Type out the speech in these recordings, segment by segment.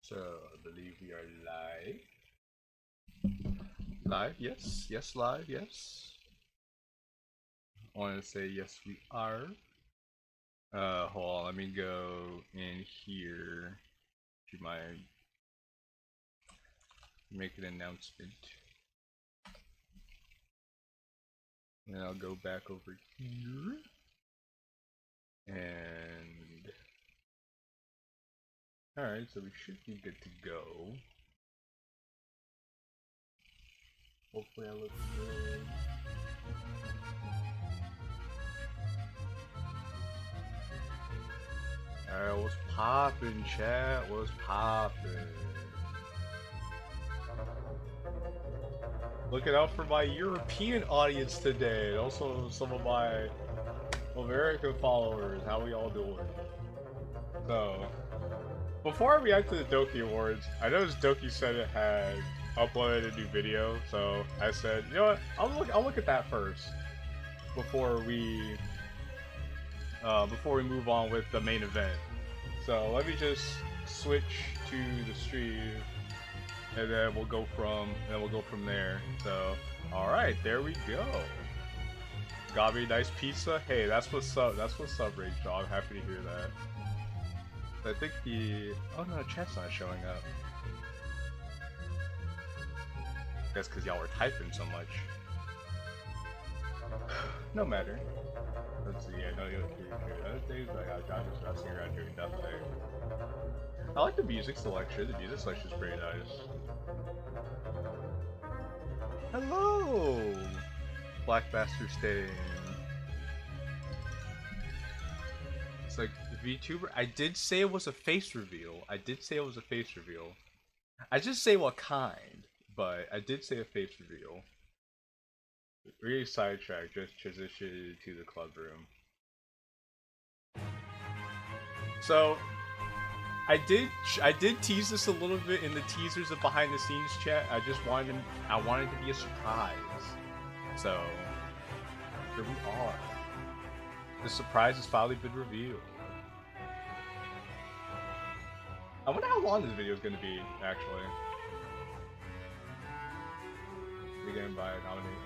So I believe we are live. Live, yes, yes, live, yes. I want to say yes, we are. Hold on, let me go in here to my make an announcement, and I'll go back over here and. Alright, so we should be good to go. Hopefully I look good. Alright, what's poppin', chat? What's poppin'? Looking out for my European audience today, and also some of my American followers. How we all doing? So, before I react to the Doki Awards, I noticed Doki said it had uploaded a new video, so I said, you know what, I'll look at that first before we move on with the main event. So let me just switch to the stream, and then we'll go from there. So, all right, there we go. Got me a nice pizza. Hey, that's what's up. That's what's up, Rachel. I'm happy to hear that. I think oh no, chat's not showing up. That's because y'all were typing so much. No matter. Let's see, I know you'll hear other things, but I got John just messing around doing nothing. I like the music selection. The music selection is pretty nice. Hello! Black Bastard Stain. It's like VTuber. I did say it was a face reveal. I did say what kind, but I did say a face reveal. Really sidetracked, just transition to the club room. So I did tease this a little bit in the teasers of behind the scenes chat. I wanted to be a surprise. So here we are. The surprise has finally been revealed. I wonder how long this video is going to be, actually. Began by a nominee.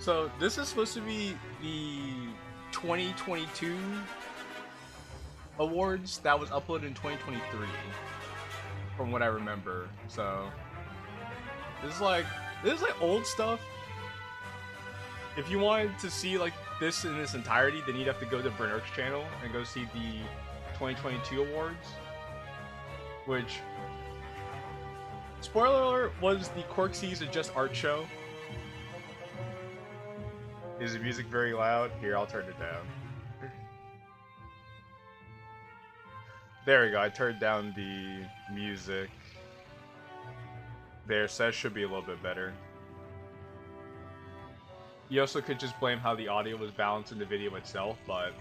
So this is supposed to be the 2022 awards that was uploaded in 2023, from what I remember. So this is like old stuff. If you wanted to see like this in its entirety, then you'd have to go to Bernurk's channel and go see the 2022 awards, which, spoiler alert, was the Corksies a Just Art show. Is the music very loud? Here, I'll turn it down. There we go, I turned down the music. There, so that should be a little bit better. You also could just blame how the audio was balanced in the video itself, but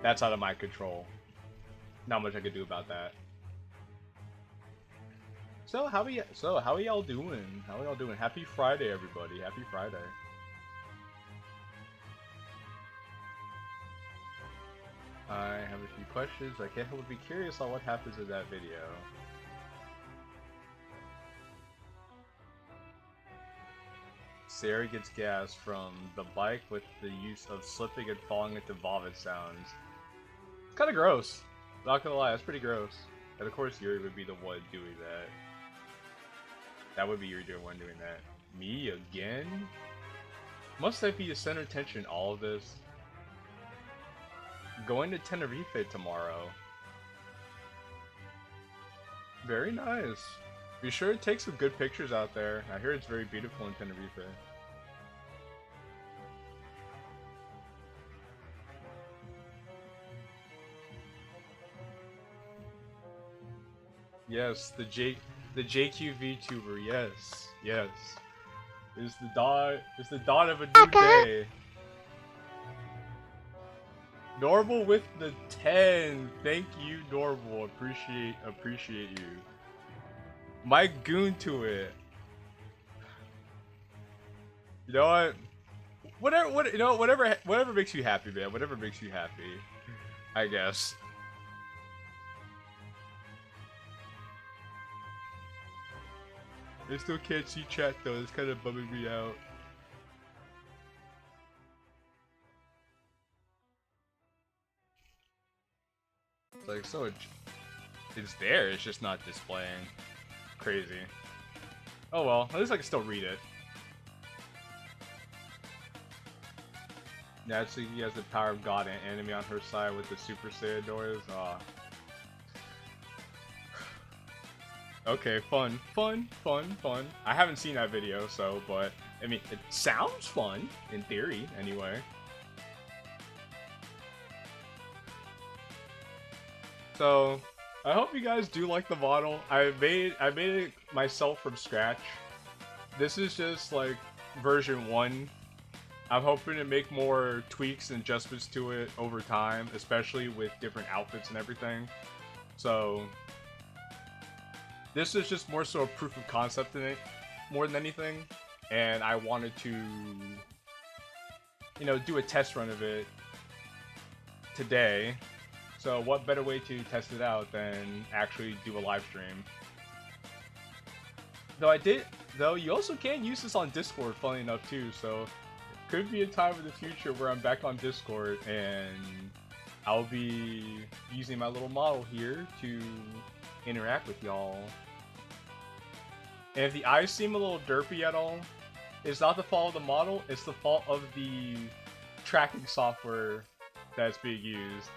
that's out of my control. Not much I could do about that. So how are y'all doing? How are y'all doing? Happy Friday, everybody. Happy Friday. I have a few questions. I can't help but be curious on what happens in that video. Sarah gets gas from the bike with the use of slipping and falling into vomit sounds. It's kind of gross. Not gonna lie, that's pretty gross. And of course Yuri would be the one doing that. That would be Yuri the one doing that. Me again? Must I be the center of attention in all of this? Going to Tenerife tomorrow. Very nice. Be sure to take some good pictures out there. I hear it's very beautiful in Tenerife. Yes, the JQ VTuber. Yes, yes. It's the dawn of a new day. Normal with the 10. Thank you, Normal. Appreciate you. My goon to it. You know what? Whatever makes you happy, man. Whatever makes you happy, I guess. I still can't see chat though, it's kind of bumming me out. It's like, so it's there, it's just not displaying. Crazy. Oh well, at least I can still read it. Natsuki has the power of God and enemy on her side with the Super Saiyan doors. Aw. Okay, fun. I haven't seen that video, so, but, I mean, it sounds fun, in theory, anyway. So, I hope you guys do like the model. I made it myself from scratch. This is just, like, version 1. I'm hoping to make more tweaks and adjustments to it over time, especially with different outfits and everything. So, this is just more so a proof of concept in it, more than anything. And I wanted to, you know, do a test run of it today. So what better way to test it out than actually do a live stream? Though you also can use this on Discord, funny enough too, so could be a time in the future where I'm back on Discord and I'll be using my little model here to interact with y'all. And if the eyes seem a little derpy at all, it's not the fault of the model, it's the fault of the tracking software that's being used.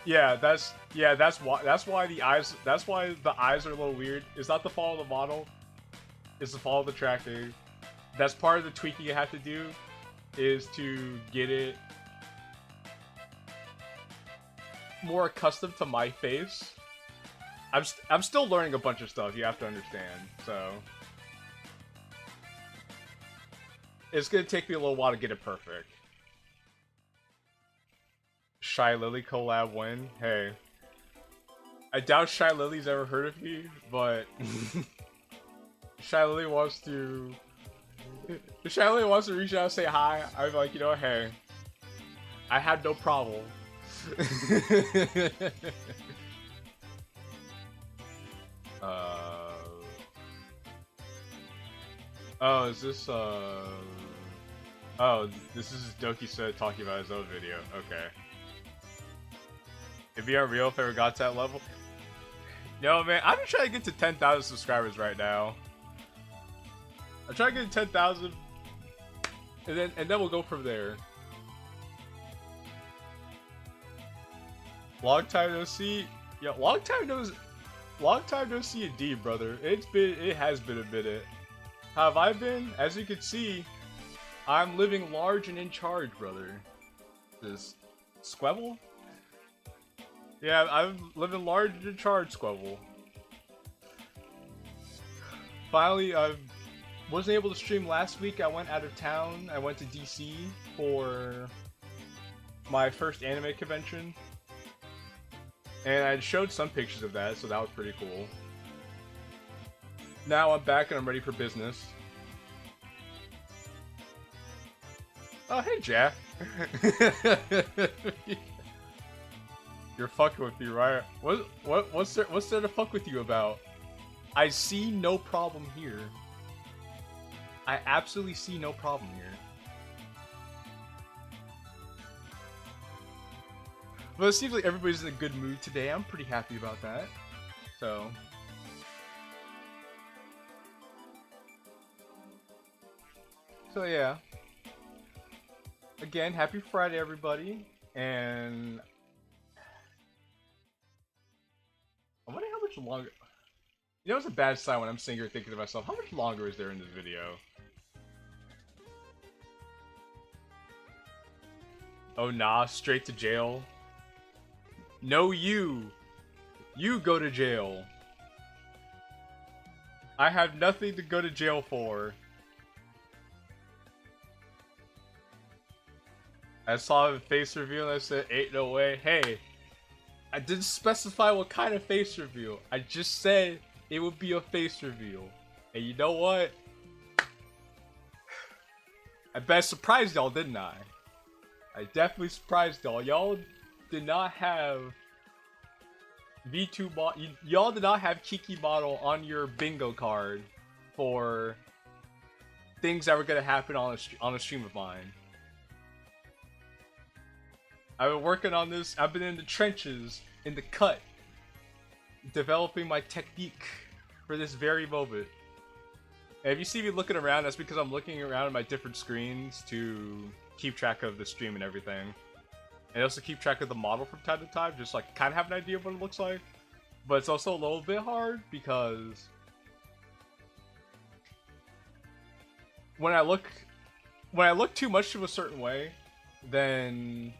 Yeah, that's why the eyes are a little weird. It's not the fault of the model, it's the fault of the tracking. That's part of the tweaking you have to do, is to get it more accustomed to my face. I'm still learning a bunch of stuff, you have to understand, so it's gonna take me a little while to get it perfect. Shy Lily collab when? Hey. I doubt Shy Lily's ever heard of me, but Shy Lily wants to reach out and say hi. I'm like, you know, hey, I had no problem. Oh, is this, oh, this is Doki said talking about his own video. Okay. It'd be unreal if I ever got to that level. No, man, I'm trying to get to 10,000 subscribers right now. I'm trying to get to 10,000, and then we'll go from there. Long time no see. Yeah, long time no see a D, brother. It has been a minute. How have I been? As you can see, I'm living large and in charge, brother. This Squabble? Yeah, I'm living large and in charge, Squabble. Finally, I wasn't able to stream last week. I went out of town. I went to DC for my first anime convention. And I showed some pictures of that, so that was pretty cool. Now I'm back and I'm ready for business. Oh, hey, Jack. You're fucking with me, right? What's there to fuck with you about? I see no problem here. I absolutely see no problem here. Well, it seems like everybody's in a good mood today. I'm pretty happy about that. So yeah. Again, happy Friday, everybody. And I wonder how much longer. You know, it's a bad sign when I'm sitting here thinking to myself, how much longer is there in this video? Oh nah, straight to jail. No, you go to jail. I have nothing to go to jail for. I saw a face reveal and I said, ain't no way. Hey, I didn't specify what kind of face reveal. I just said it would be a face reveal. And you know what? I bet I surprised y'all, didn't I? I definitely surprised y'all. Y'all did not have V2 bot. Y'all did not have Kiki model on your bingo card for things that were gonna happen on a stream of mine. I've been working on this. I've been in the trenches, in the cut, developing my technique for this very moment. And if you see me looking around, that's because I'm looking around at my different screens to keep track of the stream and everything. And also keep track of the model from time to time, just like kind of have an idea of what it looks like. But it's also a little bit hard because when I look too much to a certain way, then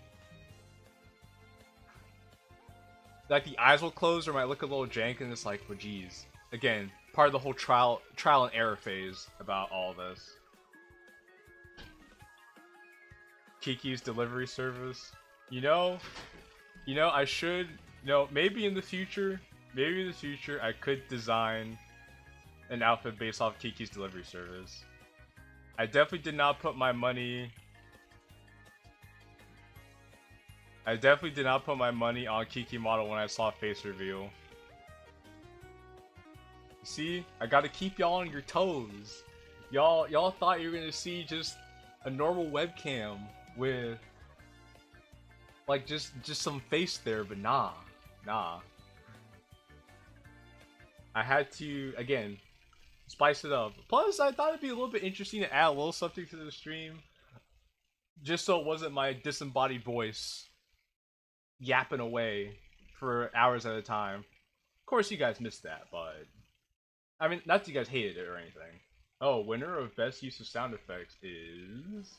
like the eyes will close or might look a little jank, and it's like, well, geez. Again, part of the whole trial and error phase about all this. Kiki's delivery service. You know, I should, maybe in the future, I could design an outfit based off Kiki's delivery service. I definitely did not put my money on Kiki model when I saw face reveal. See, I gotta keep y'all on your toes. Y'all thought you were gonna see just a normal webcam with like just some face there, but nah. I had to, again, spice it up. Plus, I thought it'd be a little bit interesting to add a little something to the stream, just so it wasn't my disembodied voice yapping away for hours at a time. Of course, you guys missed that, but I mean, not that you guys hated it or anything. Oh, winner of best use of sound effects is...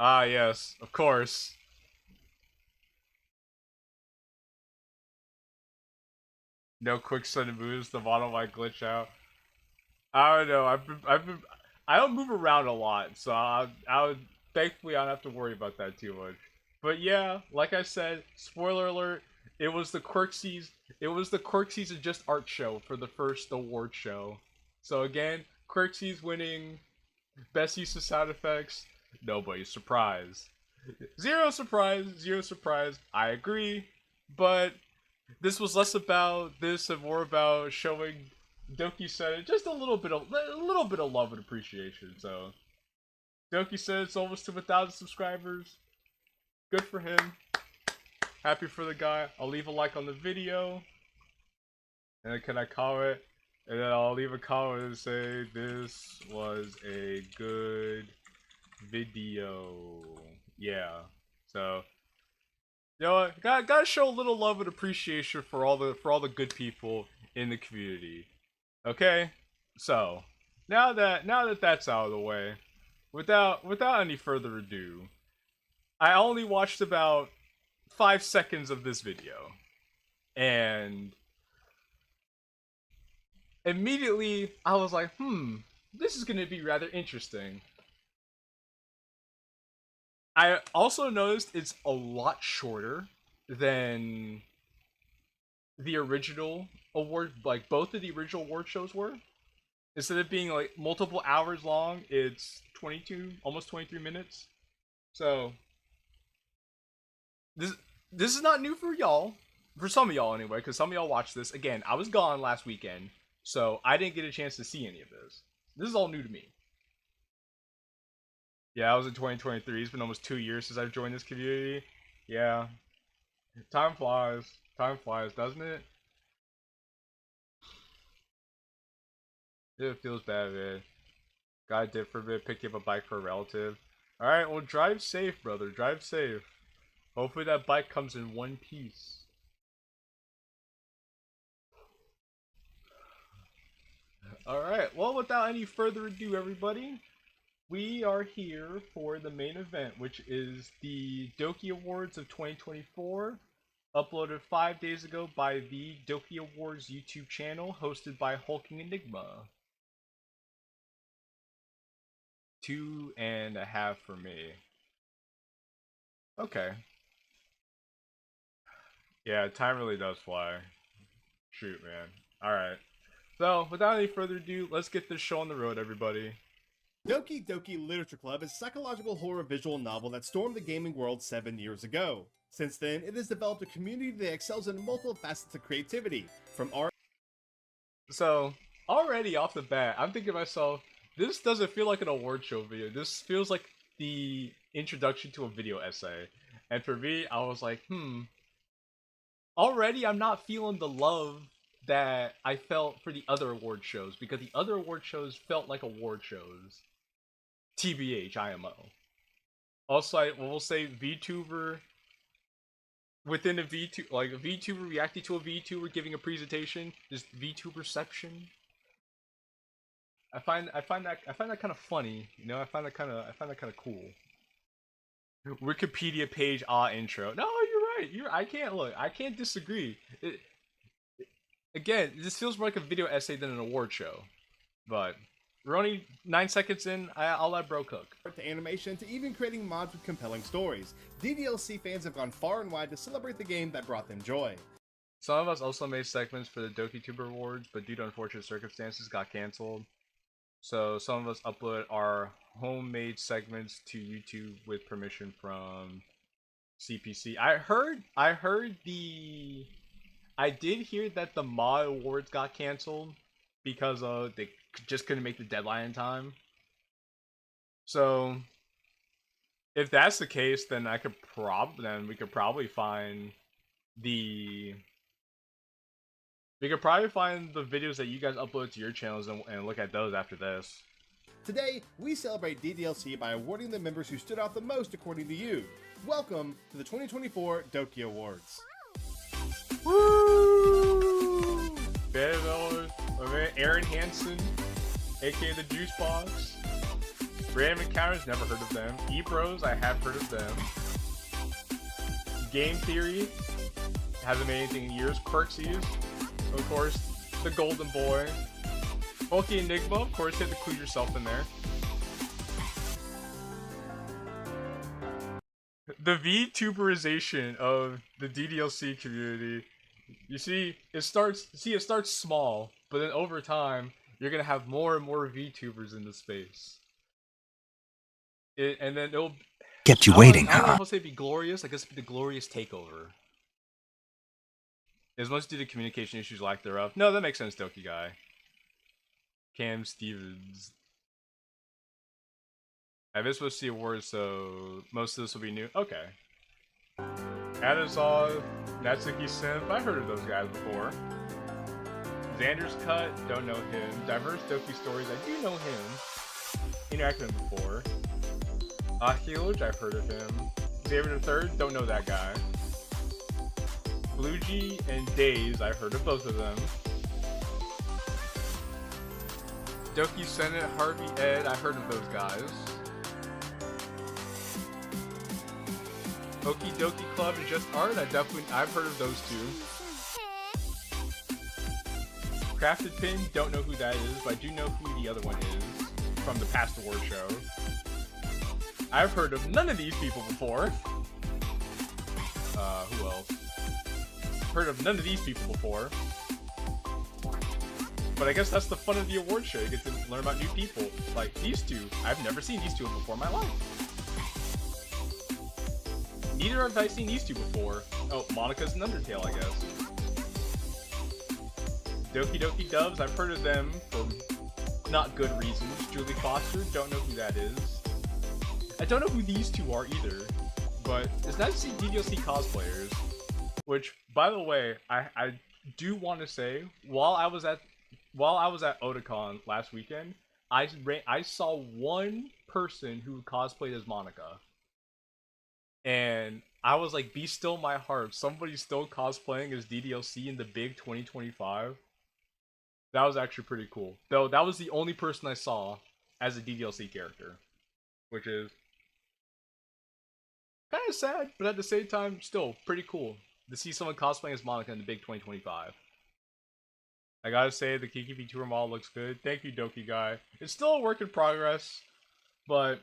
Ah, yes, of course. No quick sudden moves, the model might glitch out. I don't know, I don't move around a lot, so thankfully I don't have to worry about that too much. But yeah, like I said, spoiler alert, it was the Quirksies of Just Art show for the first award show. So again, Quirksies winning best use of sound effects, nobody's surprised. Zero surprise, I agree, but this was less about this and more about showing Doki said just a little bit of love and appreciation. So Doki said it's almost to 1,000 subscribers. Good for him. Happy for the guy. I'll leave a like on the video. And then can I comment? And then I'll leave a comment and say this was a good video. Yeah. So you know what? Gotta show a little love and appreciation for all the good people in the community. Okay? So now that that's out of the way, without any further ado, I only watched about 5 seconds of this video, and immediately I was like, this is gonna be rather interesting. I also noticed it's a lot shorter than the original award, like both of the original award shows were. Instead of being like multiple hours long, it's 22, almost 23 minutes. So this is not new for y'all. For some of y'all anyway, because some of y'all watched this. Again, I was gone last weekend, so I didn't get a chance to see any of this. This is all new to me. Yeah, I was in 2023. It's been almost 2 years since I've joined this community. Yeah. Time flies. Time flies, doesn't it? It feels bad, man. Got a dip for a bit, picked up a bike for a relative. Alright, well, drive safe, brother. Drive safe. Hopefully that bike comes in one piece. Alright, well, without any further ado, everybody, we are here for the main event, which is the Doki Awards of 2024, uploaded 5 days ago by the Doki Awards YouTube channel, hosted by Hulking Enigma. 2.5 for me. Okay. Yeah, time really does fly. Shoot, man. Alright. So, without any further ado, let's get this show on the road, everybody. Doki Literature Club is a psychological horror visual novel that stormed the gaming world 7 years ago. Since then, it has developed a community that excels in multiple facets of creativity, from art. So, already off the bat, I'm thinking to myself, this doesn't feel like an award show video. This feels like the introduction to a video essay. And for me, I was like, already I'm not feeling the love that I felt for the other award shows, because the other award shows felt like award shows. TBH, IMO. Also, I will say VTuber within a VTuber, like a VTuber reacting to a VTuber giving a presentation, just VTuberception. I find that kind of funny, you know. I find that kind of cool. Wikipedia page intro. No, you're right. I can't disagree. Again, this feels more like a video essay than an award show. But we're only 9 seconds in. I'll let bro cook. To animation to even creating mods with compelling stories, DDLC fans have gone far and wide to celebrate the game that brought them joy. Some of us also made segments for the DokiTuber Awards, but due to unfortunate circumstances got cancelled. So some of us upload our homemade segments to YouTube with permission from CPC. I did hear that the Mod Awards got cancelled because they just couldn't make the deadline in time. So if that's the case, then we could probably find the videos that you guys upload to your channels and look at those after this. Today, we celebrate DDLC by awarding the members who stood out the most according to you. Welcome to the 2024 Doki Awards. Woo! Aaron Hansen, aka the Juice Box. Random Encounters, never heard of them. E-Bros, I have heard of them. Game Theory, hasn't made anything in years. Quirksies, of course. The Golden Boy. Bulky Enigma, of course, you have to include yourself in there. The VTuberization of the DDLC community. You see, it starts small, but then over time, you're gonna have more and more VTubers in the space. And then it'll kept you waiting, I don't know huh? if I'll say be glorious. I guess it'll be the glorious takeover. As much due to communication issues lack thereof. No, that makes sense, Doki Guy. Cam Stevens. I've been supposed to see awards, so most of this will be new. Okay. Adazov, Natsuki Simp, I've heard of those guys before. Xander's Cut, don't know him. Diverse Doki Stories, I do know him. Interacted with him before. Heelage, I've heard of him. Xavier III, don't know that guy. Bluegee and Days, I've heard of both of them. Doki Senate, Harvey Ed, I've heard of those guys. Okie Doki Club and Just Art, I've heard of those two. Crafted Pin, don't know who that is, but I do know who the other one is from the past award show. I've heard of none of these people before. Who else? Heard of none of these people before. But I guess that's the fun of the award show. You get to learn about new people. Like these two. I've never seen these two before in my life. Neither have I seen these two before. Oh, Monika's an Undertale, I guess. Doki Doki Doves, I've heard of them for not good reasons. Julie Foster, don't know who that is. I don't know who these two are either. But it's nice to see DDLC cosplayers. Which, by the way, I do want to say, while I was at Otakon last weekend, I saw one person who cosplayed as Monika. And I was like, be still my heart. Somebody's still cosplaying as DDLC in the big 2025. That was actually pretty cool. Though that was the only person I saw as a DDLC character. Which is kind of sad, but at the same time, still pretty cool to see someone cosplaying as Monika in the big 2025. I gotta say, the Kiki VTuber model looks good. Thank you, Doki Guy. It's still a work in progress, but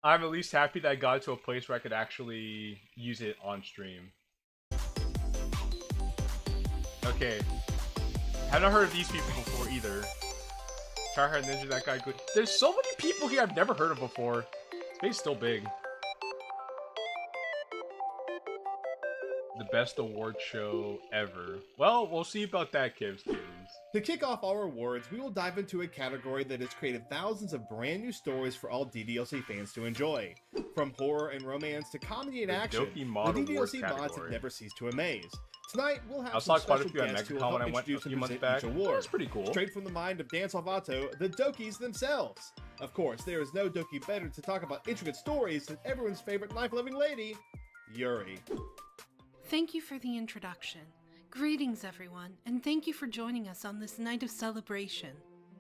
I'm at least happy that I got to a place where I could actually use it on stream. Okay. Haven't heard of these people before either. Tryhard Ninja, that guy good. There's so many people here I've never heard of before. Space's still big. The best award show ever. Well, we'll see about that, kids. To kick off our awards, we will dive into a category that has created thousands of brand new stories for all DDLC fans to enjoy. From horror and romance to comedy and action, the DDLC mods have never ceased to amaze. Tonight, we'll have some special guests who will help introduce and present each award. That's pretty cool. Straight from the mind of Dan Salvato, the Dokis themselves. Of course, there is no Doki better to talk about intricate stories than everyone's favorite knife-loving lady, Yuri. Thank you for the introduction. Greetings, everyone, and thank you for joining us on this night of celebration.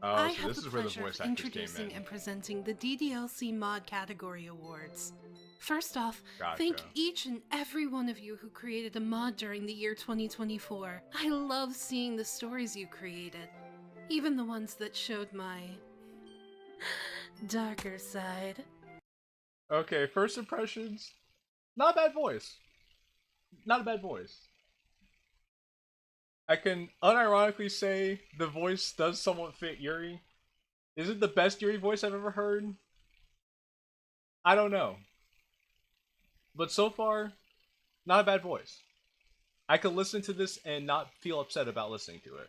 I have the pleasure of introducing and presenting the DDLC Mod Category Awards. First off, thank each and every one of you who created a mod during the year 2024. I love seeing the stories you created, even the ones that showed my darker side. Okay, first impressions. Not a bad voice. Not a bad voice. I can unironically say the voice does somewhat fit Yuri. Is it the best Yuri voice I've ever heard? I don't know. But so far, not a bad voice. I could listen to this and not feel upset about listening to it.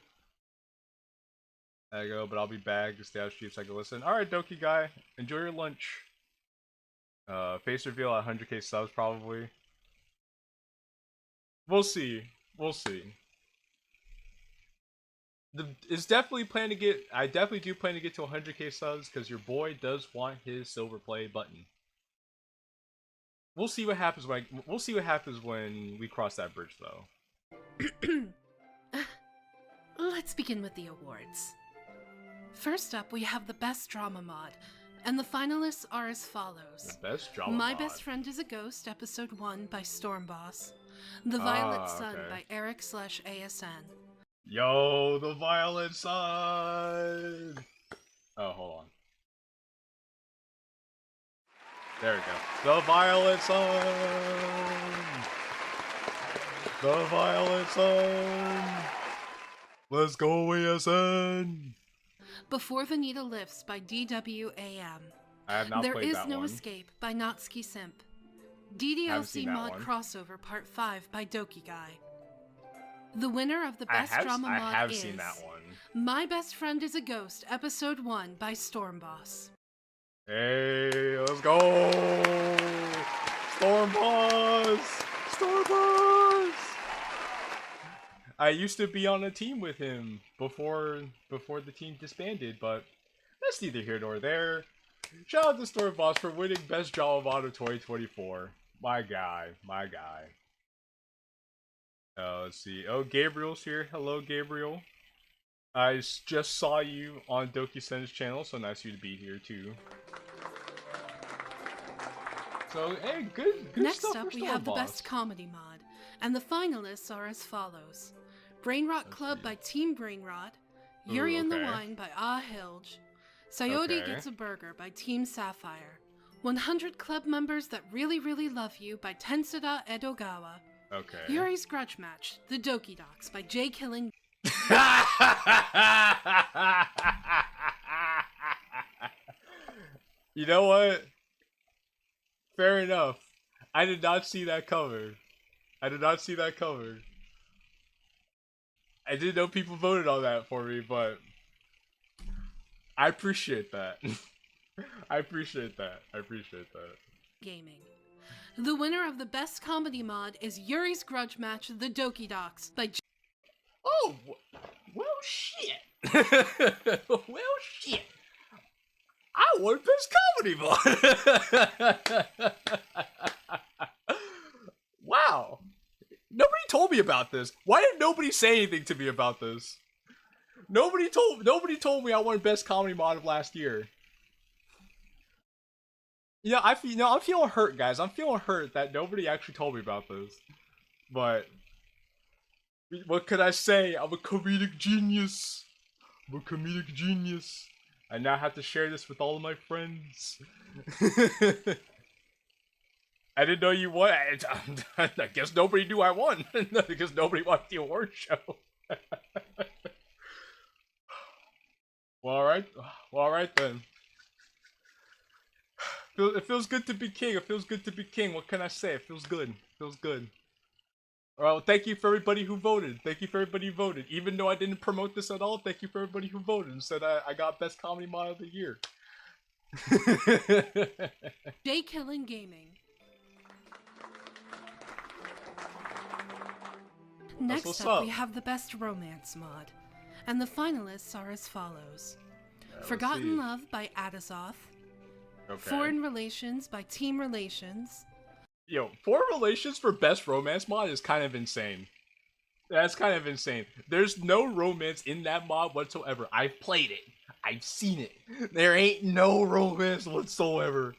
There you go, but I'll be back to stay out of streets so I can listen. Alright, Doki Guy, enjoy your lunch. Face reveal at 100k subs probably. We'll see. We'll see. It's definitely plan to get. I definitely do plan to get to 100k subs because your boy does want his silver play button. We'll see what happens when we'll see what happens when we cross that bridge, though. Let's begin with the awards. First up, we have the best drama mod, and the finalists are as follows: the best drama My mod. Best Friend is a Ghost, Episode 1 by Stormboss. The Violet Sun by Eric/ASN. Yo, the Violet Sun! Oh, hold on. There we go. The Violet Sun! The Violet Sun! Let's go, ASN! Before the Needle Lifts by DWAM. I have not There played Is that No one. Escape by Natsuki Simp. DDLC Mod Crossover Part 5 by Doki Guy. The winner of the Best Drama Mod I have is seen that one. My Best Friend is a Ghost, Episode 1 by Stormboss. Hey, let's go! Stormboss! Stormboss! I used to be on a team with him before the team disbanded, but that's neither here nor there. Shout out to Stormboss for winning Best Drama Mod of 2024. My guy, my guy. Let's see. Oh, Gabriel's here. Hello, Gabriel. I just saw you on Doki Sen's channel, so nice of you to be here too. So, hey, good Next stuff up, for we have the Stormboss. Best Comedy Mod, and the finalists are as follows: Brainrot Club by Team Brainrot, Yuri and the Wine by Ah Hilge, Sayori Gets a Burger by Team Sapphire, 100 Club Members That Really Really Love You by Tensada Edogawa, Okay. Yuri's Grudge Match, The Doki Docs by JQilin. You know what? Fair enough. I did not see that cover. I did not see that cover. I didn't know people voted on that for me, but I appreciate that. I appreciate that. I appreciate that. Gaming. The winner of the Best Comedy Mod is Yuri's Grudge Match, The Doki Docs by Oh, well, shit. Well, shit. I won Best Comedy Mod. Wow. Nobody told me about this. Why did nobody say anything to me about this? Nobody told me I won Best Comedy Mod of last year. I'm feeling hurt, guys. I'm feeling hurt that nobody actually told me about this. But what could I say? I'm a comedic genius. I'm a comedic genius. I now have to share this with all of my friends. I didn't know you won. I guess nobody knew I won because nobody watched the award show. Well, alright. Well, alright then. It feels good to be king. It feels good to be king. What can I say? It feels good. It feels good. Alright, well, thank you for everybody who voted. Thank you for everybody who voted. Even though I didn't promote this at all, thank you for everybody who voted and said I got Best Comedy Mod of the Year. JQilin Gaming. Next up, we have the Best Romance Mod. And the finalists are as follows. Forgotten Love by Adisoth. Okay. Foreign Relations by Team Relations. Yo, Foreign Relations for Best Romance Mod is kind of insane. That's kind of insane. There's no romance in that mod whatsoever. I've played it. I've seen it. There ain't no romance whatsoever.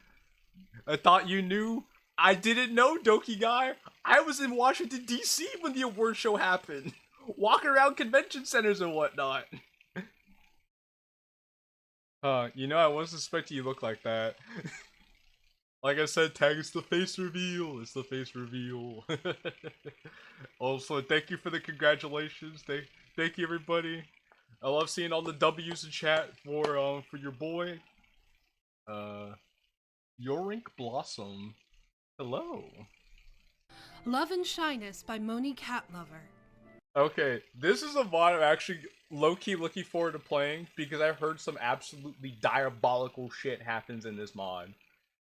I thought you knew. I didn't know, Doki Guy. I was in Washington, D.C. when the award show happened. Walking around convention centers and whatnot. You know, I wasn't expecting you to look like that. Like I said, tag, it's the face reveal. It's the face reveal. Also, thank you for the congratulations. Thank you, everybody. I love seeing all the W's in chat for your boy. Yorink Blossom. Hello. Love and Shyness by Monika Cat Lover. Okay, this is a mod I'm actually low-key looking forward to playing because I've heard some absolutely diabolical shit happens in this mod.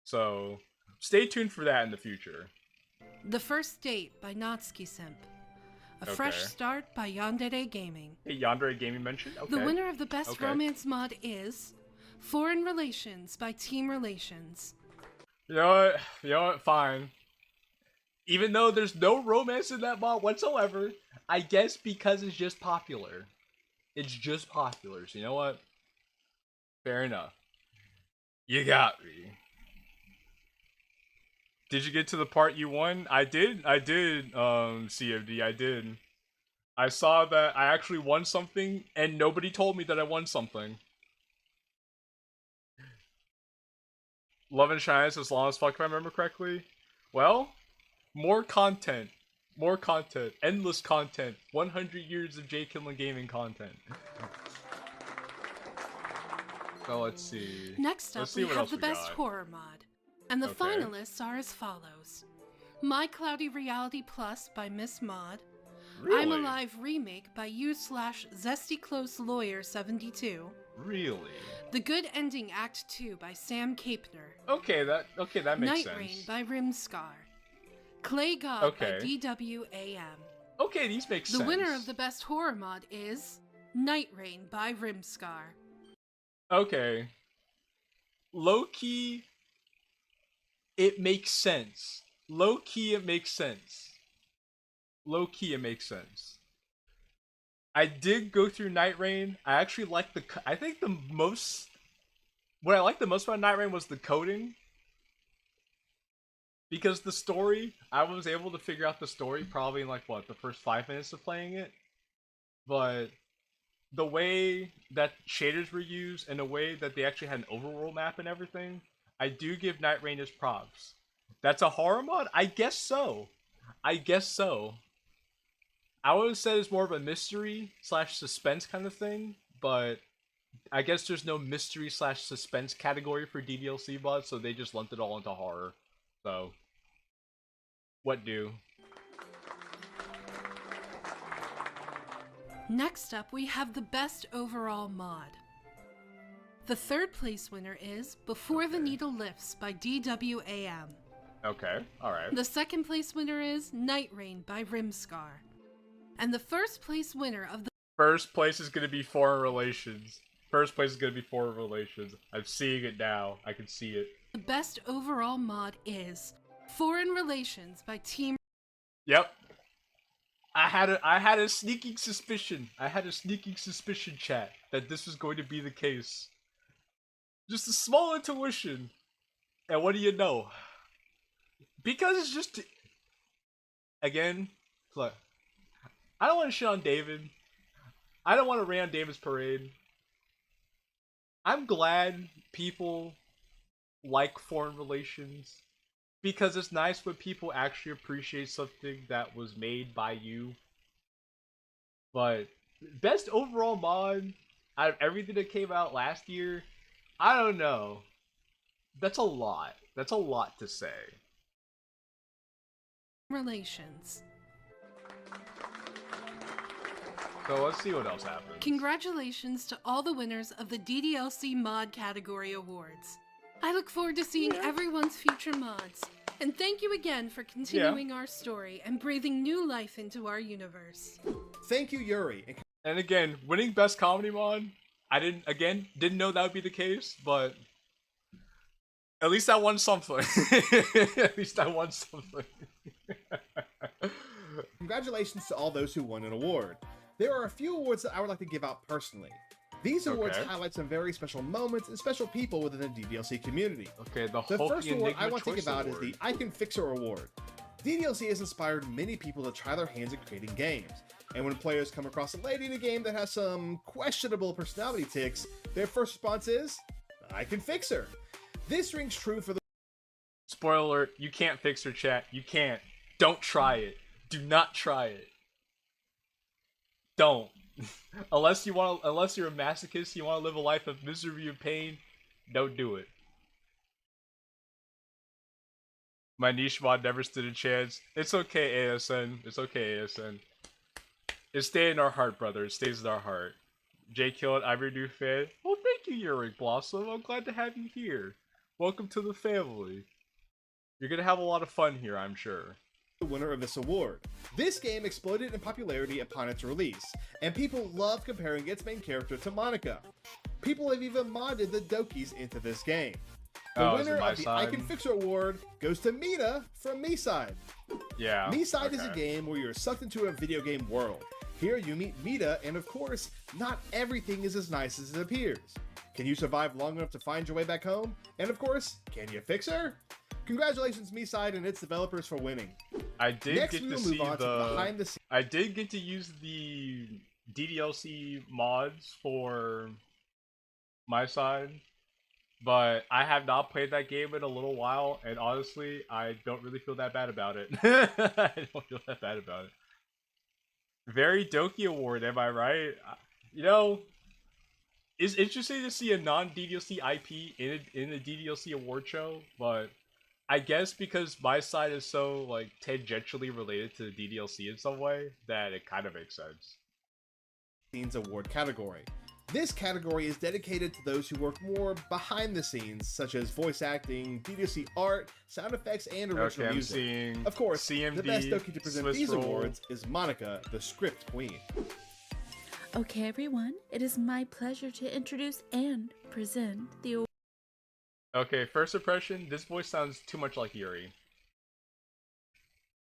So, stay tuned for that in the future. The First Date by Natsuki Simp. A Fresh Start by Yandere Gaming. Hey, Yandere Gaming mentioned? Okay. The winner of the Best Romance mod is Foreign Relations by Team Relations. You know what? Fine. Even though there's no romance in that mod whatsoever, I guess because it's just popular. It's just popular, so you know what? Fair enough. You got me. Did you get to the part you won? I did, CFD, I did. I saw that I actually won something, and nobody told me that I won something. Love and Shyness as long as fuck, if I remember correctly. Well, more content. More content. Endless content. 100 years of JQilin gaming content. So let's see. Next up, we have the Best Horror mod. And the finalists are as follows. My Cloudy Reality Plus by Miss Mod. Really? I'm Alive Remake by u/Zesty Close Lawyer 72. Really? The Good Ending Act 2 by Sam Capner. Okay, that makes sense. Night Rain by Rimscar. Clay God by DWAM. Okay, these make sense. The winner of the Best Horror mod is Night Rain by Rimscar. Okay. Low-key, it makes sense. Low-key, it makes sense. Low-key, it makes sense. I did go through Night Rain. I actually like what I liked the most about Night Rain was the coding. Because the story, I was able to figure out the story probably in like, what, the first 5 minutes of playing it? But the way that shaders were used and the way that they actually had an overworld map and everything, I do give Night Rain his props. That's a horror mod? I guess so. I guess so. I would have said it's more of a mystery/suspense kind of thing, but I guess there's no mystery/suspense category for DDLC mods, so they just lumped it all into horror. So, what do? Next up, we have the Best Overall mod. The third place winner is Before the Needle Lifts by DWAM. Okay, alright. The second place winner is Night Rain by Rimscar. And the first place winner of the first place is going to be Foreign Relations. First place is going to be Foreign Relations. I'm seeing it now. I can see it. The best overall mod is Foreign Relations by Team. Yep. I had a sneaking suspicion. I had a sneaking suspicion, chat, that this was going to be the case. Just a small intuition. And what do you know? Because it's just... Again, look. I don't want to shit on David. I don't want to rain on David's parade. I'm glad people like Foreign Relations because it's nice when people actually appreciate something that was made by you. But best overall mod, out of everything that came out last year, I don't know. That's a lot. That's a lot to say. Relations. So let's see what else happens. Congratulations to all the winners of the DDLC Mod Category Awards. I look forward to seeing everyone's future mods. And thank you again for continuing our story and breathing new life into our universe. Thank you, Yuri. And again, winning Best Comedy Mod, I didn't know that would be the case, but at least I won something. At least I won something. Congratulations to all those who won an award. There are a few awards that I would like to give out personally. These awards highlight some very special moments and special people within the DDLC community. Okay, the first award I want to give out is the I Can Fixer Award. DDLC has inspired many people to try their hands at creating games, and when players come across a lady in a game that has some questionable personality tics, their first response is, I can fix her. This rings true for the— Spoiler alert, you can't fix her, chat. You can't. Don't try it. Do not try it. Don't. Unless you're a masochist, you want to live a life of misery and pain, don't do it. My niche mod never stood a chance. It's okay, ASN. It's okay, ASN. It stayed in our heart, brother. It stays in our heart. JQilin, I'm your new fan. Well, thank you, Yurik Blossom. I'm glad to have you here. Welcome to the family. You're gonna have a lot of fun here, I'm sure. The winner of this award. This game exploded in popularity upon its release, and people love comparing its main character to Monika. People have even modded the Dokis into this game. The winner of the I Can Fix Her Award goes to Mina from MeSide. Yeah. MeSide is a game where you're sucked into a video game world. Here you meet Mina, and of course, not everything is as nice as it appears. Can you survive long enough to find your way back home? And of course, can you fix her? Congratulations, MeSide and its developers for winning. I did get to see the I did get to use the DDLC mods for my side, but I have not played that game in a little while, and honestly, I don't really feel that bad about it. I don't feel that bad about it. Very Doki Award, am I right? You know, it's interesting to see a non-DDLC IP in a DDLC award show, but I guess because my side is so, like, tangentially related to the DDLC in some way, that it kind of makes sense. Scenes Award category. This category is dedicated to those who work more behind the scenes, such as voice acting, DDLC art, sound effects, and original music. Of course, CMD, the best Doki to present these awards is Monika, the script queen. Okay, everyone, it is my pleasure to introduce and present the award. Okay, first impression, this voice sounds too much like Yuri.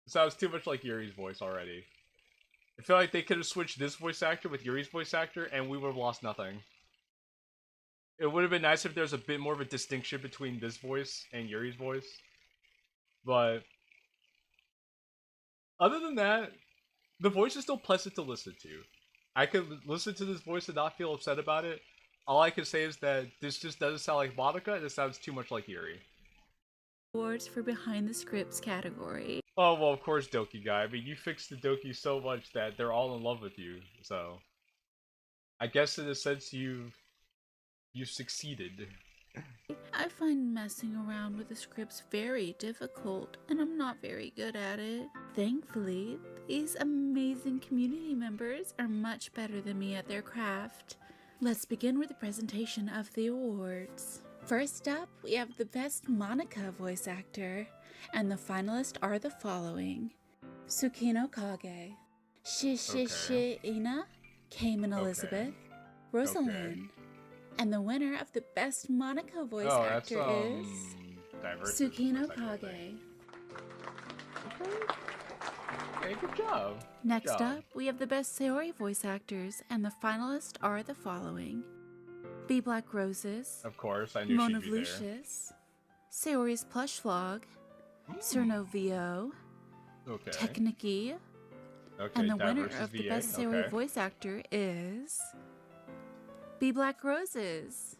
It sounds too much like Yuri's voice already. I feel like they could have switched this voice actor with Yuri's voice actor, and we would have lost nothing. It would have been nice if there was a bit more of a distinction between this voice and Yuri's voice. But other than that, the voice is still pleasant to listen to. I could listen to this voice and not feel upset about it. All I can say is that this just doesn't sound like Monika, and it sounds too much like Yuri. Awards for Behind the Scripts category. Oh, well, of course, Doki Guy. I mean, you fixed the Doki so much that they're all in love with you, so I guess in a sense you've succeeded. I find messing around with the scripts very difficult, and I'm not very good at it. Thankfully, these amazing community members are much better than me at their craft. Let's begin with the presentation of the awards. First up, we have the Best Monika Voice Actor, and the finalists are the following: Tsukino Kage, Ina, Cayman Elizabeth, Rosalind, and the winner of the Best Monika Voice Actor is Tsukino Kage. Okay, good job. Next up, we have the Best Sayori Voice Actors, and the finalists are the following: Be Black Roses, of course, I knew Mona she'd be Lucius, Sayori's Plush Vlog, Cerno VO, Technicky, and the winner of the Best Sayori Voice Actor is Be Black Roses.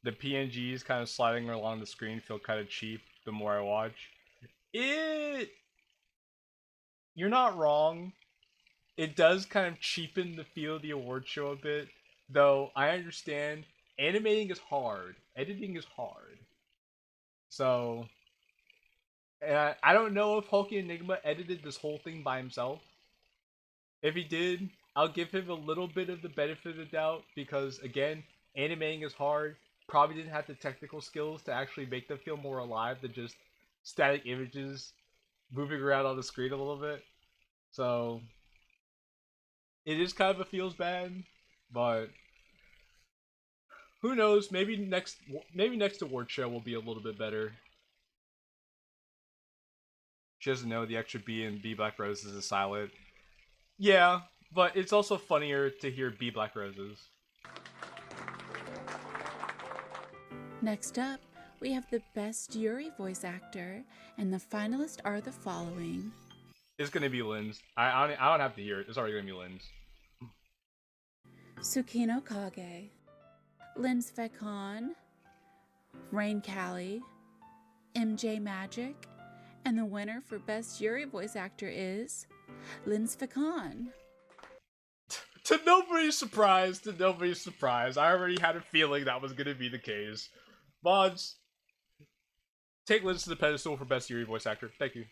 The PNGs kind of sliding along the screen feel kind of cheap the more I watch. You're not wrong. It does kind of cheapen the feel of the award show a bit, though I understand animating is hard, editing is hard. So, I don't know if Hulky Enigma edited this whole thing by himself. If he did, I'll give him a little bit of the benefit of the doubt because, again, animating is hard. Probably didn't have the technical skills to actually make them feel more alive than just static images moving around on the screen a little bit. So, it is kind of a feels bad, but who knows? Maybe next award show will be a little bit better. She doesn't know the extra B in B Black Roses is silent. Yeah, but it's also funnier to hear B Black Roses. Next up, we have the Best Yuri Voice Actor, and the finalists are the following. It's gonna be Lynn's. I don't have to hear it. It's already gonna be Lynn's. Tsukino Kage, Lynn Svekon, Rain Callie, MJ Magic, and the winner for Best Yuri Voice Actor is Lynn Svekon. To nobody's surprise, I already had a feeling that was gonna be the case. Mods, take Lynn to the pedestal for Best Yuri Voice Actor. Thank you.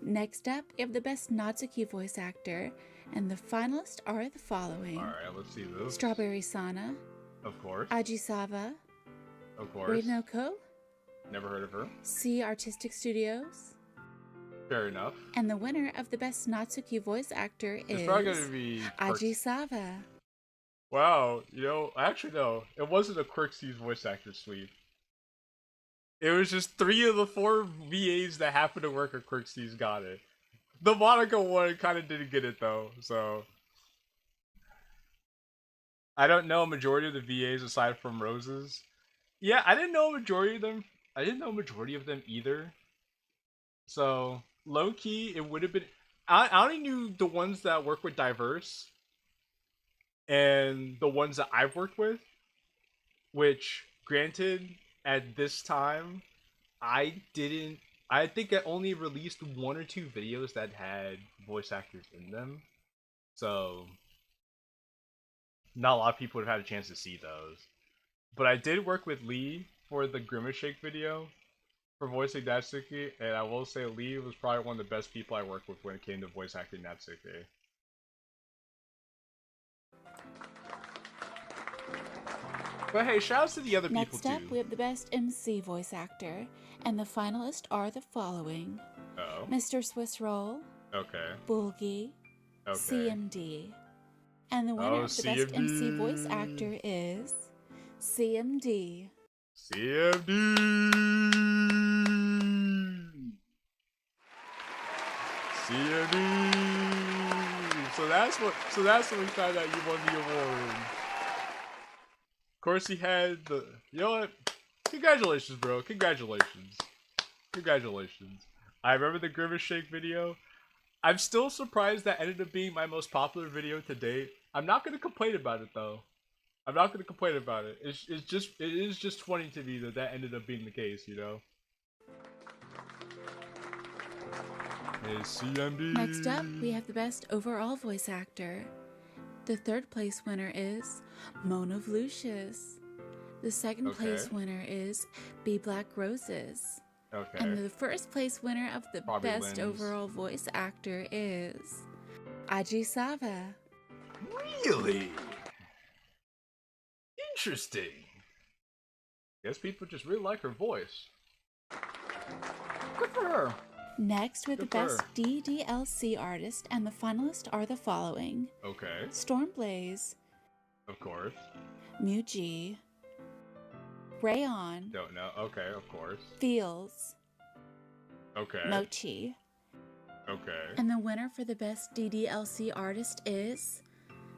Next up, we have the Best Natsuki Voice Actor, and the finalists are the following. Alright, let's see this. Strawberry Sana. Of course. Ajisawa. Of course. Rinoko. Never heard of her. C Artistic Studios. Fair enough. And the winner of the Best Natsuki Voice Actor is probably gonna be Ajisawa. Wow, you know, actually no, it wasn't a Quirksy's voice actor sweep. It was just 3 of the 4 VAs that happened to work at Quirksy's got it. The Monika one kind of didn't get it though, so I don't know a majority of the VAs aside from Rose's. Yeah, I didn't know a majority of them. I didn't know a majority of them either. So low key, it would have been. I only knew the ones that work with Diverse. And the ones that I've worked with, which, granted, at this time, I think I only released 1 or 2 videos that had voice actors in them. So, not a lot of people would have had a chance to see those. But I did work with Lee for the Grimace Shake video for voicing Natsuki, and I will say Lee was probably one of the best people I worked with when it came to voice acting Natsuki. But hey, shoutouts to the other people too. Next up, we have the Best MC Voice Actor, and the finalists are the following. Uh-oh. Mr. Swiss Roll. Okay. Bulgy. Okay. CMD. And the winner of the CMD. Best MC Voice Actor is CMD. CMD. CMD. So that's when we found out you won the award. Of course, he had the. You know what? Congratulations, bro. Congratulations. I remember the Grimace Shake video. I'm still surprised that ended up being my most popular video to date. I'm not gonna complain about it though. It is just funny to me that ended up being the case, you know. Hey, CMD. Next up, we have the Best Overall Voice Actor. The 3rd place winner is Mona of Lucius. The 2nd place winner is B Black Roses. Okay. And the 1st place winner of the Probably Best Lynn's. Overall Voice Actor is Ajisawa. Really? Interesting. Guess people just really like her voice. Good for her. Next, with the Good for Best DDLC Artist, and the finalists are the following. Okay. Stormblaze. Of course. Muji. Rayon. Don't know. Okay, of course. Fields. Okay. Mochi. Okay. And the winner for the Best DDLC Artist is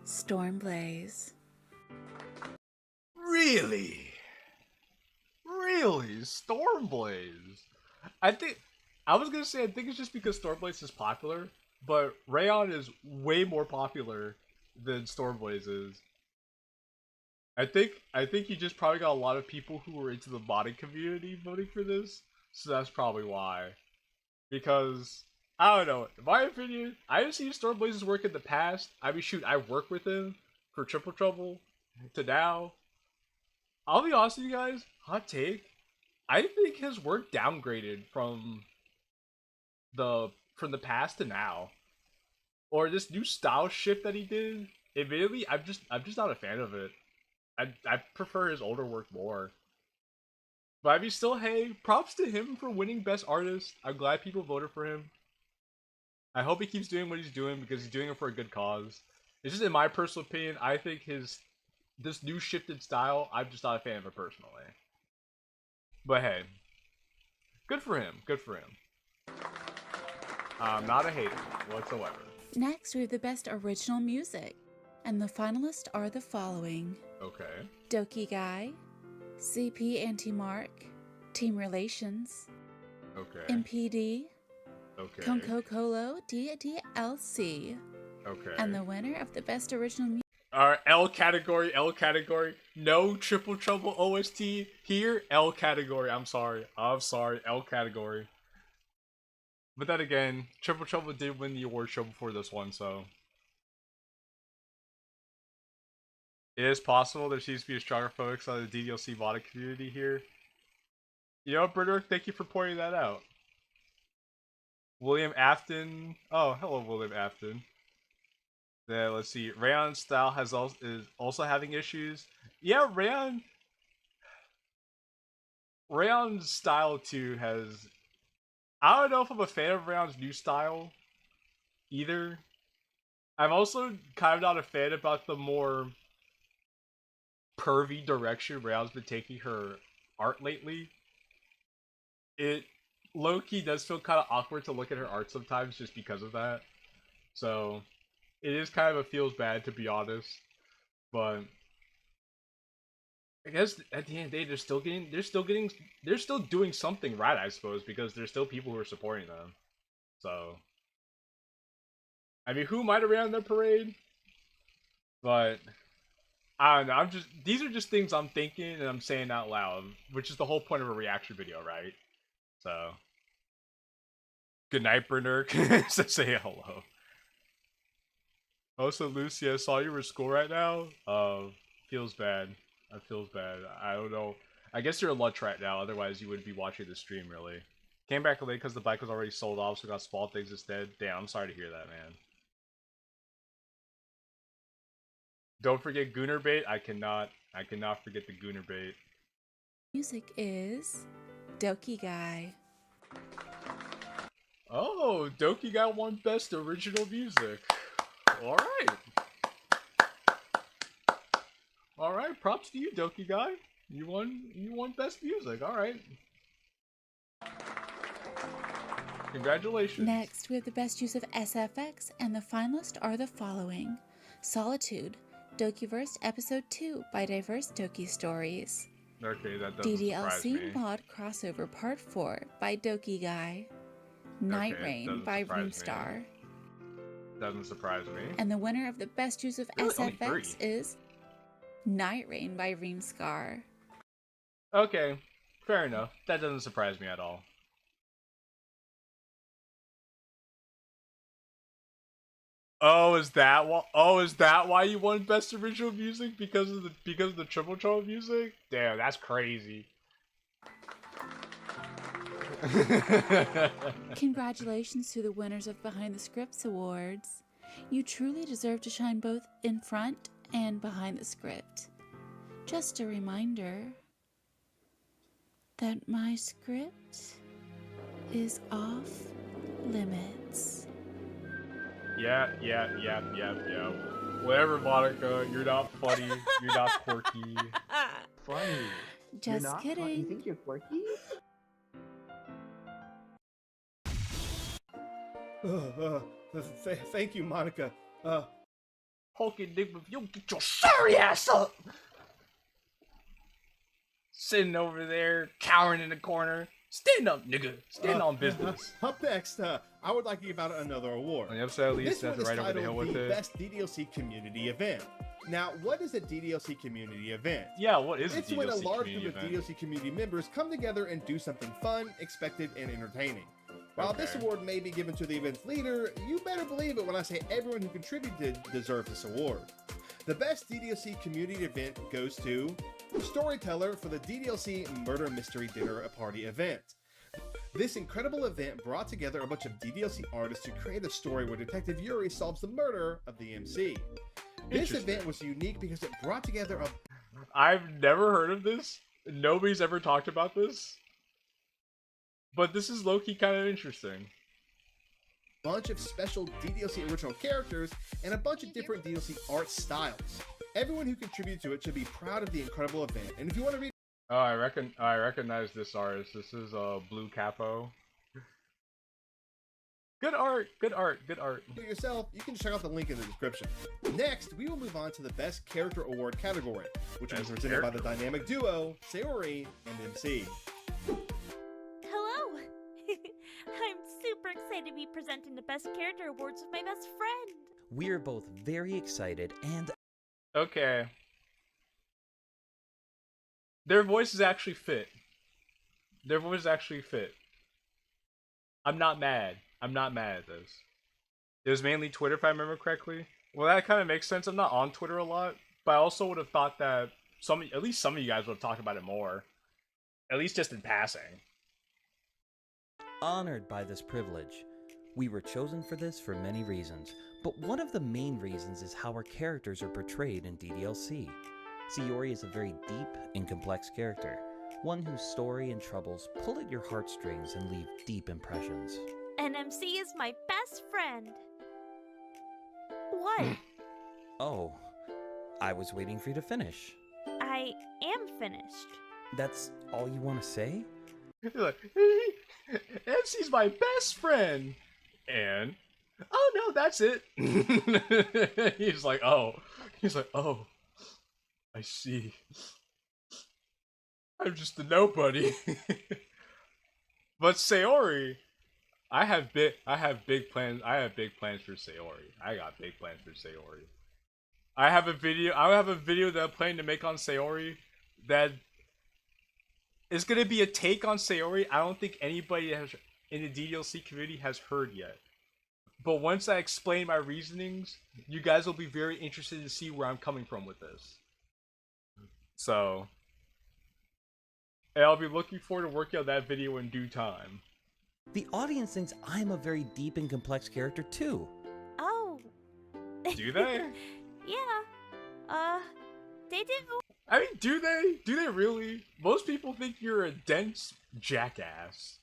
Stormblaze. Really? Stormblaze? I think it's just because Stormblaze is popular, but Rayon is way more popular than Stormblaze is. I think you just probably got a lot of people who were into the modding community voting for this, so that's probably why. Because I don't know. In my opinion, I've seen Stormblaze's work in the past. I mean, shoot, I worked with him for Triple Trouble to now. I'll be honest with you guys, hot take. I think his work downgraded from the past to now, or this new style shift that he did. Admittedly, I'm just not a fan of it. I prefer his older work more. But I mean, still, hey, props to him for winning Best Artist. I'm glad people voted for him. I hope he keeps doing what he's doing because he's doing it for a good cause. It's just in my personal opinion, I think this new shifted style, I'm just not a fan of it personally. But hey, good for him. Good for him. I'm not a hater whatsoever. Next, we have the Best Original Music. And the finalists are the following. Okay. Doki Guy, CP Anti-Mark, Team Relations, okay. MPD, okay. Konko Kolo, DDLC. Okay. And the winner of the Best Original Music. Alright, L category. No Triple Trouble OST here. L category. I'm sorry. L category. But then again, Triple Trouble did win the award show before this one, so it is possible there seems to be a stronger focus on the DDLC modding community here. You know, Britter, thank you for pointing that out. William Afton. Oh, hello, William Afton. Then let's see. Rayon's style is also having issues. Yeah, Rayon's style too has. I don't know if I'm a fan of Rayon's new style either. I'm also kind of not a fan about the more pervy direction Rayon's been taking her art lately. It low-key does feel kind of awkward to look at her art sometimes just because of that. So it is kind of a feels bad, to be honest. But I guess at the end of the day, they're still doing something right, I suppose, because there's still people who are supporting them. So I mean, who might have ran their parade? But I don't know. These are just things I'm thinking and I'm saying out loud, which is the whole point of a reaction video, right? So good night, Bernard. Say hello. Also, Lucy, I saw you were at school right now. Feels bad. That feels bad. I don't know. I guess you're at lunch right now. Otherwise, you wouldn't be watching the stream, really. Came back late because the bike was already sold off, so got small things instead. Damn, I'm sorry to hear that, man. Don't forget Gooner Bait. I cannot forget the Gooner Bait. Music is Doki Guy. Oh, Doki Guy won Best Original Music. Alright, props to you, Doki Guy. You won Best Music, alright. Congratulations. Next, we have the best use of SFX, and the finalists are the following. Solitude, Dokiverse Episode 2 by Diverse Doki Stories. Okay, that doesn't surprise me. DDLC Mod Crossover Part 4 by Doki Guy. Night Rain by Roomstar. Doesn't surprise me. And the winner of the best use of SFX is Night Rain by Reemscar. Okay, fair enough. That doesn't surprise me at all. Oh, is that why you won Best Original Music? Because of the Triple Trouble music? Damn, that's crazy. Congratulations to the winners of Behind the Scripts Awards. You truly deserve to shine both in front and behind the script. Just a reminder that my script is off limits. Yeah. Whatever, Monika. You're not funny. You're not quirky. Funny. Just you're not kidding. You think you're quirky? Thank you, Monika. Hulk Enigma, you get your sorry ass up! Sitting over there, cowering in the corner. Stand up, nigga. Stand on business. Up next, I would like to give out another award. On the episode, at least, this one is right over the hill with the it. Best DDLC Community Event. Now, what is a DDLC Community Event? Yeah, what is It's a DDLC when a large community group of event? DDLC community members come together and do something fun, expected, and entertaining. While this award may be given to the event's leader, you better believe it when I say everyone who contributed deserves this award. The best DDLC community event goes to Storyteller for the DDLC Murder Mystery Dinner Party event. This incredible event brought together a bunch of DDLC artists to create a story where Detective Yuri solves the murder of the MC. This event was unique because it brought together a... I've never heard of this. Nobody's ever talked about this. But this is low-key kind of interesting. Bunch of special DDLC original characters and a bunch of different DDLC art styles. Everyone who contributed to it should be proud of the incredible event. And if you want to read... Oh, I recognize this artist. This is Blue Capo. Good art, good art, good art. For yourself, you can check out the link in the description. Next, we will move on to the Best Character Award category, which is presented by the dynamic duo, Sayori and MC. Hello! I'm super excited to be presenting the Best Character Awards with my best friend! We're both very excited and... Okay. Their voices actually fit. Their voices actually fit. I'm not mad. I'm not mad at this. It was mainly Twitter, if I remember correctly. Well, that kind of makes sense. I'm not on Twitter a lot, but I also would have thought that at least some of you guys would have talked about it more. At least just in passing. Honored by this privilege. We were chosen for this for many reasons, but one of the main reasons is how our characters are portrayed in DDLC. Sayori is a very deep and complex character, one whose story and troubles pull at your heartstrings and leave deep impressions. And MC is my best friend. What? Oh, I was waiting for you to finish. I am finished. That's all you want to say? He's like, MC's my best friend. And, oh no, that's it. He's like, oh, I see. I'm just a nobody. But Sayori, I have big plans. I have big plans for Sayori. I got big plans for Sayori. I have a video that I'm planning to make on Sayori that is gonna be a take on Sayori I don't think anybody in the DDLC community has heard yet. But once I explain my reasonings, you guys will be very interested to see where I'm coming from with this. So, and I'll be looking forward to working on that video in due time. The audience thinks I'm a very deep and complex character too. Oh. Do they? Yeah. They do. I mean, do they? Do they really? Most people think you're a dense jackass.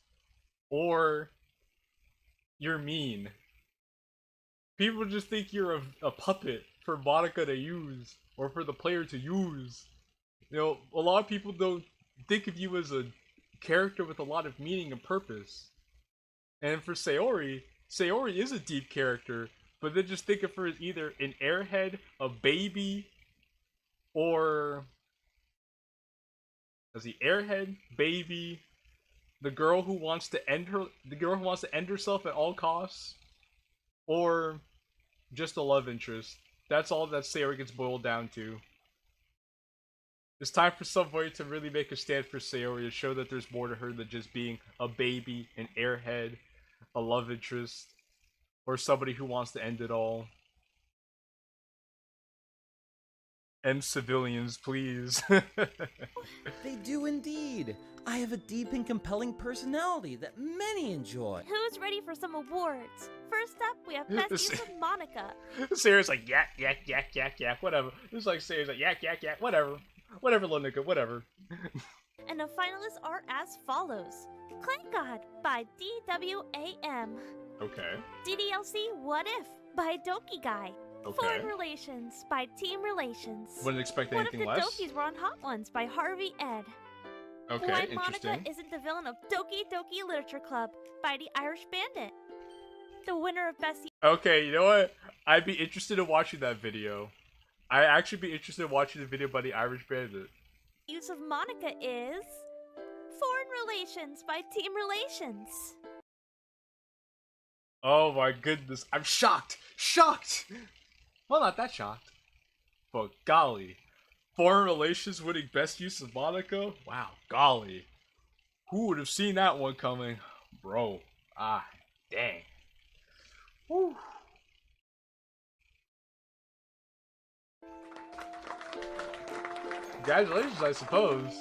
Or you're mean. People just think you're a puppet for Monika to use, or for the player to use. You know, a lot of people don't think of you as a character with a lot of meaning and purpose. And for Sayori, Sayori is a deep character, but they just think of her as either an airhead, a baby, or... as the airhead, baby, the girl who wants to end herself at all costs, or just a love interest. That's all that Sayori gets boiled down to. It's time for somebody to really make a stand for Sayori to show that there's more to her than just being a baby, an airhead, a love interest, or somebody who wants to end it all. End civilians, please. They do indeed. I have a deep and compelling personality that many enjoy. Who's ready for some awards? First up, we have Best Use of Monika. Sarah's like, yak, yak, yak, yak, yak, whatever. It's like Sarah's like, yak, yak, yak, whatever. Whatever, Monika, whatever. And the finalists are as follows. Clan God by DWAM. Okay. DDLC What If by Doki Guy. Okay. Foreign Relations by Team Relations. Wouldn't expect anything less. What If the Dokis Were on Hot Ones by Harvey Ed. Okay, Why interesting. Monika Isn't the Villain of Doki Literature Club by the Irish Bandit. The winner of Best... Okay, you know what? I'd be interested in watching that video. I'd actually be interested in watching the video by the Irish Bandit. Use of Monika is... Foreign Relations by Team Relations. Oh my goodness, I'm shocked! Shocked! Well, not that shocked. But golly. Foreign Relations winning Best Use of Monika? Wow, golly. Who would have seen that one coming? Bro, Ah, dang. Whew. Congratulations, I suppose.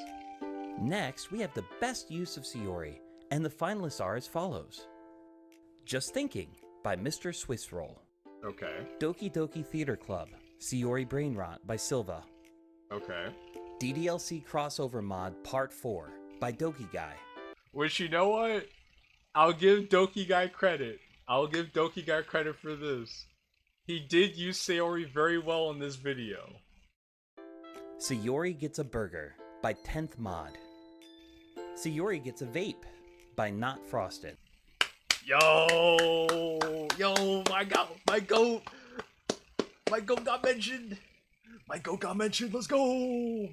Next, we have the best use of Sayori, and the finalists are as follows. Just Thinking by Mr. Swiss Roll. Okay. Doki Doki Theater Club, Sayori Brain Rot by Silva. Okay. DDLC Crossover Mod Part 4 by Doki Guy. Which, you know what? I'll give Doki Guy credit. I'll give Doki Guy credit for this. He did use Sayori very well in this video. Sayori Gets a Burger by 10th Mod. Sayori Gets a Vape by Not Frosted. Yo, my goat got mentioned. Let's go.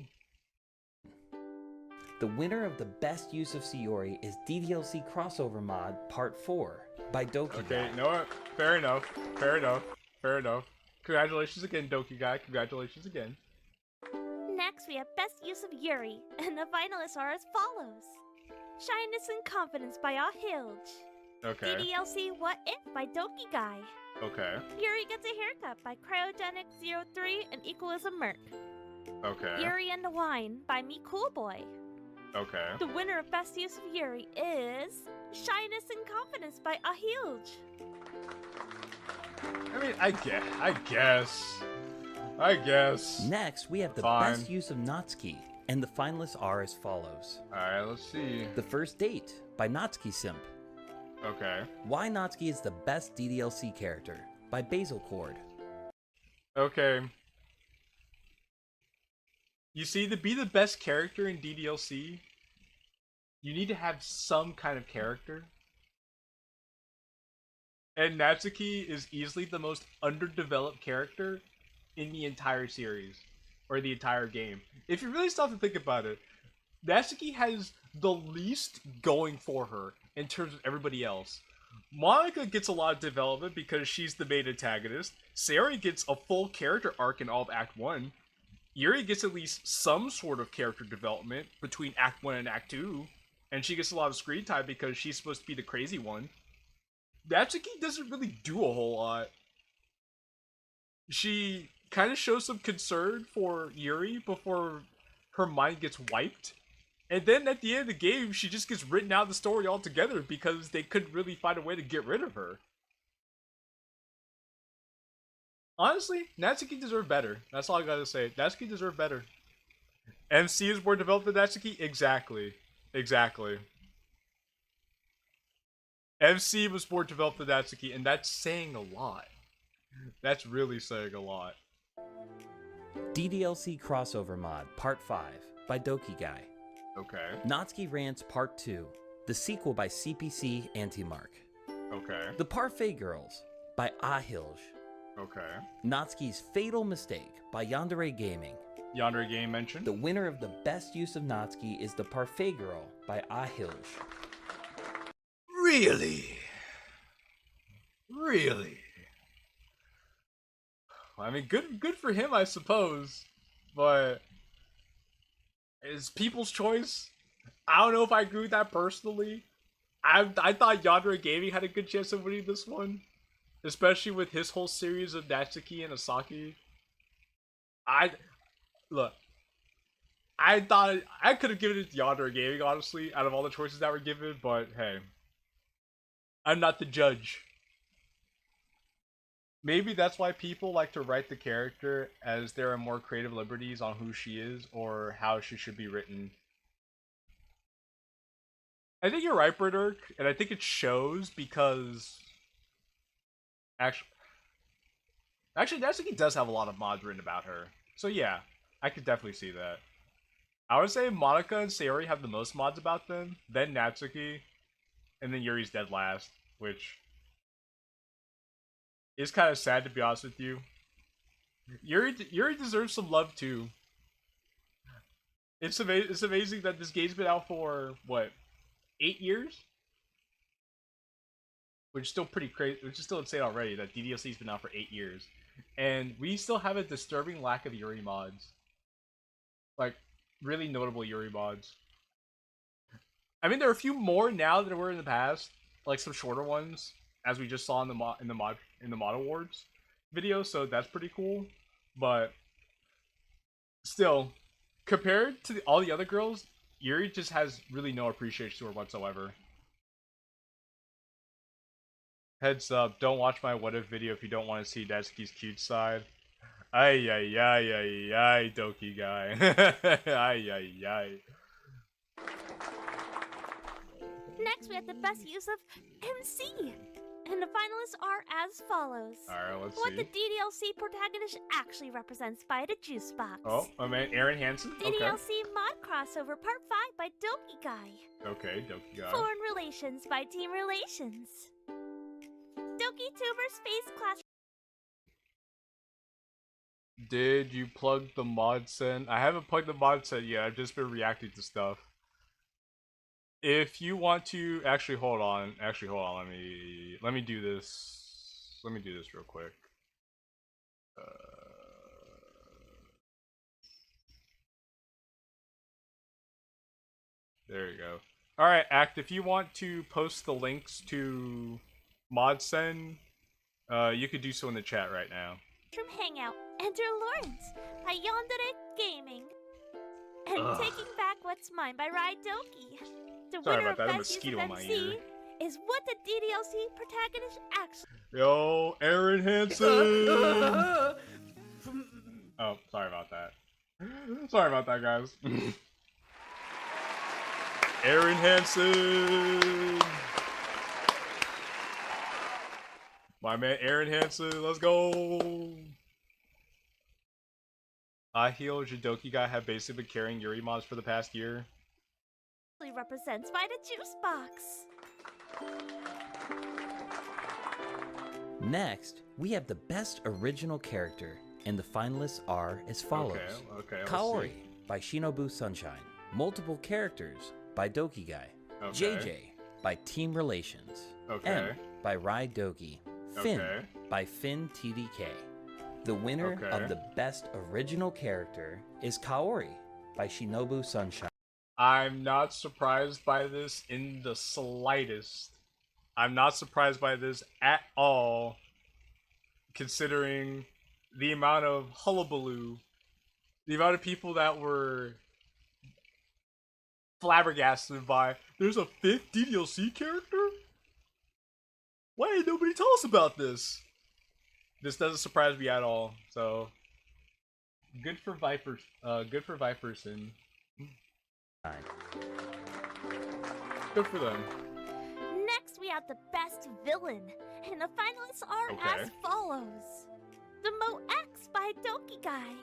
The winner of the best use of Sayori is DDLC Crossover Mod Part 4 by Doki Guy. Okay, you know what? Fair enough. Congratulations again, Doki Guy. Congratulations again. Next, we have Best Use of Yuri, and the finalists are as follows. Shyness and Confidence by Ahilj. Okay. DDLC What If by Doki Guy. Okay. Yuri Gets a Haircut by Cryogenic03 and Equalism Merc. Okay. Yuri and the Wine by Me Cool Boy. Okay. The winner of Best Use of Yuri is Shyness and Confidence by Ahilj. I mean, I guess. Next, we have the best use of Natsuki, and the finalists are as follows. Alright, let's see. The First Date by Natsuki Simp. Okay. Why Natsuki is the best DDLC character by Basil Cord. Okay. You see, to be the best character in DDLC, you need to have some kind of character. And Natsuki is easily the most underdeveloped character in the entire series, or the entire game. If you really stop to think about it, Natsuki has the least going for her in terms of everybody else. Monika gets a lot of development because she's the main antagonist. Sayori gets a full character arc in all of Act 1. Yuri gets at least some sort of character development between Act 1 and Act 2. And she gets a lot of screen time because she's supposed to be the crazy one. Natsuki doesn't really do a whole lot. She kind of shows some concern for Yuri before her mind gets wiped. And then at the end of the game, she just gets written out of the story altogether because they couldn't really find a way to get rid of her. Honestly, Natsuki deserved better. That's all I gotta say. Natsuki deserved better. MC is more developed than Natsuki? Exactly. MC was more developed than Natsuki, and that's saying a lot. That's really saying a lot. DDLC Crossover Mod Part 5 by Doki Guy. Okay. Natsuki Rants Part 2, the sequel by CPC Antimark. Okay. The Parfait Girls by Ahilj. Okay. Natsuki's Fatal Mistake by Yandere Gaming. Yandere Game mentioned. The winner of the best use of Natsuki is the Parfait Girl by Ahilj. Really? I mean, good for him, I suppose. But it's people's choice. I don't know if I agree with that personally. I thought Yandere Gaming had a good chance of winning this one, especially with his whole series of Natsuki and Asaki. I thought I could have given it to Yandere Gaming, honestly, out of all the choices that were given, but hey. I'm not the judge. Maybe that's why people like to write the character, as there are more creative liberties on who she is or how she should be written. I think you're right, Berdirk, and I think it shows because actually Natsuki does have a lot of mods written about her. So yeah, I could definitely see that. I would say Monika and Sayori have the most mods about them, then Natsuki, and then Yuri's dead last, which is kind of sad, to be honest with you. Yuri deserves some love too. It's amazing that this game's been out for what, 8 years? Which is still pretty crazy. Which is still insane already that DDLC's been out for 8 years, and we still have a disturbing lack of Yuri mods. Like really notable Yuri mods. I mean, there are a few more now than there were in the past, like some shorter ones, as we just saw in the mod awards video. So that's pretty cool. But still, compared to all the other girls, Yuri just has really no appreciation to her whatsoever. Heads up, don't watch my what if video if you don't want to see Datsuki's cute side. Ay ay ay ay ay, Doki Guy. Ay ay ay. Next, we have the best use of MC. And the finalists are as follows. Alright, let's what see. the DDLC protagonist actually represents by the Juice Box. Oh, my man, Aaron Hansen. DDLC mod crossover part 5 by Doki Guy. Okay, Doki Guy. Foreign Relations by Team Relations. DokiTuber Space Class. Did you plug the mod send? I haven't plugged the mod send yet. I've just been reacting to stuff. If you want to, actually, hold on. Actually, hold on. Let me do this. Let me do this real quick. There you go. All right, Act. If you want to post the links to mod send, you could do so in the chat right now. From Hangout, Enter Lawrence by Yandere Gaming. And Taking Back What's Mine by Ride Doki. The Sorry winner about that, of a Best Use mosquito of in my MC ear. is what the DDLC protagonist actually. Yo, Aaron Hansen! Oh, sorry about that. Sorry about that, guys. Aaron Hansen! My man Aaron Hansen, let's go! Ahil Jidoki Guy have basically been carrying Yuri mods for the past year. Represents by the Juice Box. Next, we have the best original character, and the finalists are as follows. Okay, Kaori by Shinobu Sunshine. Multiple characters by Doki Guy. JJ by Team Relations. M by Ride Doki. Finn by Finn TDK. The winner of the best original character is Kaori by Shinobu Sunshine. I'm not surprised by this in the slightest. I'm not surprised by this at all, considering the amount of hullabaloo, the amount of people that were flabbergasted by, there's a 5th DDLC character? Why did nobody tell us about this? This doesn't surprise me at all, so good for Vipers, Viperson. Good for them. Next, we have the best villain, and the finalists are as follows: the Mo X by Doki Guy.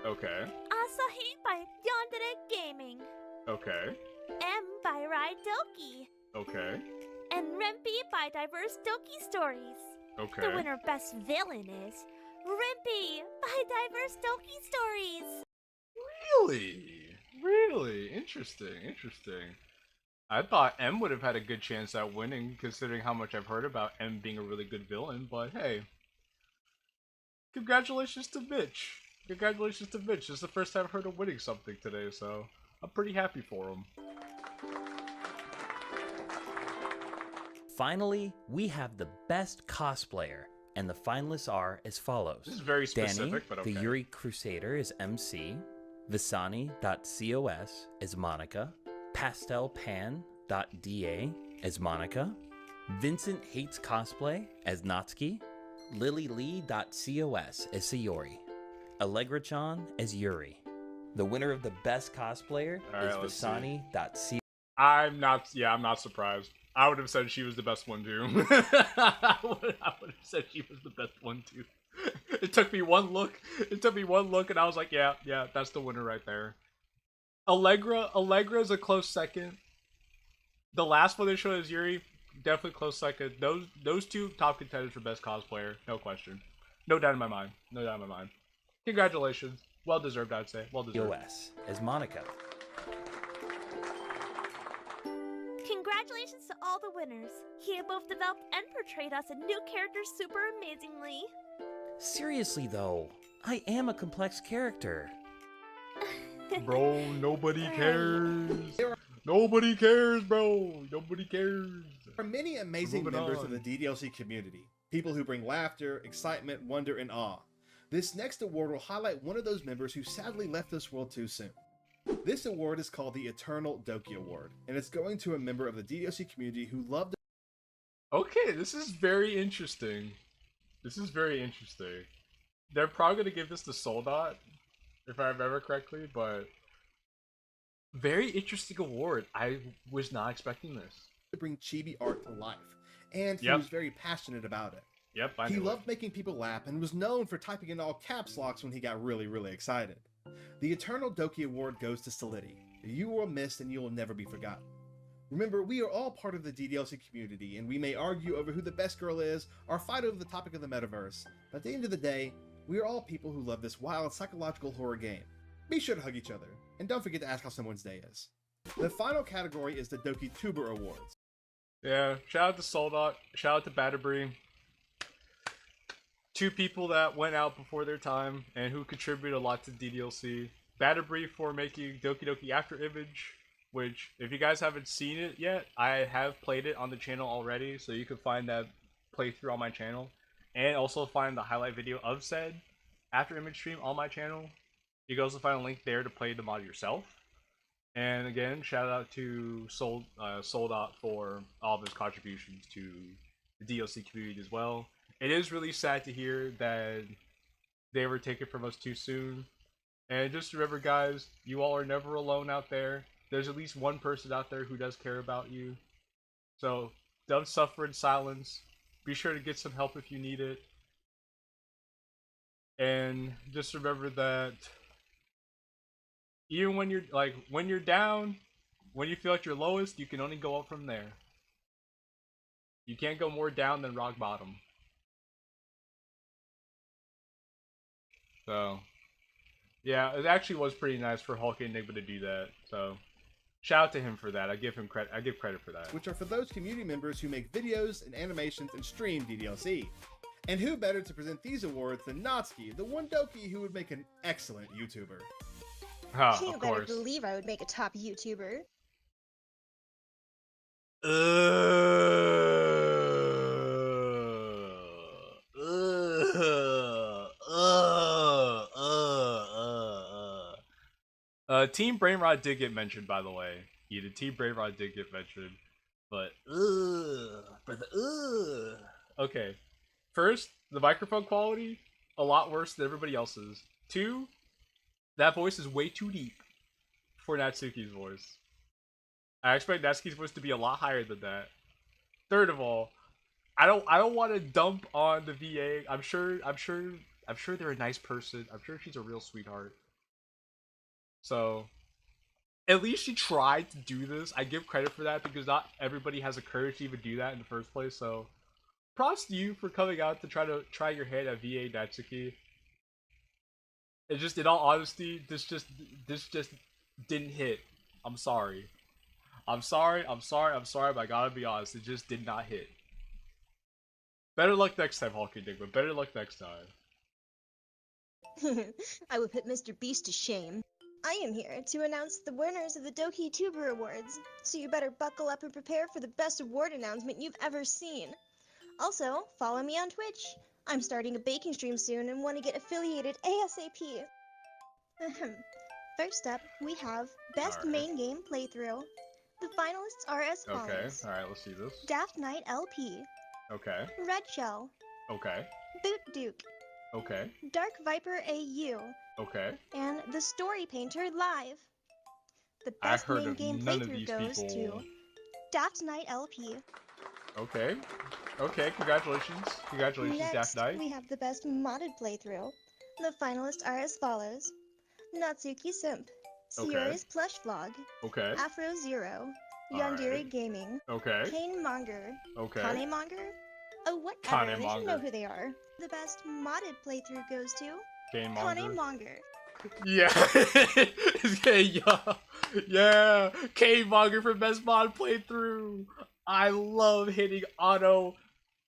Asahi by Yandere Gaming. M by Ride Doki. And Rempi by Diverse Doki Stories. The winner of best villain is Rempi by Diverse Doki Stories. Really? Really? Interesting. I thought M would have had a good chance at winning, considering how much I've heard about M being a really good villain, but hey. Congratulations to Mitch. This is the first time I've heard of winning something today, so I'm pretty happy for him. Finally, we have the best cosplayer, and the finalists are as follows. This is very specific, Danny, but okay. the Yuri Crusader, is MC. Visani.cos is Monika. PastelPan.da as Monika. Vincent Hates Cosplay as Natsuki. LilyLee.cos as Sayori. Allegra-chan as Yuri. The winner of the best cosplayer is Visani.cos. I'm not surprised. I would have said she was the best one too. I would have said she was the best one too. It took me one look, and I was like, yeah, that's the winner right there. Allegra is a close second. The last one they showed is Yuri, definitely close second. Those two top contenders for best cosplayer, no question. No doubt in my mind. Congratulations. Well deserved, I'd say. Well deserved. US as Monika. Congratulations to all the winners. You have both developed and portrayed us in new characters super amazingly. Seriously though, I am a complex character. Bro, nobody cares. Nobody cares, bro. Nobody cares. There are many amazing members of the DDLC community, people who bring laughter, excitement, wonder, and awe. This next award will highlight one of those members who sadly left this world too soon. This award is called the Eternal Doki Award, and it's going to a member of the DDLC community who loved. Okay, this is very interesting. This is very interesting. They're probably going to give this to Soldot, if I remember correctly, but very interesting award. I was not expecting this. To bring chibi art to life, and he was very passionate about it. Yep, he loved making people laugh and was known for typing in all caps locks when he got really, really excited. The Eternal Doki Award goes to Solidity. You were missed and you will never be forgotten. Remember, we are all part of the DDLC community, and we may argue over who the best girl is, or fight over the topic of the metaverse, but at the end of the day, we are all people who love this wild psychological horror game. Be sure to hug each other, and don't forget to ask how someone's day is. The final category is the DokiTuber Awards. Yeah, shout out to Soldot, shout out to Batterbury. Two people that went out before their time and who contributed a lot to DDLC. Batterbury for making Doki Doki After Image, which, if you guys haven't seen it yet, I have played it on the channel already, so you can find that playthrough on my channel. And also find the highlight video of said After Image stream on my channel. You can also find a link there to play the mod yourself. And again, shout out to Soldot for all of his contributions to the DLC community as well. It is really sad to hear that they were taken from us too soon. And just remember, guys, you all are never alone out there. There's at least one person out there who does care about you. So, don't suffer in silence. Be sure to get some help if you need it. And just remember that even when you're down, when you feel like you're lowest, you can only go up from there. You can't go more down than rock bottom. So, yeah, it actually was pretty nice for Hulk Enigma to do that. So, shout out to him for that. I give credit for that. Which are for those community members who make videos and animations and stream DDLC. And who better to present these awards than Natsuki, the one Doki who would make an excellent YouTuber. You better believe I would make a top YouTuber. Team Brainrot did get mentioned, by the way. Yeah, the Team Brainrot did get mentioned, but okay. First, the microphone quality a lot worse than everybody else's. Two, that voice is way too deep for Natsuki's voice. I expect Natsuki's voice to be a lot higher than that. Third of all, I don't want to dump on the VA. I'm sure they're a nice person. I'm sure she's a real sweetheart. So, at least she tried to do this. I give credit for that because not everybody has the courage to even do that in the first place. So, props to you for coming out to try your hand at VA Natsuki. It just, in all honesty, this just didn't hit. I'm sorry, but I gotta be honest, it just did not hit. Better luck next time, Hulk Enigma. Better luck next time. I would put Mr. Beast to shame. I am here to announce the winners of the DokiTuber Awards, so you better buckle up and prepare for the best award announcement you've ever seen. Also, follow me on Twitch. I'm starting a baking stream soon and want to get affiliated ASAP. First up, we have Best Main Game Playthrough. The finalists are as follows. Okay, alright, let's see this. Daft Knight LP. Okay. Red Shell. Okay. Boot Duke. Okay. Dark Viper AU. Okay. And The Story Painter Live. The best main game playthrough goes to Daft Knight LP. Okay. Okay, congratulations. Congratulations, Next, Daft Knight. We have the best modded playthrough. The finalists are as follows. Natsuki Simp. Sierra's Plush Vlog. Okay. Afro Zero. Yandere Gaming. Okay. Kane Monger. Okay. Kane Monger. Oh, whatever. They should know who they are. The best modded playthrough goes to Kane Monger. Yeah. Yeah. Kane Monger for best mod playthrough. I love hitting auto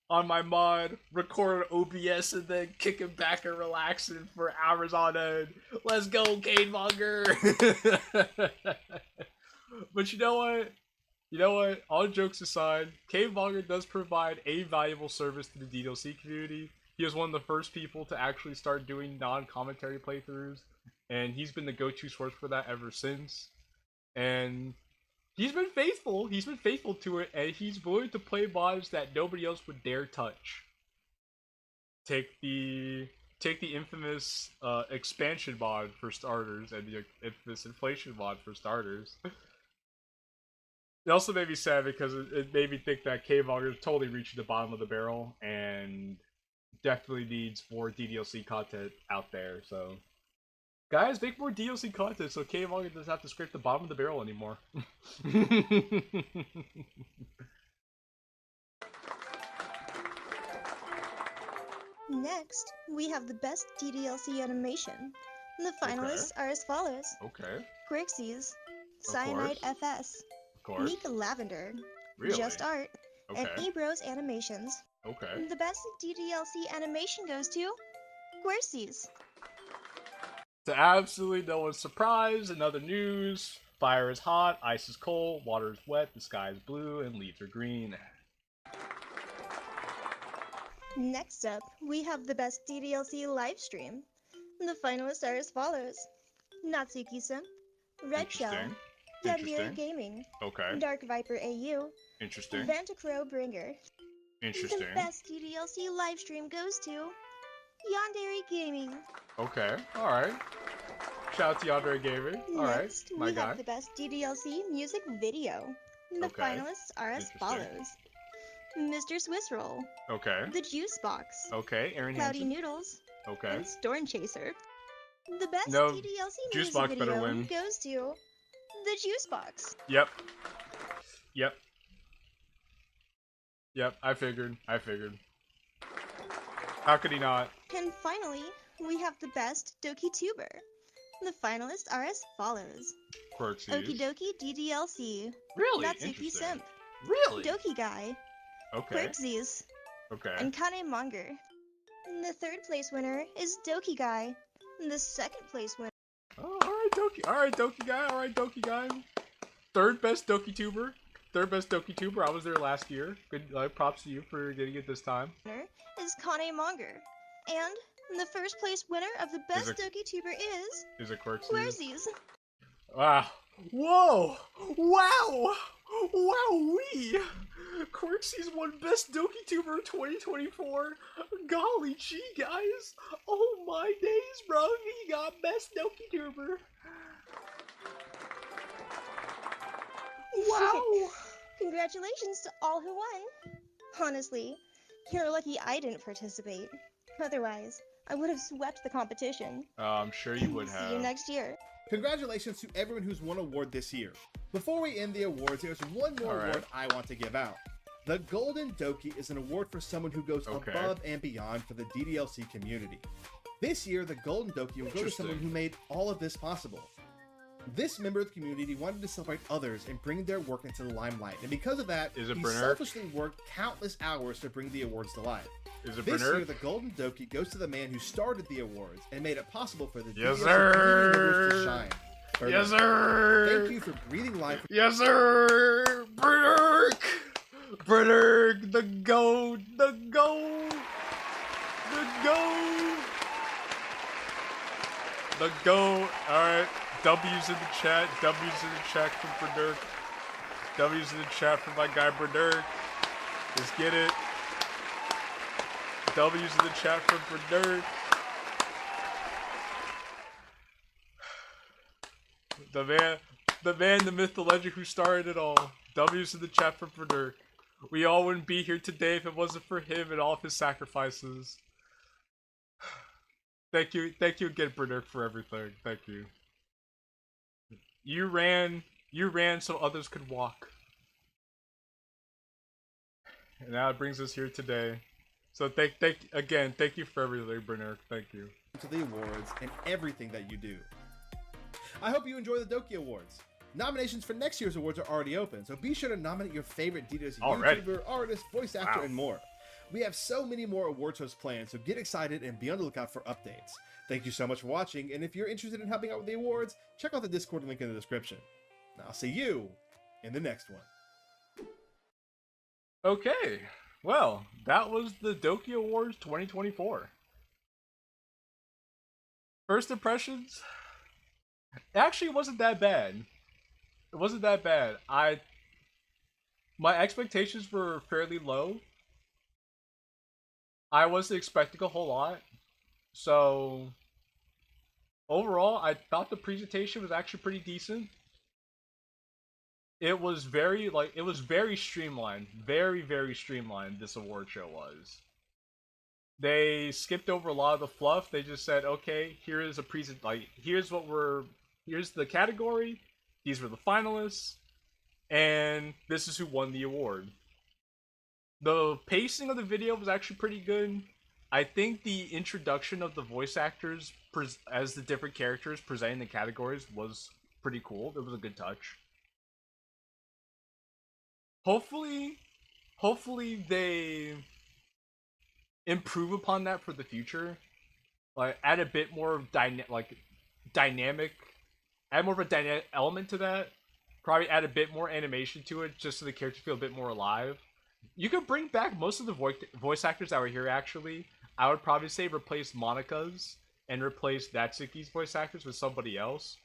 on my mod, record OBS, and then kicking back and relaxing for hours on end. Let's go, Kane Monger. But you know what? You know what? All jokes aside, Cavemonger does provide a valuable service to the DDLC community. He was one of the first people to actually start doing non-commentary playthroughs, and he's been the go-to source for that ever since. And he's been faithful. He's been faithful to it, and he's willing to play mods that nobody else would dare touch. Take the infamous expansion mod for starters, and the infamous inflation mod for starters. It also made me sad because it made me think that Cavemonger is totally reaching the bottom of the barrel and definitely needs more DDLC content out there. So, guys, make more DDLC content so Cavemonger doesn't have to scrape the bottom of the barrel anymore. Next, we have the best DDLC animation. The finalists are as follows. Okay. Quirxies, Cyanide FS, Mika Lavender, Really? Just Art, and Okay. Ebros Animations. Okay. The best DDLC animation goes to Quirxies. To absolutely no one's surprise, in other news, fire is hot, ice is cold, water is wet, the sky is blue, and leaves are green. Next up, we have the best DDLC livestream. The finalists are as follows. Natsuki-san, Red Shell, Interesting. Yandere Gaming, Okay. Dark Viper AU, Interesting. Vantacrow Bringer. Interesting. The best DDLC livestream goes to Yandere Gaming. Okay. Alright. Shout out to Yandere Gaming. Alright. Next, My we guy. have the best DDLC music video. The Okay. finalists are as follows. Mr. Swiss Roll, Okay. The Juice Box, Okay. Aaron Cloudy Hansen. Noodles, Okay. and Storm Chaser. The best No, DDLC Juice music Box better video win. goes to The Juice Box. Yep. I figured. How could he not? And finally, we have the best DokiTuber. The finalists are as follows. Quirksies. Okie Doki DDLC, Really? Natsuki Interesting. Simp, Really? Doki Guy, Okay. Quirksies, Okay. and Kane Monger. The third place winner is Doki Guy. The second place winner. Oh, alright, Doki. Alright, Doki Guy. Third best DokiTuber. I was there last year. Good props to you for getting it this time. Is Kane Monger. And the first place winner of the best DokiTuber Is it Quirksies? Quirksies. Wow. Whoa! Wow! Wowee! Quirksies won Best DokiTuber 2024. Golly gee, guys! Oh my days, bro! He got Best DokiTuber. Wow! Congratulations to all who won. Honestly, you're lucky I didn't participate. Otherwise, I would have swept the competition. I'm sure you would have. See you next year. Congratulations to everyone who's won an award this year. Before we end the awards, there's one more award I want to give out. The Golden Doki is an award for someone who goes above and beyond for the DDLC community. This year, the Golden Doki will go to someone who made all of this possible. This member of the community wanted to celebrate others and bring their work into the limelight, and because of that, he selfishly worked countless hours to bring the awards to life. This year, the Golden Doki goes to the man who started the awards and made it possible for the DDLC community members to shine. Bernard, yes, sir! Thank you for breathing life. Yes, sir! Bernard! Bernard, the GOAT! The GOAT! The GOAT! The GOAT! Alright, W's in the chat. W's in the chat for Bernard. W's in the chat for my guy Bernard. Let's get it. W's in the chat for Bernard. The man, the myth, the legend who started it all. W's in the chat for Bernard. We all wouldn't be here today if it wasn't for him and all of his sacrifices. Thank you again, Bernard, for everything. Thank you. You ran so others could walk. And now it brings us here today. So thank you for everything, Bernard. Thank you. To the awards and everything that you do. I hope you enjoy the Doki Awards. Nominations for next year's awards are already open, so be sure to nominate your favorite DDLC YouTuber, artist, voice actor, and more. We have so many more award shows planned, so get excited and be on the lookout for updates. Thank you so much for watching, and if you're interested in helping out with the awards, check out the Discord link in the description. I'll see you in the next one. Okay, well, that was the Doki Awards 2024. First impressions? It actually wasn't that bad. It wasn't that bad. My expectations were fairly low. I wasn't expecting a whole lot. So overall, I thought the presentation was actually pretty decent. It was very streamlined. Very, very streamlined, this award show was. They skipped over a lot of the fluff. They just said, okay, here's here's the category, these were the finalists, and this is who won the award. The pacing of the video was actually pretty good. I think the introduction of the voice actors as the different characters presenting the categories was pretty cool. It was a good touch. Hopefully they improve upon that for the future. Like, add a bit more dynamic, add more of a dynamic element to that. Probably add a bit more animation to it, just so the characters feel a bit more alive. You could bring back most of the voice actors that were here, actually. I would probably say replace Monika's and replace Natsuki's voice actors with somebody else.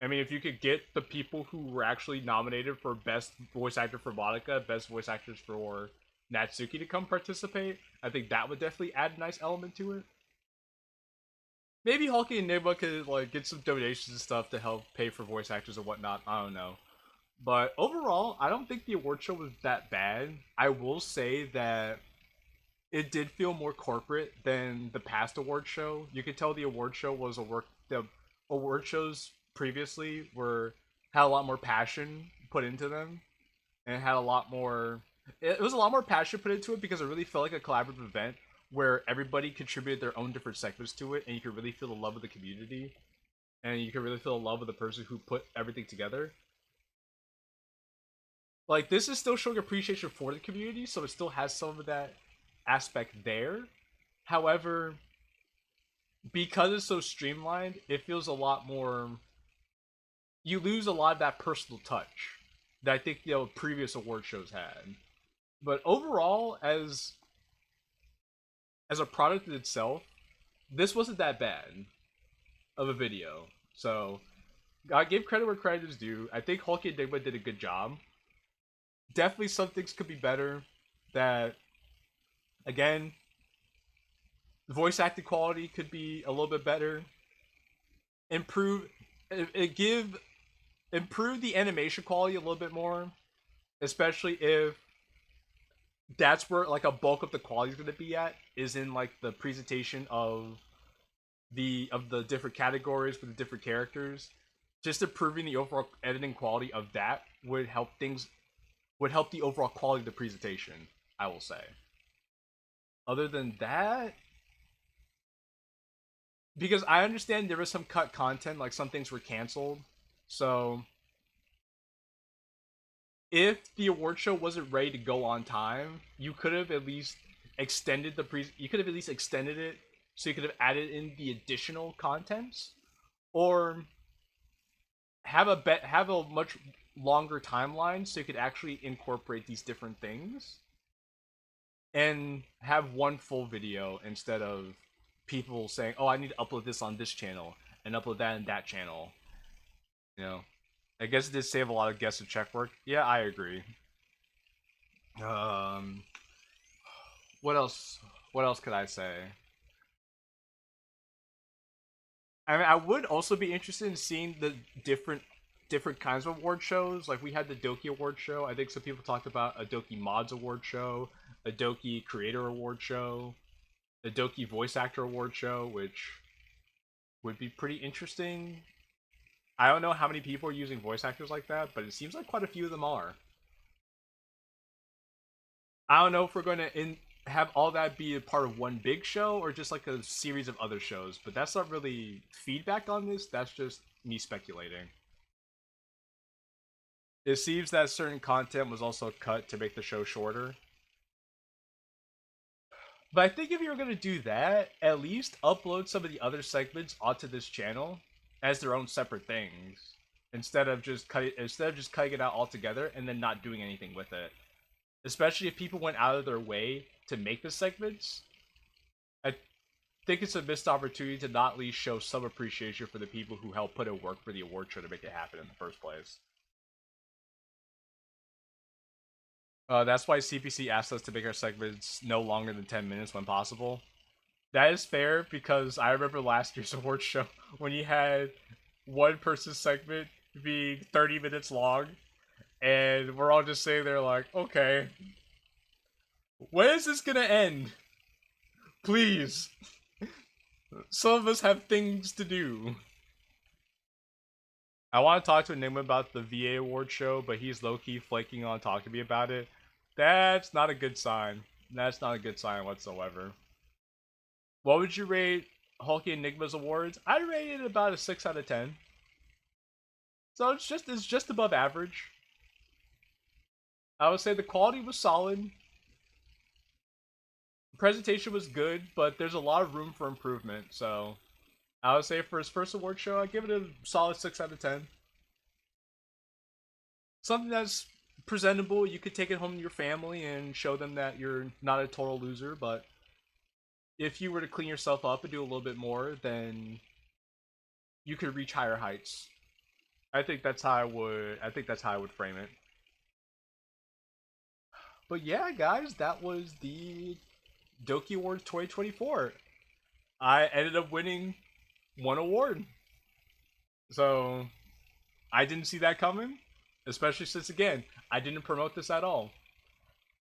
I mean, if you could get the people who were actually nominated for Best Voice Actor for Monika, Best Voice Actors for Natsuki to come participate, I think that would definitely add a nice element to it. Maybe Hulky and Nibba could get some donations and stuff to help pay for voice actors and whatnot. I don't know. But overall, I don't think the award show was that bad. I will say that it did feel more corporate than the past award show. You could tell the award show was the award shows previously had a lot more passion put into them, and had a lot more. It was a lot more passion put into it because it really felt like a collaborative event where everybody contributed their own different segments to it, and you could really feel the love of the community, and you could really feel the love of the person who put everything together. Like, this is still showing appreciation for the community, so it still has some of that aspect there. However, because it's so streamlined, it feels a lot more. You lose a lot of that personal touch that I think previous award shows had. But overall, as a product in itself, this wasn't that bad of a video. So, I give credit where credit is due. I think Hulky and Nigma did a good job. Definitely some things could be better. That, again, the voice acting quality could be a little bit better. Improve the animation quality a little bit more, especially if that's where a bulk of the quality is going to be at, is in the presentation of the different categories for the different characters. Just improving the overall editing quality of that would help the overall quality of the presentation, I will say. Other than that, because I understand there was some cut content, some things were canceled, so if the award show wasn't ready to go on time, you could have at least extended it so you could have added in the additional contents, or have a much longer timeline so you could actually incorporate these different things and have one full video instead of people saying, oh, I need to upload this on this channel and upload that on that channel. I guess it did save a lot of guessing check work. Yeah, I agree. What else could I say? I mean, I would also be interested in seeing the different kinds of award shows. We had the Doki Award show. I think some people talked about a Doki Mods Award show, a Doki Creator Award show, a Doki Voice Actor Award show, which would be pretty interesting. I don't know how many people are using voice actors like that, but it seems like quite a few of them are. I don't know if we're going to have all that be a part of one big show or just a series of other shows, but that's not really feedback on this. That's just me speculating. It seems that certain content was also cut to make the show shorter. But I think if you were going to do that, at least upload some of the other segments onto this channel as their own separate things, instead of just cutting it out altogether and then not doing anything with it. especially if people went out of their way to make the segments, I think it's a missed opportunity to not at least show some appreciation for the people who helped put in work for the award show to make it happen in the first place. That's why CPC asked us to make our segments no longer than 10 minutes when possible. That is fair, because I remember last year's awards show when you had one person's segment being 30 minutes long, and we're all just sitting there like, okay, when is this gonna end? Please. Some of us have things to do. I want to talk to Enigma about the VA award show, but he's low-key flaking on talking to me about it. That's not a good sign. That's not a good sign whatsoever. What would you rate Hulky Enigma's awards? I rated it about a 6 out of 10. So it's just above average. I would say the quality was solid. The presentation was good, but there's a lot of room for improvement. So I would say for his first award show, I'd give it a solid 6 out of 10. Something that's presentable, you could take it home to your family and show them that you're not a total loser, but if you were to clean yourself up and do a little bit more, then you could reach higher heights. I think that's how I would frame it. But yeah, guys, that was the Doki Awards 2024. I ended up winning one award. So I didn't see that coming, especially since, again, I didn't promote this at all.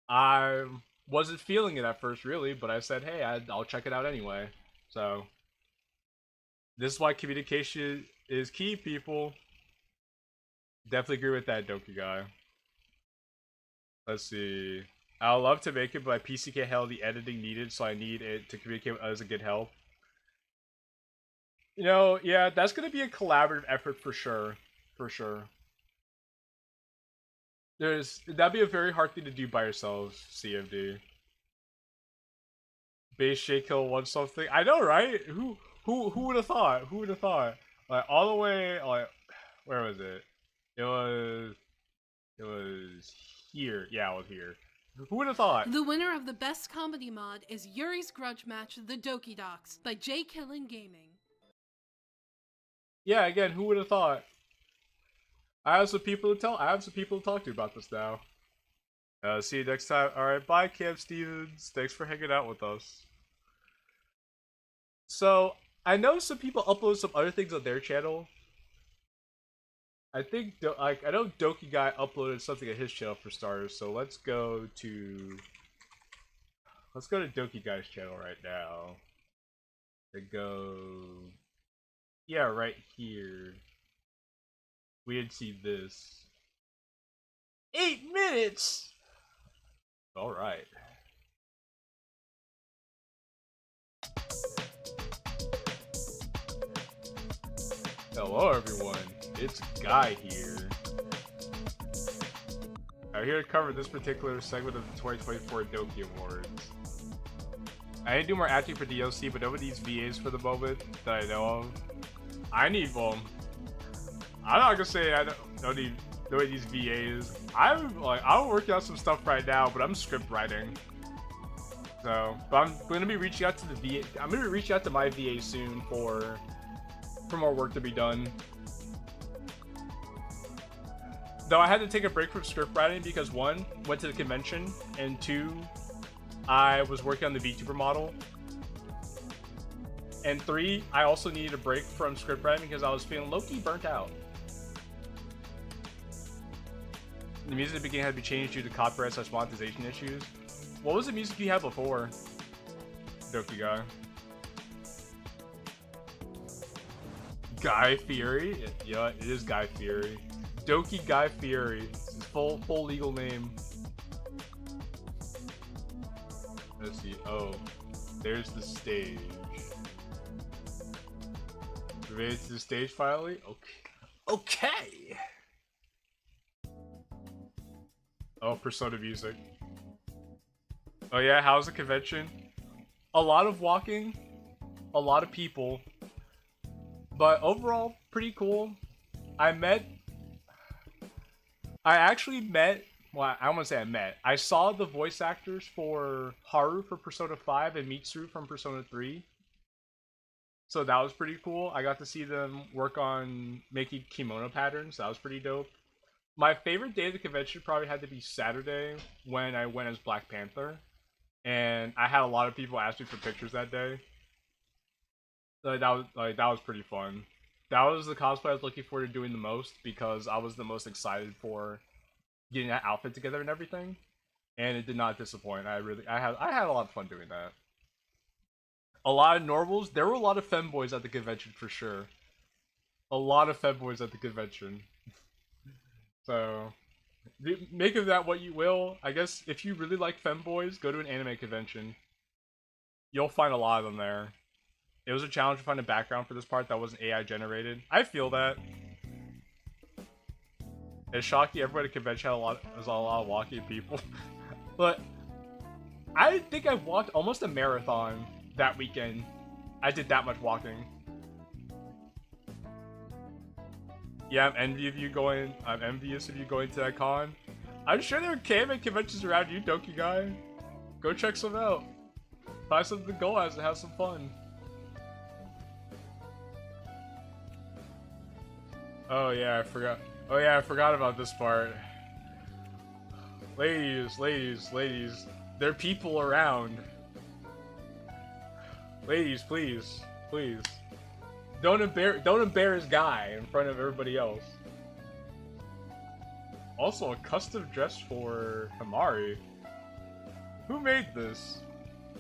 I wasn't feeling it at first, really, but I said, hey, I'll check it out anyway. So this is why communication is key, people. Definitely agree with that, Doki Guy. Let's see. I'd love to make it, but my PC can't handle the editing needed, so I need it to communicate with others and get help. You know, yeah, that's going to be a collaborative effort for sure. For sure. That'd be a very hard thing to do by yourselves, CFD. Base JQilin won something. I know, right? Who would have thought? Who would have thought? Like all the way, like, where was it? It was here. Yeah, it was here. Who would have thought? The winner of the best comedy mod is Yuri's Grudge Match: The Doki Docs by JQilin Gaming. Yeah, again, who would have thought? I have some people to talk to about this now. See you next time. Alright, bye, Cam Stevens. Thanks for hanging out with us. So, I know some people upload some other things on their channel. I think, I know Doki Guy uploaded something at his channel for starters, so let's go to Doki Guy's channel right now. Yeah, right here. We didn't see this. 8 minutes! Alright. Hello everyone, it's Guy here. I'm here to cover this particular segment of the 2024 Doki Awards. I need to do more acting for DLC, but over these VAs for the moment that I know of. I need one. I'm not gonna say I don't need these VAs. I'm working on some stuff right now, but I'm script writing. So, but I'm gonna be reaching out to the VA. I'm gonna be reaching out to my VA soon for more work to be done. Though I had to take a break from script writing because 1, went to the convention, and 2, I was working on the VTuber model. And 3, I also needed a break from script writing because I was feeling low-key burnt out. The music at the beginning had to be changed due to copyright / monetization issues. What was the music you had before, Doki Guy? Guy Fieri? Yeah, it is Guy Fieri. Doki Guy Fieri. It's his full legal name. Let's see. Oh, there's the stage. Related to the stage finally? Okay. Oh, Persona music. Oh yeah, how's the convention? A lot of walking, a lot of people, but overall pretty cool. I actually met well, I won't say I met. I saw the voice actors for Haru for Persona 5 and Mitsuru from Persona 3. So that was pretty cool. I got to see them work on making kimono patterns. That was pretty dope. My favorite day of the convention probably had to be Saturday when I went as Black Panther. And I had a lot of people ask me for pictures that day. That was pretty fun. That was the cosplay I was looking forward to doing the most because I was the most excited for getting that outfit together and everything. And it did not disappoint. I had a lot of fun doing that. A lot of normals. There were a lot of femboys at the convention for sure. A lot of femboys at the convention. So, make of that what you will. I guess if you really like femboys, go to an anime convention. You'll find a lot of them there. It was a challenge to find a background for this part that wasn't AI generated. I feel that. It's shocking. Everybody at the convention had a lot of walking people. But I think I walked almost a marathon that weekend. I did that much walking. Yeah, I'm envious of you going to that con. I'm sure there are anime conventions around you, Doki Guy. Go check some out. Find something to go as and have some fun. Oh yeah, I forgot. Oh yeah, I forgot about this part. Ladies. There are people around. Ladies, please. Don't embarrass Guy in front of everybody else. Also, a custom dress for Himari. Who made this?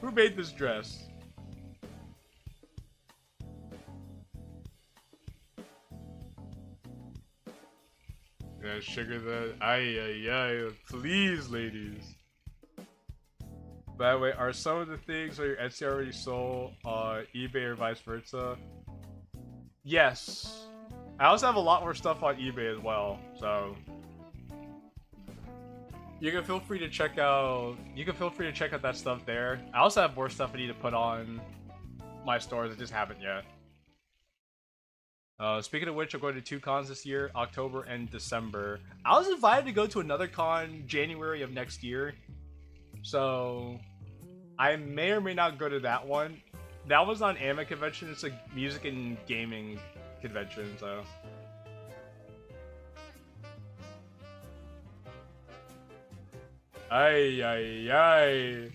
Who made this dress? Yeah, sugar that. Ay. Please, ladies. By the way, are some of the things on your Etsy already sold on eBay or vice versa? Yes. I also have a lot more stuff on eBay as well, so you can feel free to check out. That stuff there. I also have more stuff I need to put on my stores. I just haven't yet. Speaking of which, I'm going to 2 cons this year, October and December. I was invited to go to another con January of next year, so I may or may not go to that one. That was not an anime convention, it's a music and gaming convention, so. Ay.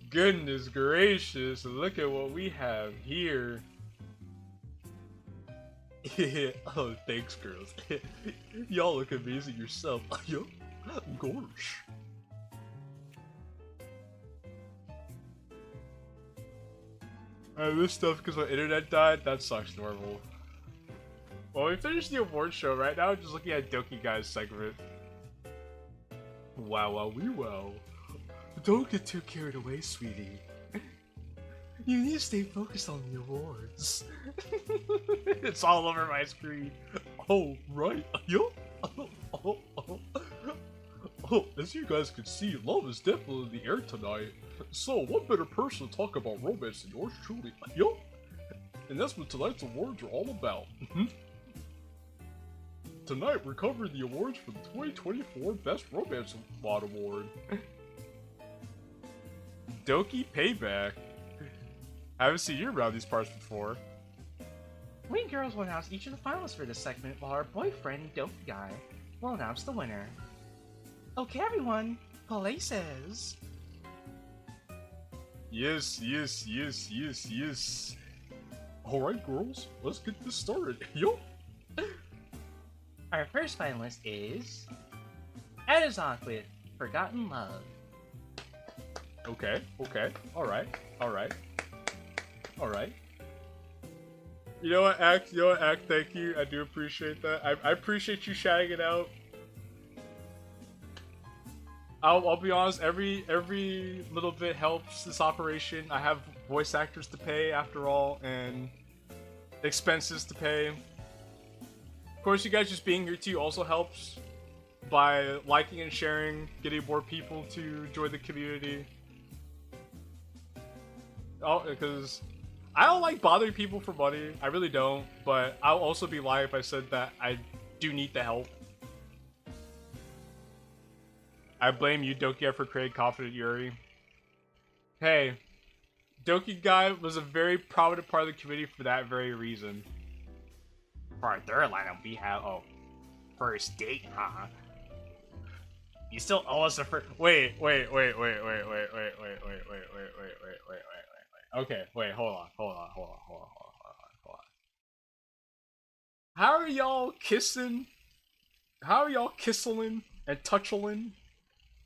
Goodness gracious, look at what we have here. Oh, thanks, girls. Y'all look amazing yourself. Yo, gosh. This stuff because my internet died. That sucks, normal. Well, we finished the award show right now. Just looking at Doki Guy's segment. Wow. Don't get too carried away, sweetie. You need to stay focused on the awards. It's all over my screen. Oh, right. Yo. Oh, as you guys can see, love is definitely in the air tonight. So, what better person to talk about romance than yours truly? Yo. And that's what tonight's awards are all about. Tonight, we're covering the awards for the 2024 Best Romance Mod Award. Doki Payback. I haven't seen you around these parts before. We girls will announce each of the finalists for this segment, while our boyfriend, Doki Guy, will announce the winner. Okay, everyone, places. Yes. Alright, girls, let's get this started. Yo! Our first finalist is Edizon with Forgotten Love. Okay. Alright. You know what, Act, thank you. I do appreciate that. I appreciate you shouting it out. I'll be honest, every little bit helps this operation. I have voice actors to pay after all, and expenses to pay. Of course, you guys just being here too also helps by liking and sharing, getting more people to join the community. Oh, because I don't like bothering people for money. I really don't, but I'll also be lying if I said that I do need the help. I blame you, Doki, for creating Confident Yuri. Hey, Doki Guy was a very prominent part of the community for that very reason. For our third lineup, we have first date, huh? You still owe us a first. Wait. Okay, wait, hold on. How are y'all kissing? How are y'all kissing and touching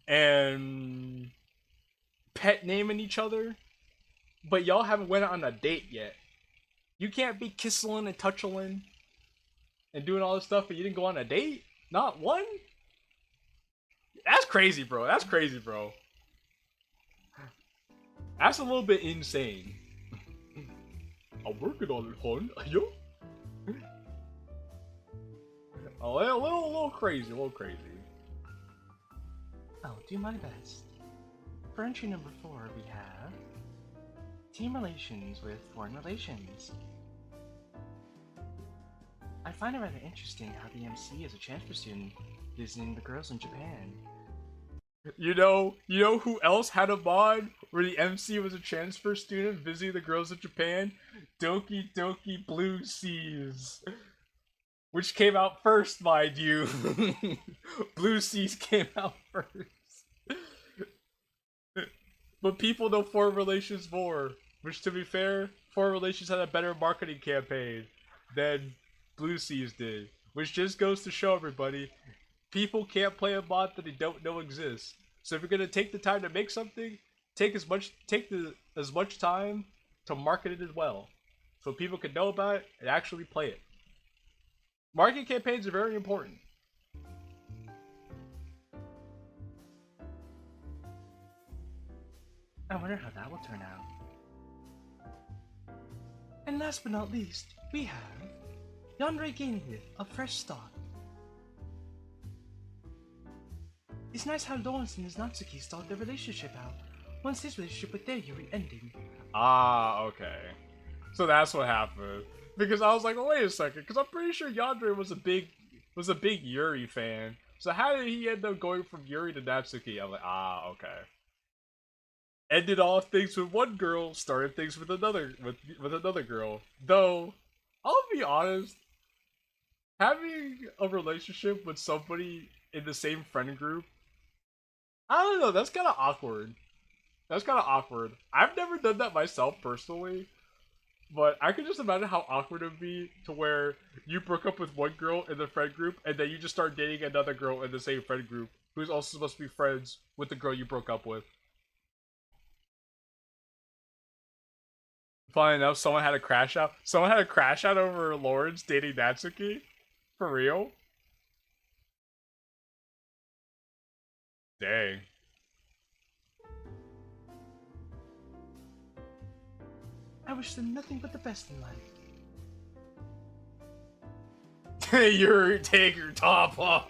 and pet naming each other? But y'all haven't went on a date yet. You can't be kissing and touching and doing all this stuff, but you didn't go on a date? Not one? That's crazy, bro. That's a little bit insane. I'm working on it, hon. Yo. A little crazy, I'll do my best. For entry number 4, we have Team Relations with Foreign Relations. I find it rather interesting how the MC is a transfer student visiting the girls in Japan. You know who else had a mod where the MC was a transfer student visiting the girls in Japan? Doki Blue Seas. Which came out first, mind you. Blue Seas came out first. But people know Foreign Relations more. Which, to be fair, Foreign Relations had a better marketing campaign than Blue Seas did. Which just goes to show everybody, people can't play a mod that they don't know exists. So if you're gonna take the time to make something, take as much time to market it as well. So people can know about it and actually play it. Marketing campaigns are very important. I wonder how that will turn out. And last but not least, we have Yandere Gaming with a fresh start. It's nice how Lawrence and his Natsuki start their relationship out, once his relationship with their Yuri ending. Ah, okay. So that's what happened. Because I was like, well, wait a second, because I'm pretty sure Yandere was a big Yuri fan. So how did he end up going from Yuri to Natsuki? I'm like, ah, okay. Ended all things with one girl, started things with another girl. Though, I'll be honest, having a relationship with somebody in the same friend group, I don't know, that's kind of awkward. I've never done that myself personally, but I could just imagine how awkward it would be to where you broke up with one girl in the friend group and then you just start dating another girl in the same friend group who's also supposed to be friends with the girl you broke up with. Funny enough, someone had a crash out. Someone had a crash out over Lawrence dating Natsuki? For real? Dang. I wish them nothing but the best in life. You're take your top off.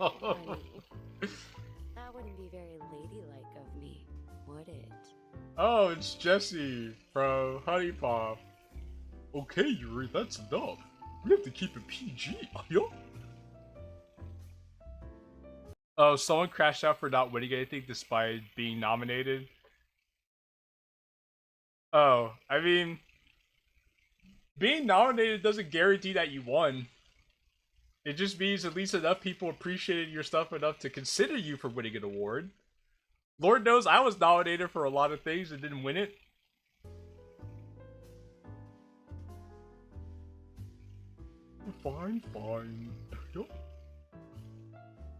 That wouldn't be very ladylike of me, would it? Oh, it's Jesse from Honey Pop. Okay, Yuri, that's enough. We have to keep it PG. Oh, someone crashed out for not winning anything despite being nominated. Oh, I mean, being nominated doesn't guarantee that you won. It just means at least enough people appreciated your stuff enough to consider you for winning an award. Lord knows I was nominated for a lot of things and didn't win it. Fine. Yep.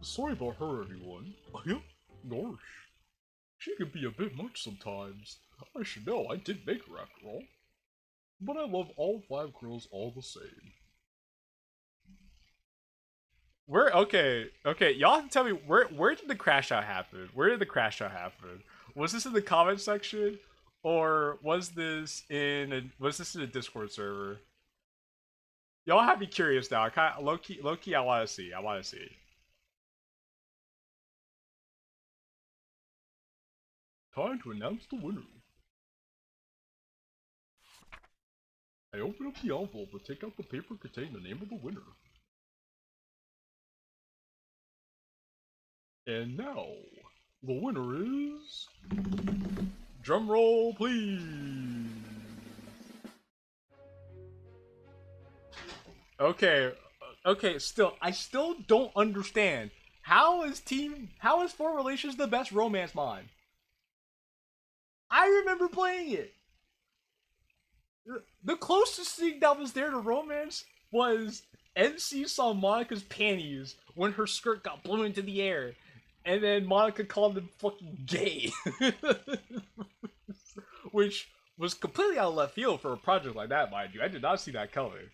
Sorry about her, everyone. Yep. Gosh. She can be a bit much sometimes. I should know, I did make her after all. But I love all 5 girls all the same. Okay, y'all have to tell me, where did the crash out happen? Was this in the comment section? Or was this in a Discord server? Y'all have me curious now. I kinda, low-key, I wanna see. Time to announce the winner. I open up the envelope and take out the paper containing the name of the winner. And now, The winner is... Drum roll, please! Okay, I still don't understand. How is 4 Relations the best romance mod? I remember playing it. The closest thing that was there to romance was MC saw Monika's panties when her skirt got blown into the air, and then Monika called him fucking gay. Which was completely out of left field for a project like that, mind you. I did not see that coming.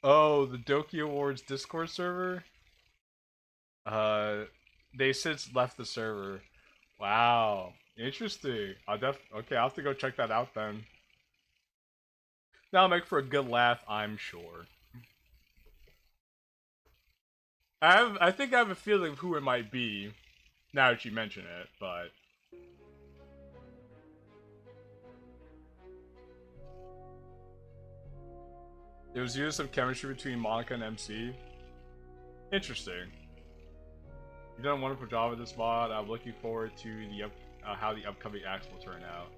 Oh, the Doki Awards Discord server? They since left the server. Wow, interesting. Okay, I'll have to go check that out then. That'll make for a good laugh, I'm sure. I think I have a feeling of who it might be, now that you mention it, but... There was used some chemistry between Monika and MC. Interesting. You've done a wonderful job with this mod. I'm looking forward to the how the upcoming acts will turn out.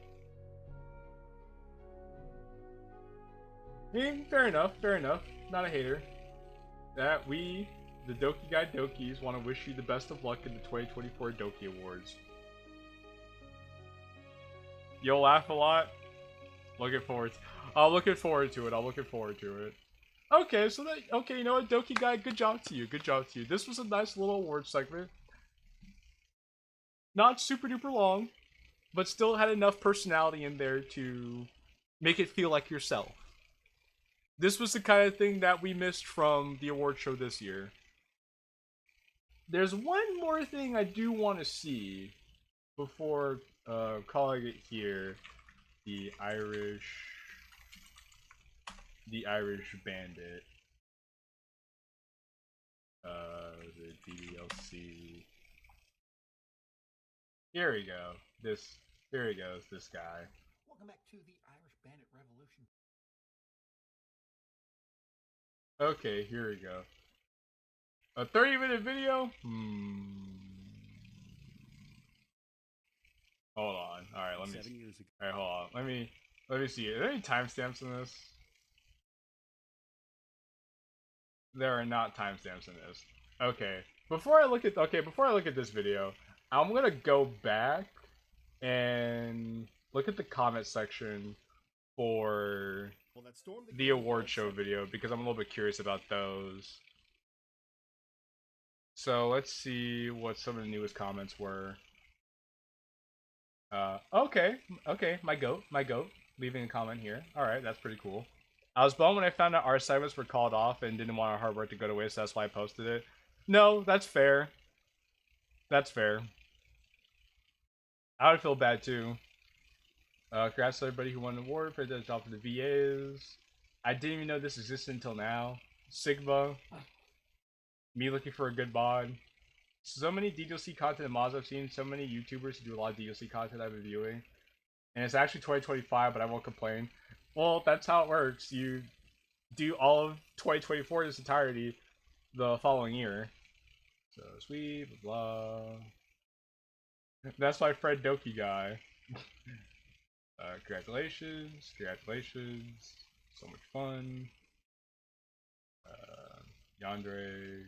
Fair enough, fair enough. Not a hater. That we, the Doki Guy Dokis, want to wish you the best of luck in the 2024 Doki Awards. You'll laugh a lot. Looking forward to it. I'm looking forward to it. Okay, so okay, you know what, Doki Guy, good job to you. Good job to you. This was a nice little award segment. Not super duper long, but still had enough personality in there to make it feel like yourself. This was the kind of thing that we missed from the award show this year. There's one more thing I do want to see before calling it here. The Irish Bandit. The DDLC. Here we go. Here he goes, this guy. Welcome back to the Irish Bandit Revolution. Okay, here we go. A 30-minute video? Hold on. Alright, let me see. Alright, hold on. Let me see. Are there any timestamps in this? There are not timestamps in this. Okay. Before I look at this video, I'm gonna go back and look at the comment section for the award show video because I'm a little bit curious about those. So let's see what some of the newest comments were. Okay, my goat, leaving a comment here. Alright, that's pretty cool. I was bummed when I found out our assignments were called off and didn't want our hard work to go to waste, so that's why I posted it. No, that's fair. That's fair. I would feel bad too. Congrats to everybody who won an award for the job for the VAs. I didn't even know this existed until now. Sigma. Me looking for a good mod. So many DDLC content and mods I've seen, so many YouTubers who do a lot of DDLC content I've been viewing. And it's actually 2025, but I won't complain. Well, that's how it works. You do all of 2024 in its entirety the following year. So sweet, blah, blah. That's my friend Doki Guy. Congratulations, congratulations. So much fun. Yandere.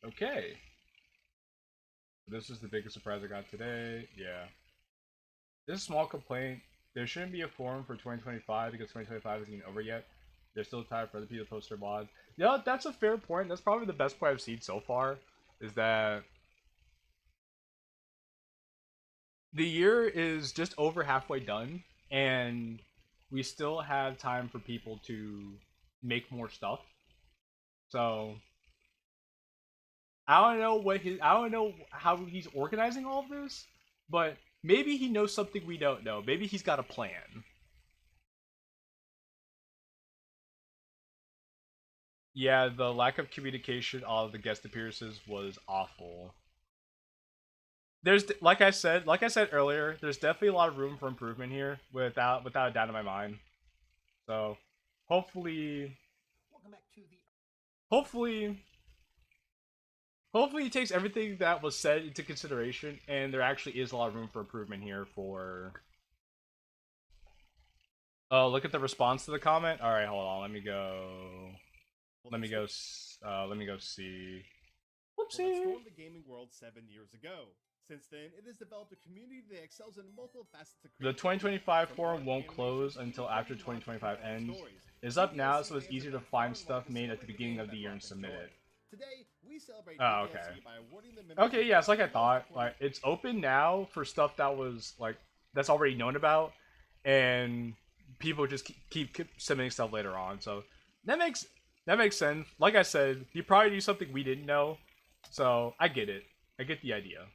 Okay. This is the biggest surprise I got today. Yeah. This is a small complaint. There shouldn't be a forum for 2025 because 2025 isn't even over yet. There's still time for other people to post their mods. Yeah, that's a fair point. That's probably the best point I've seen so far. Is that the year is just over halfway done, and we still have time for people to make more stuff. So I don't know how he's organizing all of this, but maybe he knows something we don't know. Maybe he's got a plan. Yeah, the lack of communication on the guest appearances was awful. there's like I said earlier, there's definitely a lot of room for improvement here, without a doubt in my mind. So, hopefully, hopefully he takes everything that was said into consideration, and there actually is a lot of room for improvement here for... Oh, look at the response to the comment. All right, hold on. Let me go see. Whoopsie. Well, it stormed the gaming world 7 years ago. Since then, it has developed a community that excels in multiple facets of The 2025 forum won't close until after 2025 ends. It's up now, so it's easier to find stuff made at the beginning of the year and submit it. Today, we celebrate oh, okay. Okay, yeah, it's like I thought. Like, it's open now for stuff that was like that's already known about, and people just keep submitting stuff later on. So that makes sense. Like I said, you probably do something we didn't know, so I get it. I get the idea.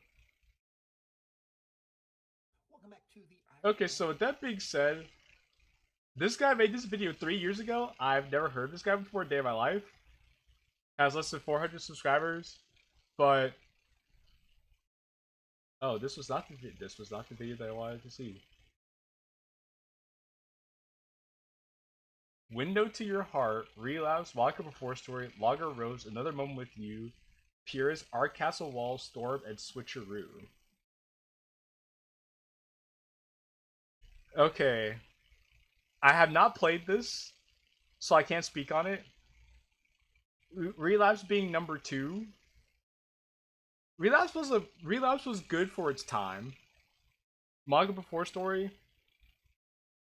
Okay, so with that being said, this guy made this video 3 years ago. I've never heard of this guy before a day in my life. Has less than 400 subscribers, but oh, this was not the video that I wanted to see. Window to Your Heart, Relapse, Monika Before Story, Logger Rose, Another Moment with You, Purist, Our Castle Walls, Storm, and Switcheroo. Okay. I have not played this, so I can't speak on it. Relapse being number 2. Relapse was good for its time. Monika Before Story,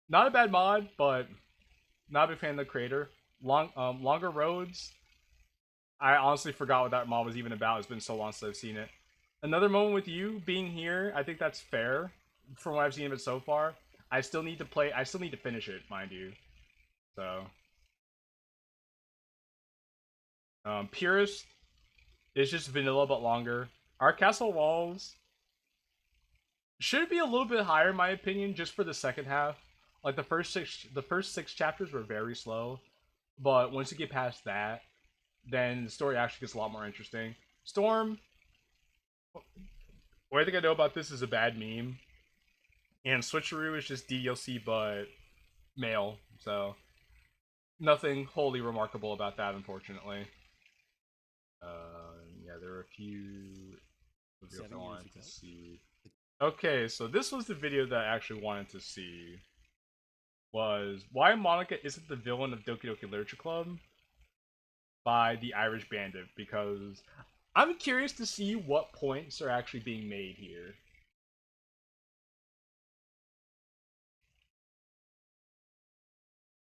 not a bad mod, but not a big fan of the creator. Longer Roads, I honestly forgot what that mod was even about. It's been so long since I've seen it. Another Moment with You being here, I think that's fair from what I've seen of it so far. I still need to finish it, mind you. So Purist is just vanilla but longer. Our Castle Walls should be a little bit higher in my opinion, just for the second half. Like the first six chapters were very slow, but once you get past that, then the story actually gets a lot more interesting. Storm, what I think I know about this is a bad meme, and Switcheroo is just DDLC but male, so nothing wholly remarkable about that, unfortunately. Yeah, there are a few videos I wanted to see. Okay, so this was the video that I actually wanted to see. Was Why Monika Isn't the Villain of Doki Literature Club by the Irish Bandit, because I'm curious to see what points are actually being made here.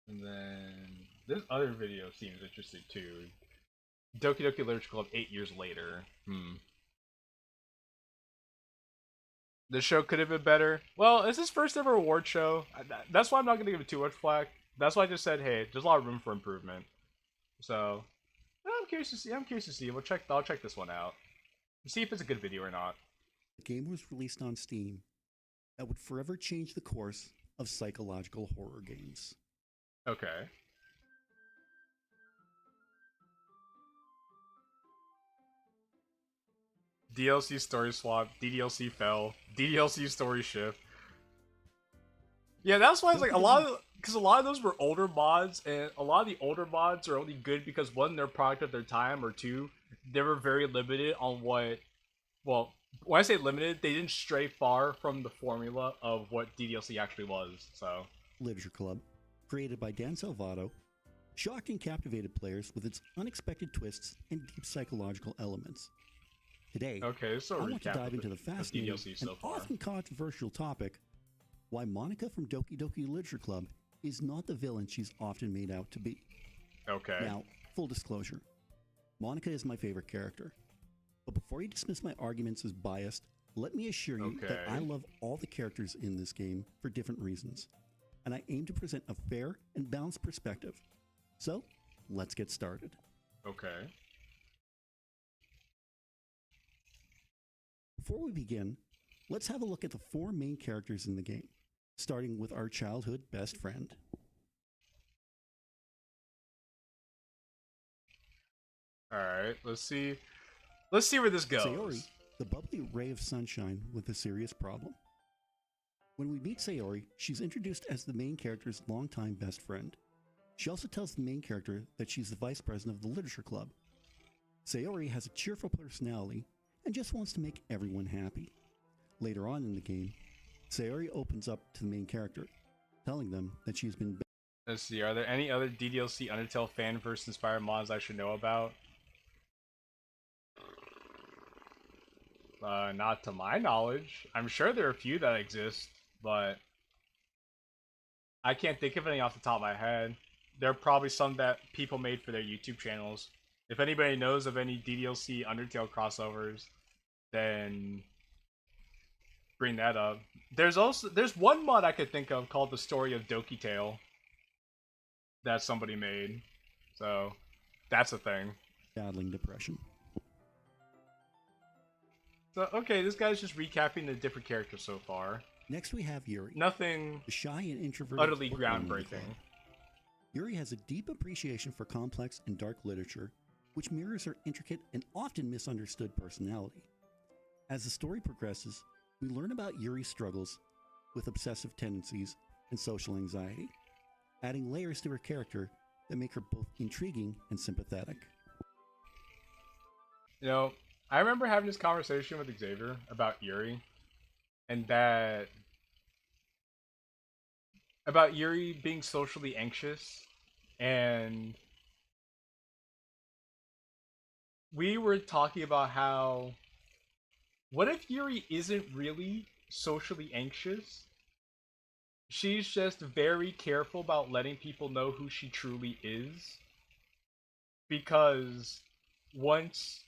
And then this other video seems interesting too. Doki Literature Club 8 years later. The show could have been better. Well, it's his first ever award show. That's why I'm not going to give it too much flack. That's why I just said, hey, there's a lot of room for improvement. So, I'm curious to see. I'll check this one out. See if it's a good video or not. The game was released on Steam that would forever change the course of psychological horror games. Okay. DLC story swap, DDLC fell, DDLC story shift. Yeah, that's why it's like a lot of those were older mods, and a lot of the older mods are only good because one, they're a product of their time, or two, they were very limited on what, well, when I say limited, they didn't stray far from the formula of what DDLC actually was, so. Literature Club, created by Dan Salvato, shocked and captivated players with its unexpected twists and deep psychological elements. Today, okay, so I want to dive into the fascinating and often controversial topic, why Monika from Doki Literature Club is not the villain she's often made out to be. Okay. Now, full disclosure, Monika is my favorite character. But before you dismiss my arguments as biased, let me assure you that I love all the characters in this game for different reasons, and I aim to present a fair and balanced perspective. So, let's get started. Okay. Before we begin, let's have a look at the 4 main characters in the game, starting with our childhood best friend. Alright, let's see where this goes. Sayori the bubbly ray of sunshine with a serious problem. When we meet Sayori, she's introduced as the main character's longtime best friend. She also tells the main character that she's the vice president of the literature club. Sayori has a cheerful personality and just wants to make everyone happy. Later on in the game, Sayori opens up to the main character, telling them that she's been... Let's see, are there any other DDLC Undertale fanverse inspired mods I should know about? Not to my knowledge. I'm sure there are a few that exist, but I can't think of any off the top of my head. There are probably some that people made for their YouTube channels. If anybody knows of any DDLC Undertale crossovers, then bring that up. There's one mod I could think of called The Story of Doki Tale that somebody made. So that's a thing. Battling depression. So okay, this guy's just recapping the different characters so far. Next we have Yuri. Nothing the shy and introverted utterly groundbreaking. Yuri has a deep appreciation for complex and dark literature, which mirrors her intricate and often misunderstood personality. As the story progresses, we learn about Yuri's struggles with obsessive tendencies and social anxiety, adding layers to her character that make her both intriguing and sympathetic. You know, I remember having this conversation with Xavier about Yuri, and that about Yuri being socially anxious, and we were talking about how, what if Yuri isn't really socially anxious? She's just very careful about letting people know who she truly is, because once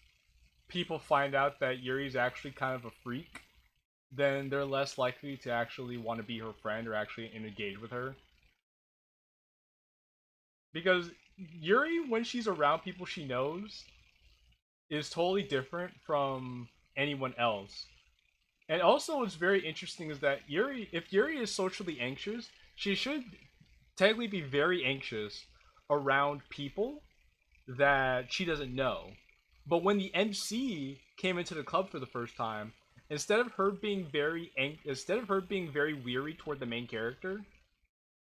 people find out that Yuri's actually kind of a freak, then they're less likely to actually want to be her friend or actually engage with her. Because Yuri, when she's around people she knows, is totally different from anyone else. And also what's very interesting is that Yuri, if Yuri is socially anxious, she should technically be very anxious around people that she doesn't know. But when the MC came into the club for the first time, instead of her being very weary toward the main character,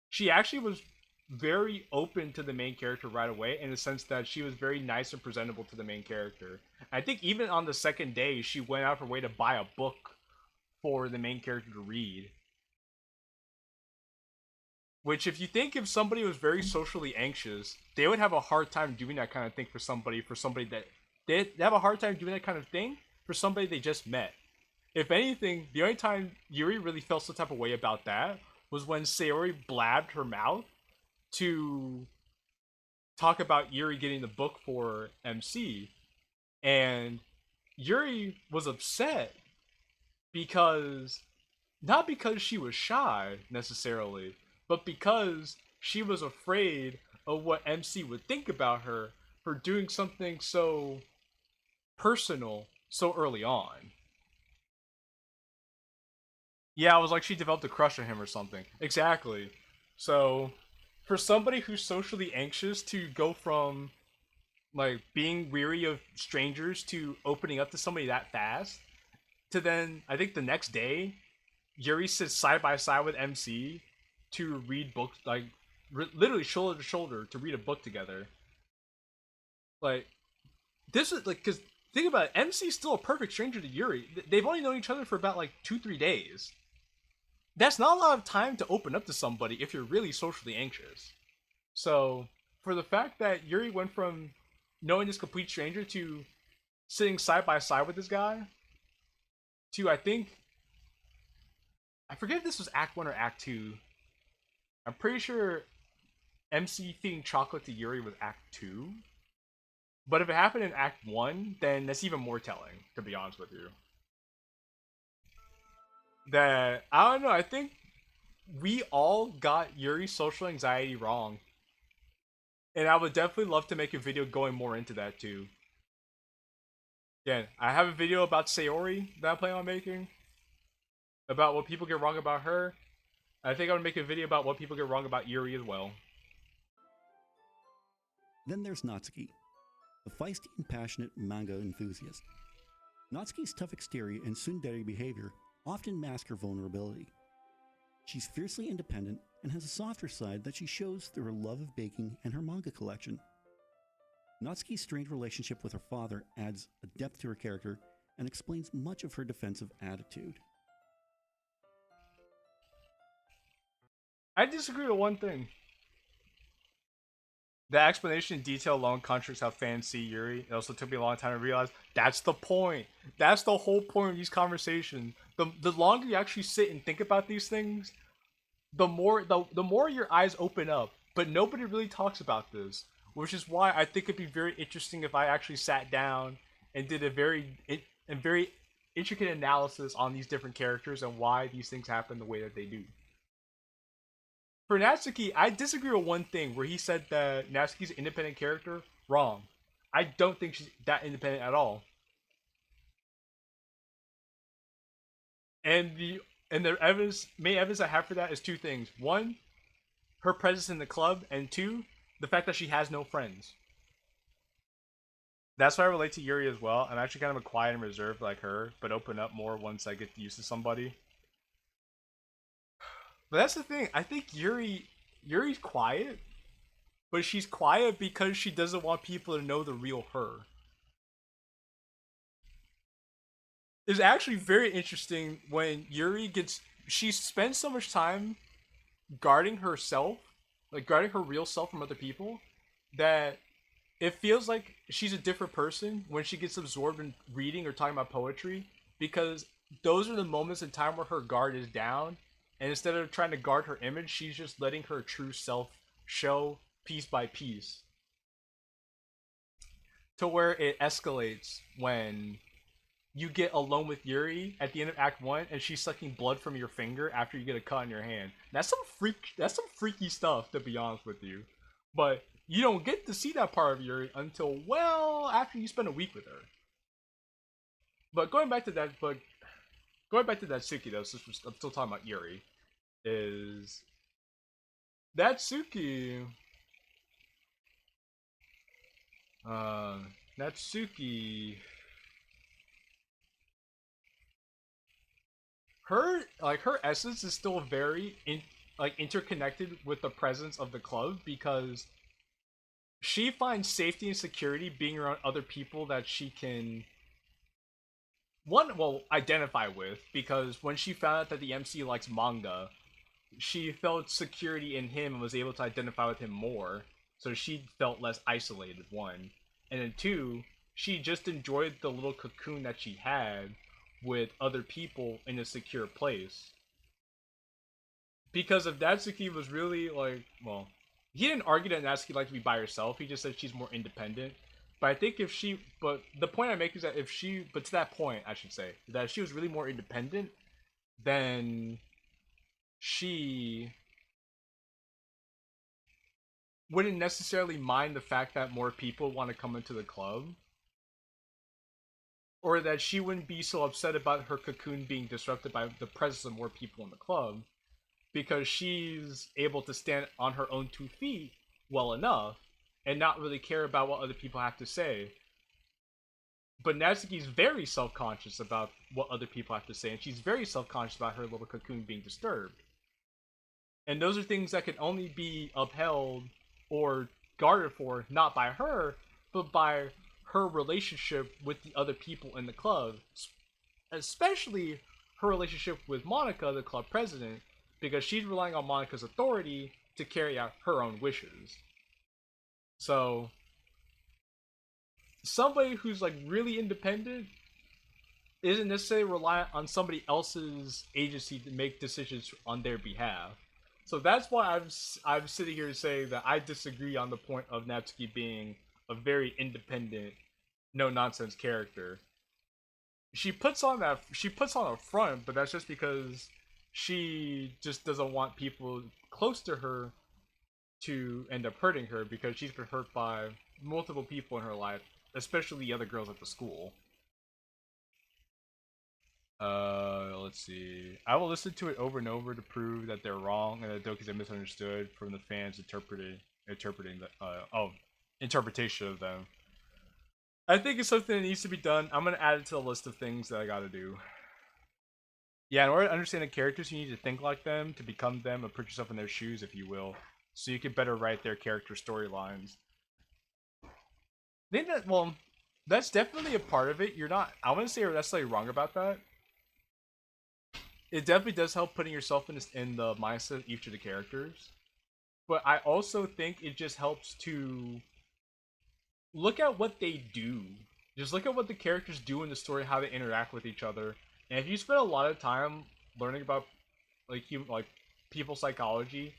she actually was very open to the main character right away, in the sense that she was very nice and presentable to the main character. I think even on the second day, she went out of her way to buy a book for the main character to read. Which, if you think if somebody was very socially anxious, they would have a hard time doing that kind of thing for somebody that they have a hard time doing that kind of thing for somebody they just met. If anything, the only time Yuri really felt some type of way about that was when Sayori blabbed her mouth to talk about Yuri getting the book for MC. And Yuri was upset because, not because she was shy necessarily, but because she was afraid of what MC would think about her for doing something so personal so early on. Yeah, I was like, she developed a crush on him or something. Exactly. So, for somebody who's socially anxious to go from, like, being weary of strangers to opening up to somebody that fast, to then, I think the next day, Yuri sits side by side with MC to read books, like, literally shoulder to shoulder to read a book together. Like, this is, like, because, think about it, MC's still a perfect stranger to Yuri. They've only known each other for about, like, 2-3 days. That's not a lot of time to open up to somebody if you're really socially anxious. So, for the fact that Yuri went from knowing this complete stranger to sitting side by side with this guy, to, I forget if this was Act 1 or Act 2. I'm pretty sure MC feeding chocolate to Yuri was Act 2. But if it happened in Act 1, then that's even more telling, to be honest with you. That, I don't know, I think we all got Yuri's social anxiety wrong. And I would definitely love to make a video going more into that too. Again, I have a video about Sayori that I plan on making. About what people get wrong about her. I think I would make a video about what people get wrong about Yuri as well. Then there's Natsuki, the feisty and passionate manga enthusiast. Natsuki's tough exterior and tsundere behavior often mask her vulnerability. She's fiercely independent and has a softer side that she shows through her love of baking and her manga collection. Natsuki's strained relationship with her father adds a depth to her character and explains much of her defensive attitude. I disagree with one thing. The explanation in detail alone contradicts how fans see Yuri. It also took me a long time to realize that's the point. That's the whole point of these conversations. The longer you actually sit and think about these things, the more your eyes open up. But nobody really talks about this, which is why I think it'd be very interesting if I actually sat down and did a very intricate analysis on these different characters and why these things happen the way that they do. For Natsuki, I disagree with one thing where he said that Natsuki's an independent character. Wrong. I don't think she's that independent at all. And the main evidence I have for that is two things. One, her presence in the club, and two, the fact that she has no friends. That's why I relate to Yuri as well. I'm actually kind of a quiet and reserved like her, but open up more once I get used to somebody. But that's the thing. I think Yuri's quiet, but she's quiet because she doesn't want people to know the real her. It's actually very interesting when she spends so much time guarding herself, like guarding her real self from other people, that it feels like she's a different person when she gets absorbed in reading or talking about poetry, because those are the moments in time where her guard is down. And instead of trying to guard her image, she's just letting her true self show piece by piece. To where it escalates when you get alone with Yuri at the end of Act 1 and she's sucking blood from your finger after you get a cut on your hand. That's some freaky stuff, to be honest with you. But you don't get to see that part of Yuri until well after you spend a week with her. But going back to Natsuki though, since I'm still talking about Yuri, is Natsuki. Her essence is still very interconnected with the presence of the club, because she finds safety and security being around other people that she can identify with, because when she found out that the MC likes manga, she felt security in him and was able to identify with him more, so she felt less isolated, one. And then two, she just enjoyed the little cocoon that she had with other people in a secure place. Because if Natsuki was really he didn't argue that Natsuki liked to be by herself, he just said she's more independent. But I think but the point I make is that to that point, I should say, that if she was really more independent, then she wouldn't necessarily mind the fact that more people want to come into the club. Or that she wouldn't be so upset about her cocoon being disrupted by the presence of more people in the club, because she's able to stand on her own 2 feet well enough and not really care about what other people have to say. But Natsuki's very self-conscious about what other people have to say, and she's very self-conscious about her little cocoon being disturbed. And those are things that can only be upheld or guarded for, not by her, but by her relationship with the other people in the club. Especially her relationship with Monika, the club president, because she's relying on Monika's authority to carry out her own wishes. So, somebody who's really independent isn't necessarily reliant on somebody else's agency to make decisions on their behalf. So that's why I'm sitting here to say that I disagree on the point of Natsuki being a very independent, no nonsense character. She puts on a front, but that's just because she just doesn't want people close to her to end up hurting her, because she's been hurt by multiple people in her life, especially the other girls at the school. Let's see. I will listen to it over and over to prove that they're wrong and that Doki's are misunderstood from the fans interpreting the interpretation of them. I think it's something that needs to be done. I'm gonna add it to the list of things that I gotta do. Yeah, in order to understand the characters, you need to think like them, to become them, and put yourself in their shoes, if you will, so you can better write their character storylines. I think that, well, that's definitely a part of it. You're not, I wouldn't say you're necessarily wrong about that. It definitely does help putting yourself in the mindset of each of the characters. But I also think it just helps to look at what they do. Just look at what the characters do in the story, how they interact with each other. And if you spend a lot of time learning about like people psychology,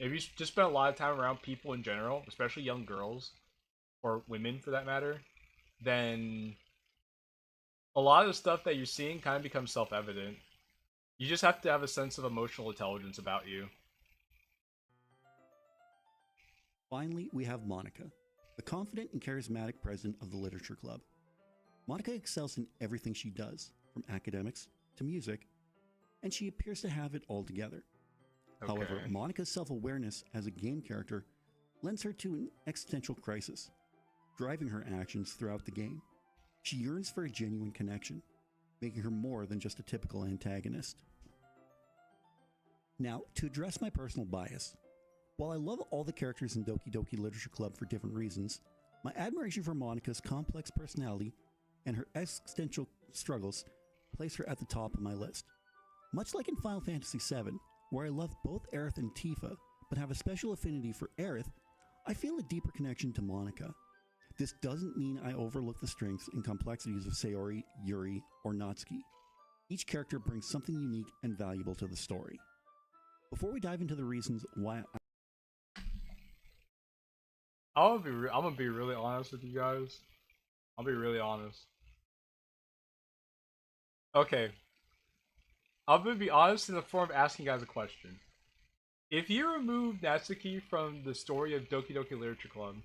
if you just spend a lot of time around people in general, especially young girls or women for that matter, then a lot of the stuff that you're seeing kind of becomes self-evident. You just have to have a sense of emotional intelligence about you. Finally, we have Monika, the confident and charismatic president of the Literature Club. Monika excels in everything she does, from academics to music, and she appears to have it all together. Okay. However, Monika's self-awareness as a game character lends her to an existential crisis, driving her actions throughout the game. She yearns for a genuine connection, making her more than just a typical antagonist. Now, to address my personal bias, while I love all the characters in Doki Doki Literature Club for different reasons, my admiration for Monika's complex personality and her existential struggles place her at the top of my list. Much like in Final Fantasy VII, where I love both Aerith and Tifa, but have a special affinity for Aerith, I feel a deeper connection to Monika. This doesn't mean I overlook the strengths and complexities of Sayori, Yuri, or Natsuki. Each character brings something unique and valuable to the story. Before we dive into the reasons why I'm gonna be really honest with you guys. I'll be really honest. Okay. I'm gonna be honest in the form of asking you guys a question. If you remove Natsuki from the story of Doki Doki Literature Club,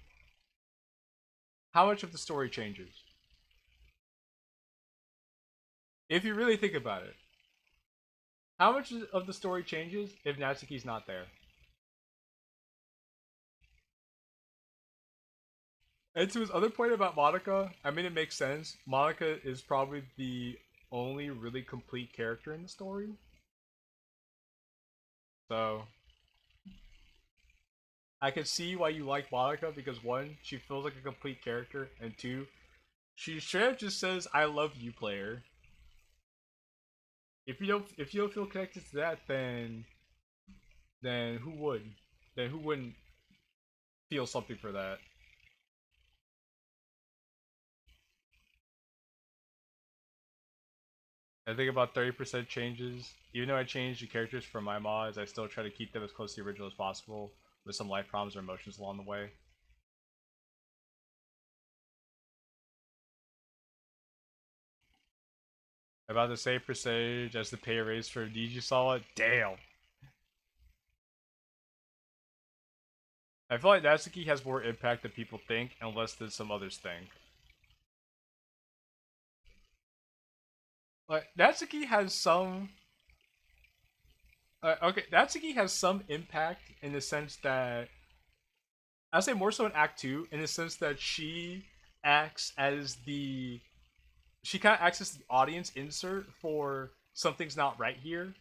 how much of the story changes? If you really think about it, how much of the story changes if Natsuki's not there? And to his other point about Monika, I mean, it makes sense. Monika is probably the only really complete character in the story. So, I can see why you like Monika, because one, she feels like a complete character, and two, she straight up just says, "I love you, player." If you don't feel connected to that, then who would? Then who wouldn't feel something for that? I think about 30% changes. Even though I changed the characters from my mods, I still try to keep them as close to the original as possible, with some life problems or emotions along the way. About the same percentage as the pay raise for DG Solid? Damn! I feel like Natsuki has more impact than people think, and less than some others think. Like, Natsuki has some... okay, Natsuki has some impact in the sense that... I'd say more so in Act 2, in the sense that she acts as the... She kind of acts as the audience insert for something's not right here.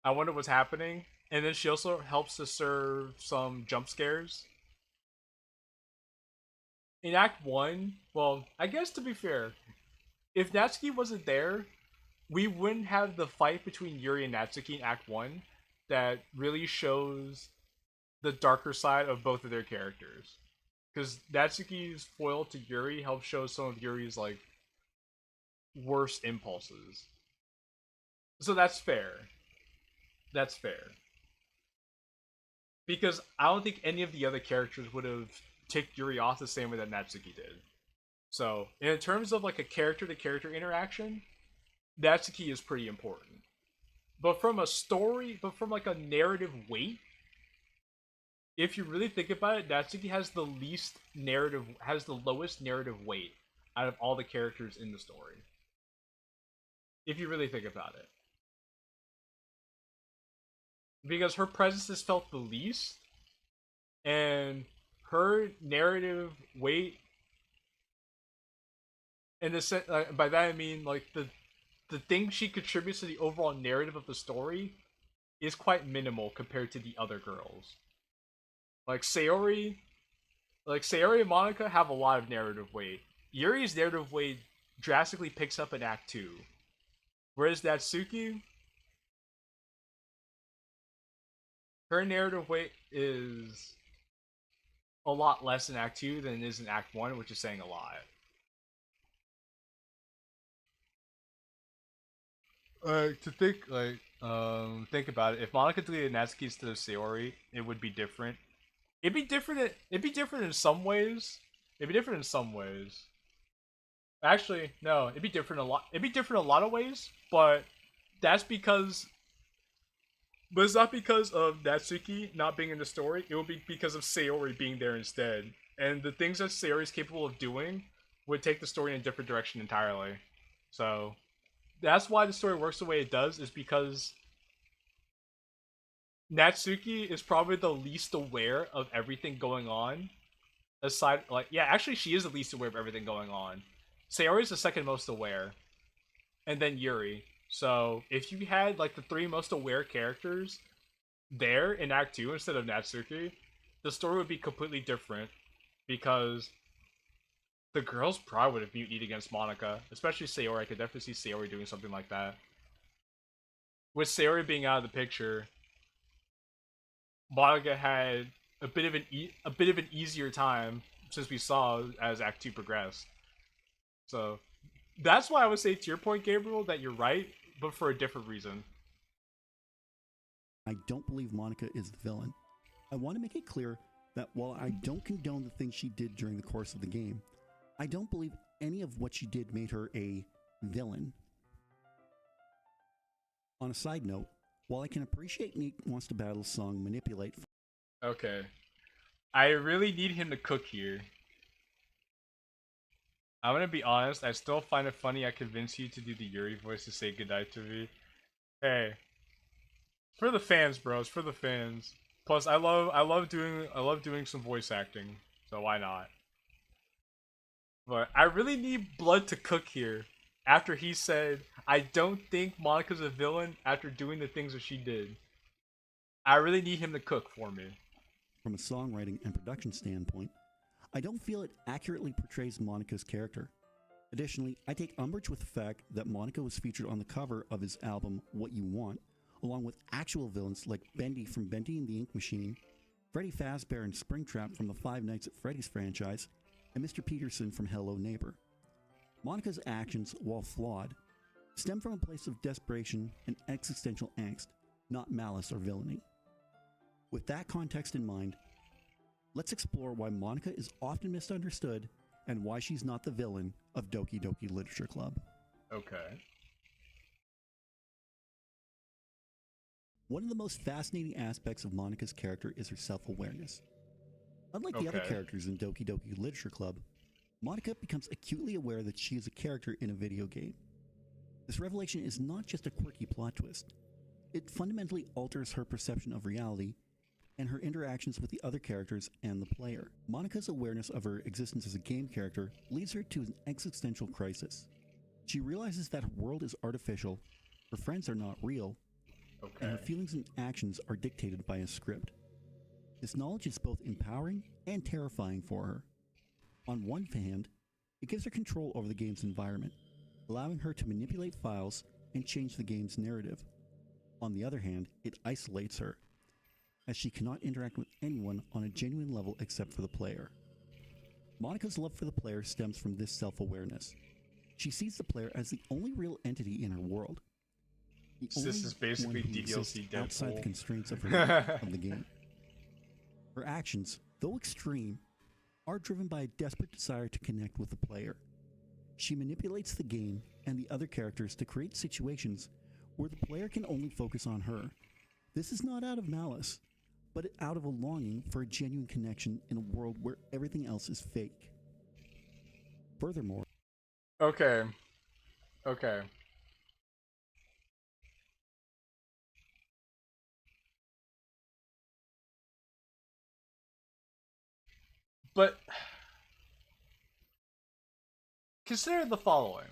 I wonder what's happening. And then she also helps to serve some jump scares. In Act 1, well, I guess to be fair, if Natsuki wasn't there, we wouldn't have the fight between Yuri and Natsuki in Act 1 that really shows the darker side of both of their characters. Because Natsuki's foil to Yuri helps show some of Yuri's, like, worst impulses. So that's fair. That's fair. Because I don't think any of the other characters would have ticked Yuri off the same way that Natsuki did. So, in terms of like a character-to-character interaction, Natsuki is pretty important. But from a story, like a narrative weight, if you really think about it, Natsuki has the lowest narrative weight out of all the characters in the story. If you really think about it. Because her presence is felt the least, and her narrative weight in the sense, by that I mean like the thing she contributes to the overall narrative of the story is quite minimal compared to the other girls. Like Sayori and Monika have a lot of narrative weight. Yuri's narrative weight drastically picks up in Act 2. Whereas Natsuki, her narrative weight is a lot less in Act 2 than it is in Act 1, which is saying a lot. Think about it. If Monika deleted Natsuki instead of Sayori, it would be different. It'd be different in some ways. Actually, no, it'd be different in a lot of ways, but that's because but it's not because of Natsuki not being in the story, it will be because of Sayori being there instead. And the things that Sayori is capable of doing would take the story in a different direction entirely. So that's why the story works the way it does, is because Natsuki is probably the least aware of everything going on. Aside, actually she is the least aware of everything going on. Sayori is the second most aware. And then Yuri. So, if you had, the three most aware characters there in Act 2 instead of Natsuki, the story would be completely different. Because the girls probably would have mutinied against Monika. Especially Sayori. I could definitely see Sayori doing something like that. With Sayori being out of the picture, Monika had a bit of an easier time since we saw as Act 2 progressed. So, that's why I would say to your point, Gabriel, that you're right, but for a different reason. I don't believe Monika is the villain. I want to make it clear that while I don't condone the things she did during the course of the game, I don't believe any of what she did made her a villain. On a side note, while I can appreciate Neat Wants to Battle song Manipulate... Okay. I really need him to cook here. I'm gonna be honest, I still find it funny I convinced you to do the Yuri voice to say goodnight to me. Hey. For the fans, bros, for the fans. Plus I love doing some voice acting, so why not? But I really need Blood to cook here. After he said, I don't think Monika's a villain after doing the things that she did. I really need him to cook for me. From a songwriting and production standpoint, I don't feel it accurately portrays Monika's character. Additionally, I take umbrage with the fact that Monika was featured on the cover of his album What You Want, along with actual villains like Bendy from Bendy and the Ink Machine, Freddy Fazbear and Springtrap from the Five Nights at Freddy's franchise, and Mr. Peterson from Hello Neighbor. Monika's actions, while flawed, stem from a place of desperation and existential angst, not malice or villainy. With that context in mind, let's explore why Monika is often misunderstood and why she's not the villain of Doki Doki Literature Club. Okay. One of the most fascinating aspects of Monika's character is her self-awareness. Unlike the other characters in Doki Doki Literature Club, Monika becomes acutely aware that she is a character in a video game. This revelation is not just a quirky plot twist. It fundamentally alters her perception of reality and her interactions with the other characters and the player. Monika's awareness of her existence as a game character leads her to an existential crisis. She realizes that her world is artificial, her friends are not real, and her feelings and actions are dictated by a script. This knowledge is both empowering and terrifying for her. On one hand, it gives her control over the game's environment, allowing her to manipulate files and change the game's narrative. On the other hand, it isolates her, as she cannot interact with anyone on a genuine level except for the player. Monika's love for the player stems from this self-awareness. She sees the player as the only real entity in her world. This is basically DDLC Deadpool. Outside the constraints of the game. Her actions, though extreme, are driven by a desperate desire to connect with the player. She manipulates the game and the other characters to create situations where the player can only focus on her. This is not out of malice, but out of a longing for a genuine connection in a world where everything else is fake. Furthermore... Okay. But... consider the following.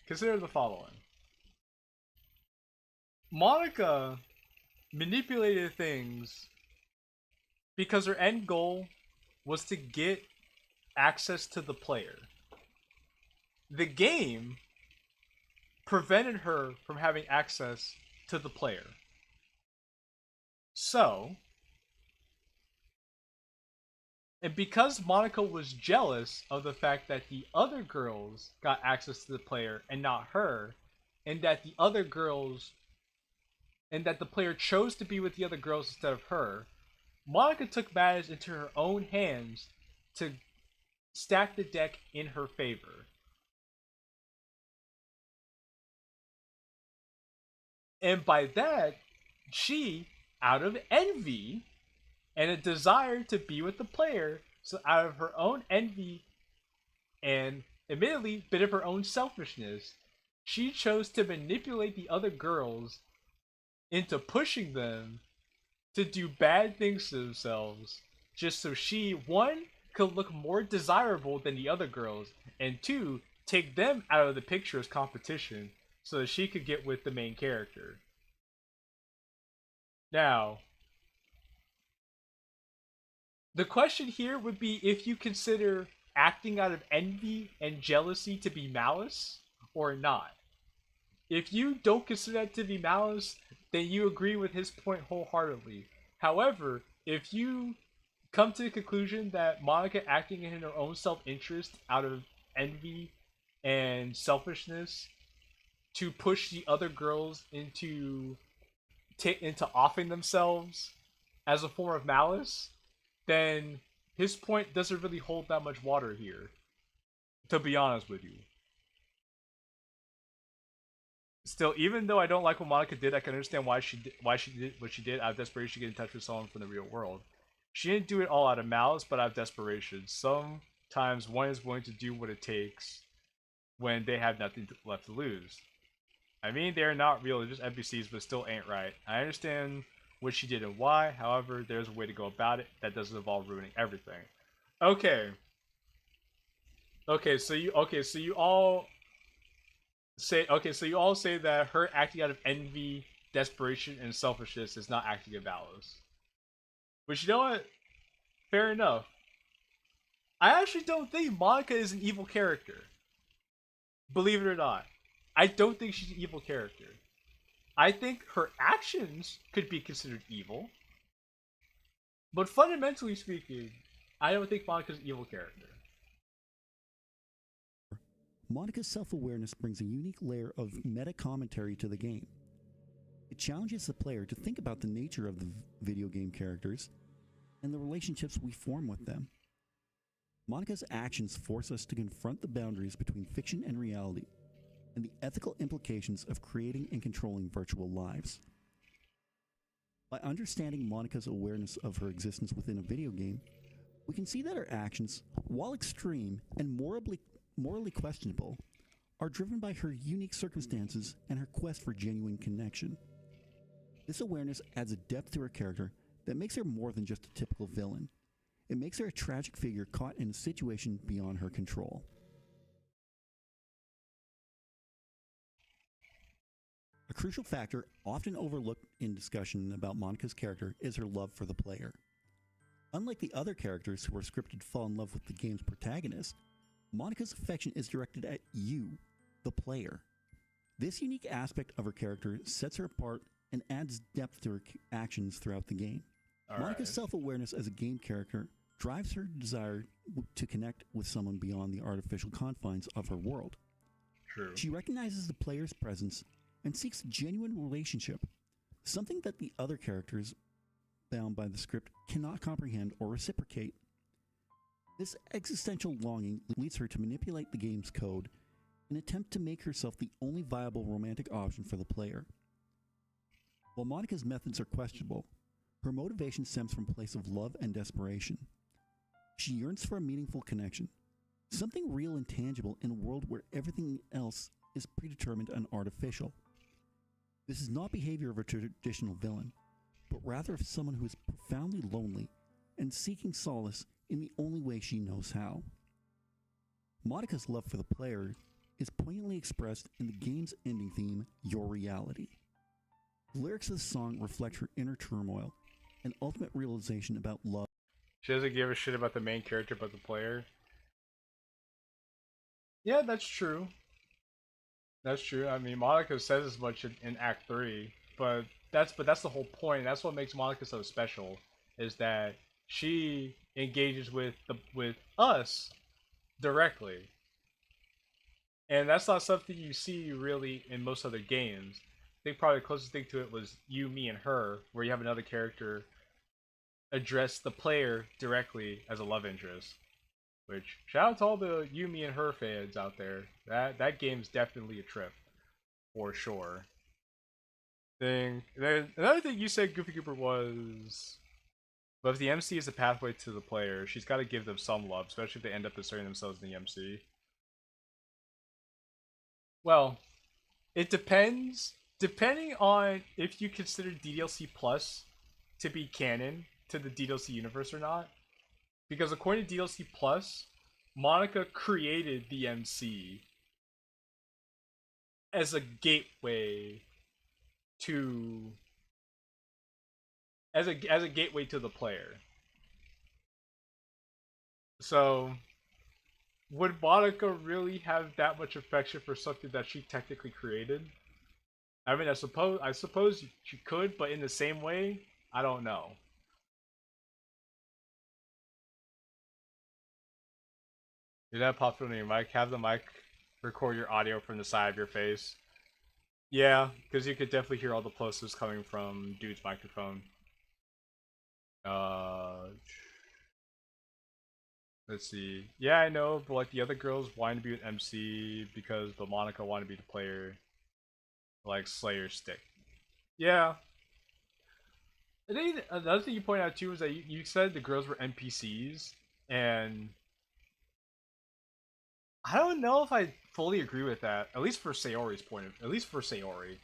Consider the following. Monika manipulated things because her end goal was to get access to the player. The game prevented her from having access to the player. So, and because Monika was jealous of the fact that the other girls got access to the player and not her, and that the other girls, and that the player chose to be with the other girls instead of her, Monika took matters into her own hands to stack the deck in her favor. And by that, she, out of envy and a desire to be with the player, so out of her own envy and admittedly a bit of her own selfishness, she chose to manipulate the other girls into pushing them to do bad things to themselves, just so she, one, could look more desirable than the other girls, and two, take them out of the picture as competition so that she could get with the main character. Now, the question here would be if you consider acting out of envy and jealousy to be malice or not. If you don't consider that to be malice, then you agree with his point wholeheartedly. However, if you come to the conclusion that Monika acting in her own self-interest out of envy and selfishness to push the other girls into offing themselves as a form of malice, then his point doesn't really hold that much water here, to be honest with you. Still, even though I don't like what Monika did, I can understand why she did what she did out of desperation to get in touch with someone from the real world. She didn't do it all out of malice, but out of desperation. Sometimes one is willing to do what it takes when they have nothing left to lose. I mean, they're not real, they're just NPCs, but still ain't right. I understand what she did and why, however, there's a way to go about it that doesn't involve ruining everything. Okay, so you all say that her acting out of envy, desperation, and selfishness is not acting in malice. But you know what? Fair enough. I actually don't think Monika is an evil character. Believe it or not. I don't think she's an evil character. I think her actions could be considered evil. But fundamentally speaking, I don't think Monika's an evil character. Monika's self-awareness brings a unique layer of meta-commentary to the game. It challenges the player to think about the nature of the video game characters and the relationships we form with them. Monika's actions force us to confront the boundaries between fiction and reality, and the ethical implications of creating and controlling virtual lives. By understanding Monika's awareness of her existence within a video game, we can see that her actions, while extreme and morally questionable, are driven by her unique circumstances and her quest for genuine connection. This awareness adds a depth to her character that makes her more than just a typical villain. It makes her a tragic figure caught in a situation beyond her control. A crucial factor often overlooked in discussion about Monika's character is her love for the player. Unlike the other characters who are scripted to fall in love with the game's protagonist, Monika's affection is directed at you, the player. This unique aspect of her character sets her apart and adds depth to her actions throughout the game. Monika's self-awareness as a game character drives her desire to connect with someone beyond the artificial confines of her world. True. She recognizes the player's presence and seeks a genuine relationship, something that the other characters bound by the script cannot comprehend or reciprocate. This existential longing leads her to manipulate the game's code in an attempt to make herself the only viable romantic option for the player. While Monika's methods are questionable, her motivation stems from a place of love and desperation. She yearns for a meaningful connection, something real and tangible in a world where everything else is predetermined and artificial. This is not behavior of a traditional villain, but rather of someone who is profoundly lonely and seeking solace in the only way she knows how. Monika's love for the player is poignantly expressed in the game's ending theme, Your Reality. The lyrics of the song reflect her inner turmoil and ultimate realization about love. She doesn't give a shit about the main character but the player. Yeah, that's true. That's true. I mean, Monika says as much in Act 3, but that's the whole point. That's what makes Monika so special, is that she engages with us directly. And that's not something you see really in most other games. I think probably the closest thing to it was You, Me, and Her, where you have another character address the player directly as a love interest. Which, shout out to all the You, Me, and Her fans out there. That game's definitely a trip. For sure. Another thing you said, Goofy Gooper, was... But if the MC is a pathway to the player, she's got to give them some love, especially if they end up inserting themselves in the MC. Well, it depends. Depending on if you consider DDLC Plus to be canon to the DDLC universe or not. Because according to DDLC Plus, Monika created the MC as a gateway to... As a gateway to the player. So, would Monika really have that much affection for something that she technically created? I mean, I suppose she could, but in the same way, I don't know. Did that pop through on your mic? Have the mic record your audio from the side of your face. Yeah, because you could definitely hear all the plosives coming from dude's microphone. Let's see. Yeah, I know, but like the other girls wanted to be with MC but Monika wanted to be the player. Like Slayer Stick. Yeah. I think another thing you pointed out too was that you said the girls were NPCs, and I don't know if I fully agree with that. At least for Sayori's Sayori.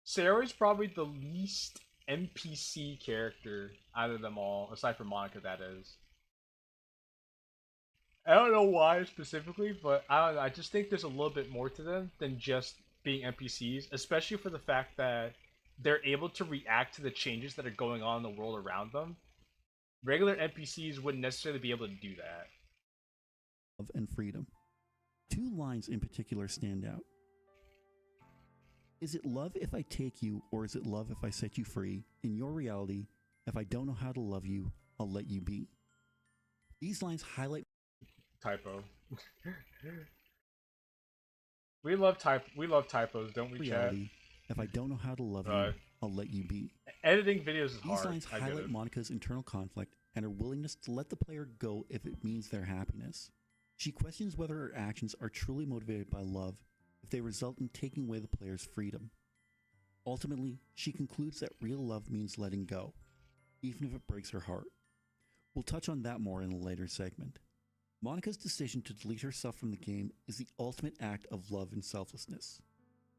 Sayori's probably the least NPC character out of them all, aside from Monika, that is. I don't know why specifically, but I don't know, I just think there's a little bit more to them than just being NPCs, especially for the fact that they're able to react to the changes that are going on in the world around them. Regular NPCs wouldn't necessarily be able to do that. Love and freedom. Two lines in particular stand out. Is it love if I take you, or is it love if I set you free? In your reality, if I don't know how to love you, I'll let you be. These lines highlight... Typo. We love typos, don't we, reality, chat? If I don't know how to love you, I'll let you be. Editing videos is hard. These lines highlight Monika's internal conflict and her willingness to let the player go if it means their happiness. She questions whether her actions are truly motivated by love if they result in taking away the player's freedom. Ultimately, she concludes that real love means letting go, even if it breaks her heart. We'll touch on that more in a later segment. Monika's decision to delete herself from the game is the ultimate act of love and selflessness.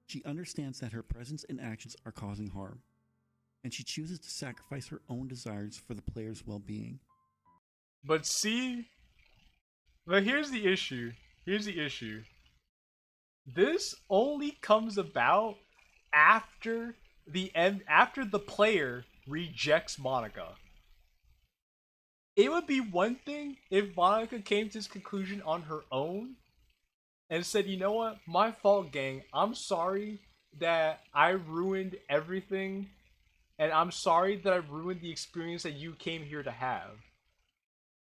She understands that her presence and actions are causing harm, and she chooses to sacrifice her own desires for the player's well-being. But here's the issue. This only comes about after the player rejects Monika. It would be one thing if Monika came to this conclusion on her own and said, you know what, my fault, gang. I'm sorry that I ruined everything, and I'm sorry that I ruined the experience that you came here to have.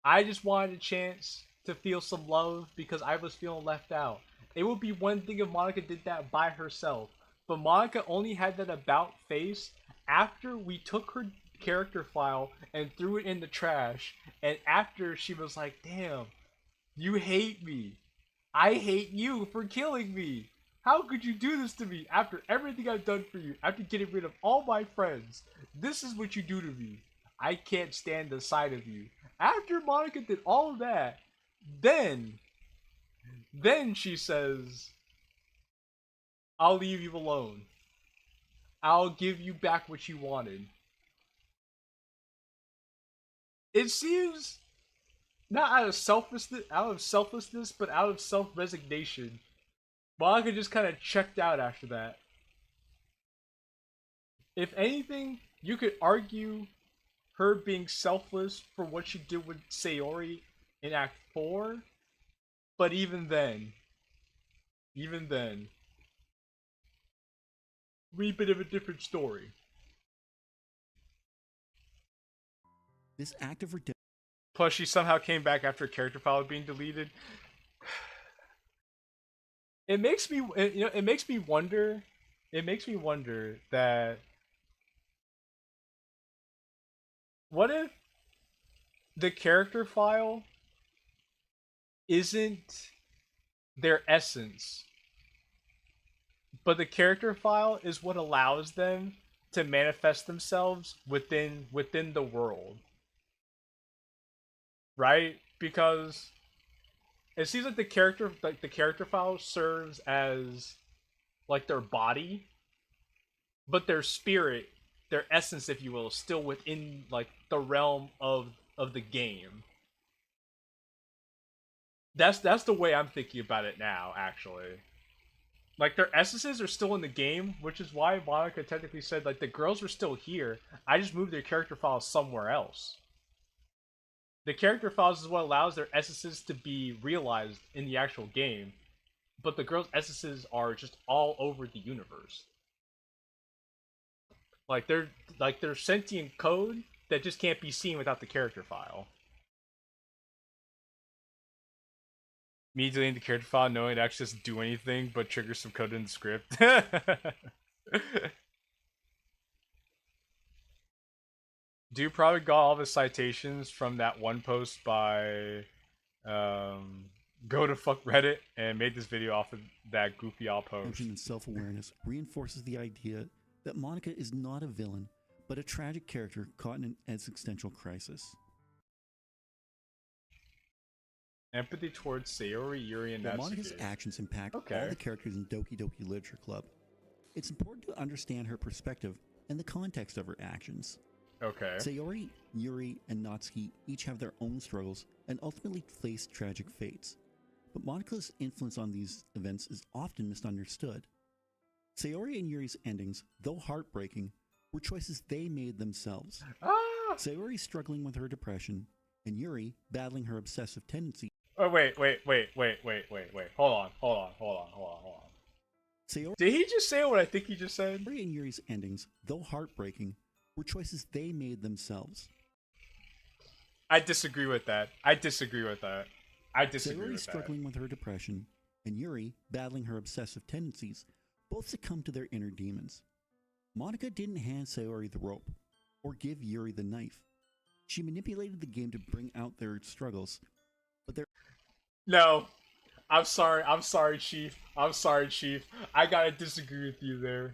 I just wanted a chance to feel some love because I was feeling left out. It would be one thing if Monika did that by herself, but Monika only had that about face after we took her character file and threw it in the trash, and after she was like, damn, you hate me. I hate you for killing me. How could you do this to me after everything I've done for you, after getting rid of all my friends? This is what you do to me. I can't stand the sight of you. After Monika did all of that, then she says, I'll leave you alone. I'll give you back what you wanted. It seems not out of selflessness, but out of self-resignation. Monika just kind of checked out after that. If anything, you could argue her being selfless for what she did with Sayori in Act 4, but even then, wee bit of a different story. This act of redemption. Plus, she somehow came back after a character file being deleted. It makes me, it makes me wonder that what if the character file isn't their essence, but the character file is what allows them to manifest themselves within the world, right? Because it seems like the character file serves as like their body, but their spirit, their essence, if you will, is still within like the realm of the game. That's the way I'm thinking about it now, actually. Like, their essences are still in the game, which is why Monika technically said, like, the girls are still here, I just moved their character files somewhere else. The character files is what allows their essences to be realized in the actual game, but the girls' essences are just all over the universe. Like, they're sentient code that just can't be seen without the character file. Me deleting the character file knowing it actually doesn't do anything but trigger some code in the script. Dude probably got all of his citations from that one post by Go to Fuck Reddit and made this video off of that goofy all post. And self-awareness reinforces the idea that Monika is not a villain, but a tragic character caught in an existential crisis. Empathy towards Sayori, Yuri, and Natsuki. Monika's actions impact all the characters in Doki Doki Literature Club. It's important to understand her perspective and the context of her actions. Okay. Sayori, Yuri, and Natsuki each have their own struggles and ultimately face tragic fates. But Monika's influence on these events is often misunderstood. Sayori and Yuri's endings, though heartbreaking, were choices they made themselves. Sayori struggling with her depression, and Yuri battling her obsessive tendency. Oh, wait. Hold on. Did he just say what I think he just said? Sayori and Yuri's endings, though heartbreaking, were choices they made themselves. I disagree with that. Sayori struggling with her depression, and Yuri battling her obsessive tendencies, both succumb to their inner demons. Monika didn't hand Sayori the rope, or give Yuri the knife. She manipulated the game to bring out their struggles, but they're... No. I'm sorry, Chief. I gotta disagree with you there.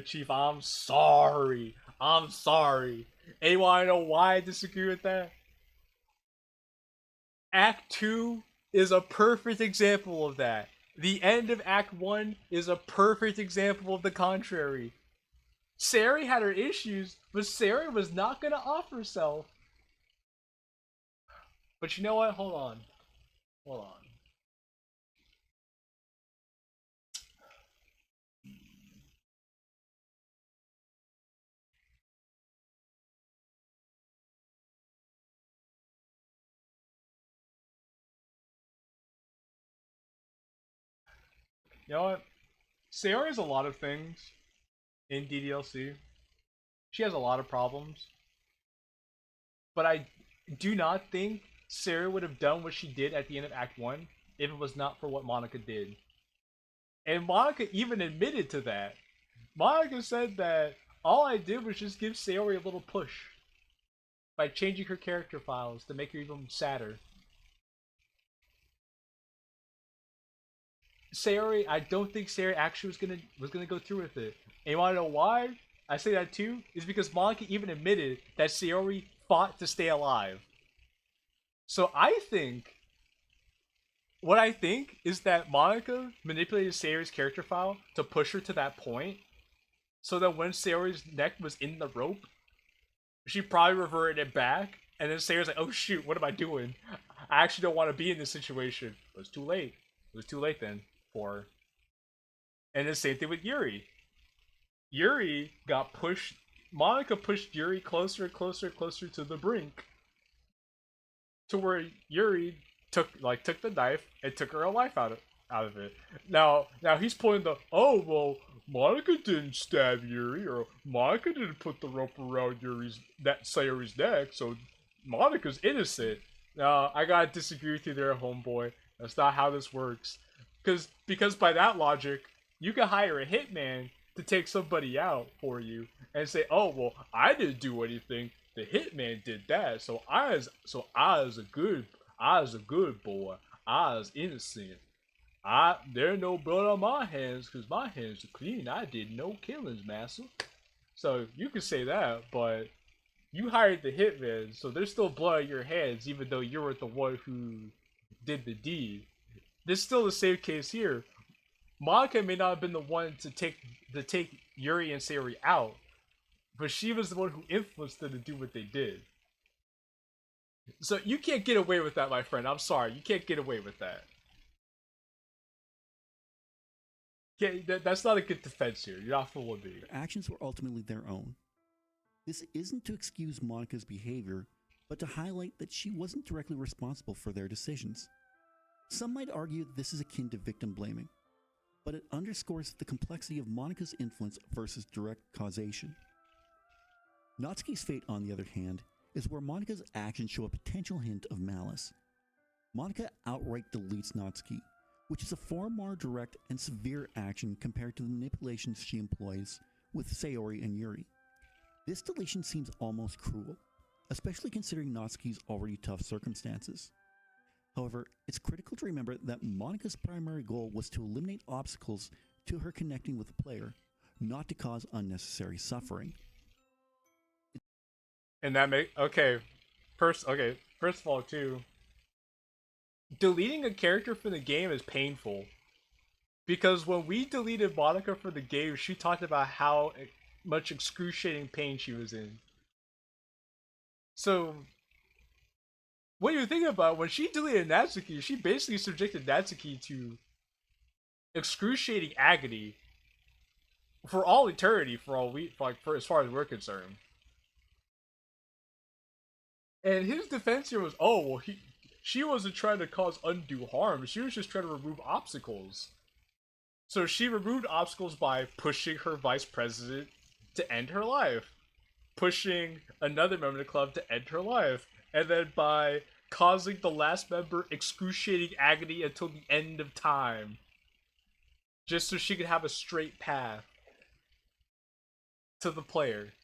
Chief. I'm sorry. And you wanna know why I disagree with that? Act 2 is a perfect example of that. The end of Act 1 is a perfect example of the contrary. Sayori had her issues, but Sayori was not gonna off herself. But you know what? Hold on. You know what? Sayori has a lot of things in DDLC. She has a lot of problems. But I do not think Sayori would have done what she did at the end of Act 1 if it was not for what Monika did. And Monika even admitted to that. Monika said that all I did was just give Sayori a little push by changing her character files to make her even sadder. Sayori, I don't think Sayori actually was gonna go through with it. And you wanna know why I say that too? Is because Monika even admitted that Sayori fought to stay alive. So what I think is that Monika manipulated Sayori's character file to push her to that point, so that when Sayori's neck was in the rope, she probably reverted it back And then Sayori's like, oh shoot, what am I doing? I actually don't want to be in this situation. But it's too late. It was too late then for her. And the same thing with Yuri. Yuri got pushed. Monika pushed Yuri closer and closer and closer to the brink. To where Yuri took the knife and took her life out of it. Now he's pulling the, oh well, Monika didn't stab Yuri, or Monika didn't put the rope around Sayori's neck, so Monika's innocent. Now I gotta disagree with you there, homeboy. That's not how this works. Because by that logic, you can hire a hitman to take somebody out for you and say, oh well, I didn't do anything. The hitman did that, so I was a good boy. I was innocent. There no blood on my hands because my hands are clean. I did no killings, master. So you can say that, but you hired the hitman, so there's still blood on your hands, even though you were the one who did the deed. This is still the same case here. Monika may not have been the one to take Yuri and Sayori out, but she was the one who influenced them to do what they did. So you can't get away with that, my friend. I'm sorry, you can't get away with that. That's not a good defense here. You're not fooling me. Their actions were ultimately their own. This isn't to excuse Monika's behavior, but to highlight that she wasn't directly responsible for their decisions. Some might argue that this is akin to victim blaming, but it underscores the complexity of Monika's influence versus direct causation. Natsuki's fate, on the other hand, is where Monika's actions show a potential hint of malice. Monika outright deletes Natsuki, which is a far more direct and severe action compared to the manipulations she employs with Sayori and Yuri. This deletion seems almost cruel, especially considering Natsuki's already tough circumstances. However, it's critical to remember that Monika's primary goal was to eliminate obstacles to her connecting with the player, not to cause unnecessary suffering. And that first of all too, deleting a character from the game is painful. Because when we deleted Monika from the game, she talked about how much excruciating pain she was in. So, what you think about, when she deleted Natsuki, she basically subjected Natsuki to excruciating agony for all eternity, for as far as we're concerned. And his defense here was, oh well, she wasn't trying to cause undue harm. She was just trying to remove obstacles. So she removed obstacles by pushing her vice president to end her life, pushing another member of the club to end her life, and then by causing the last member excruciating agony until the end of time, just so she could have a straight path to the player.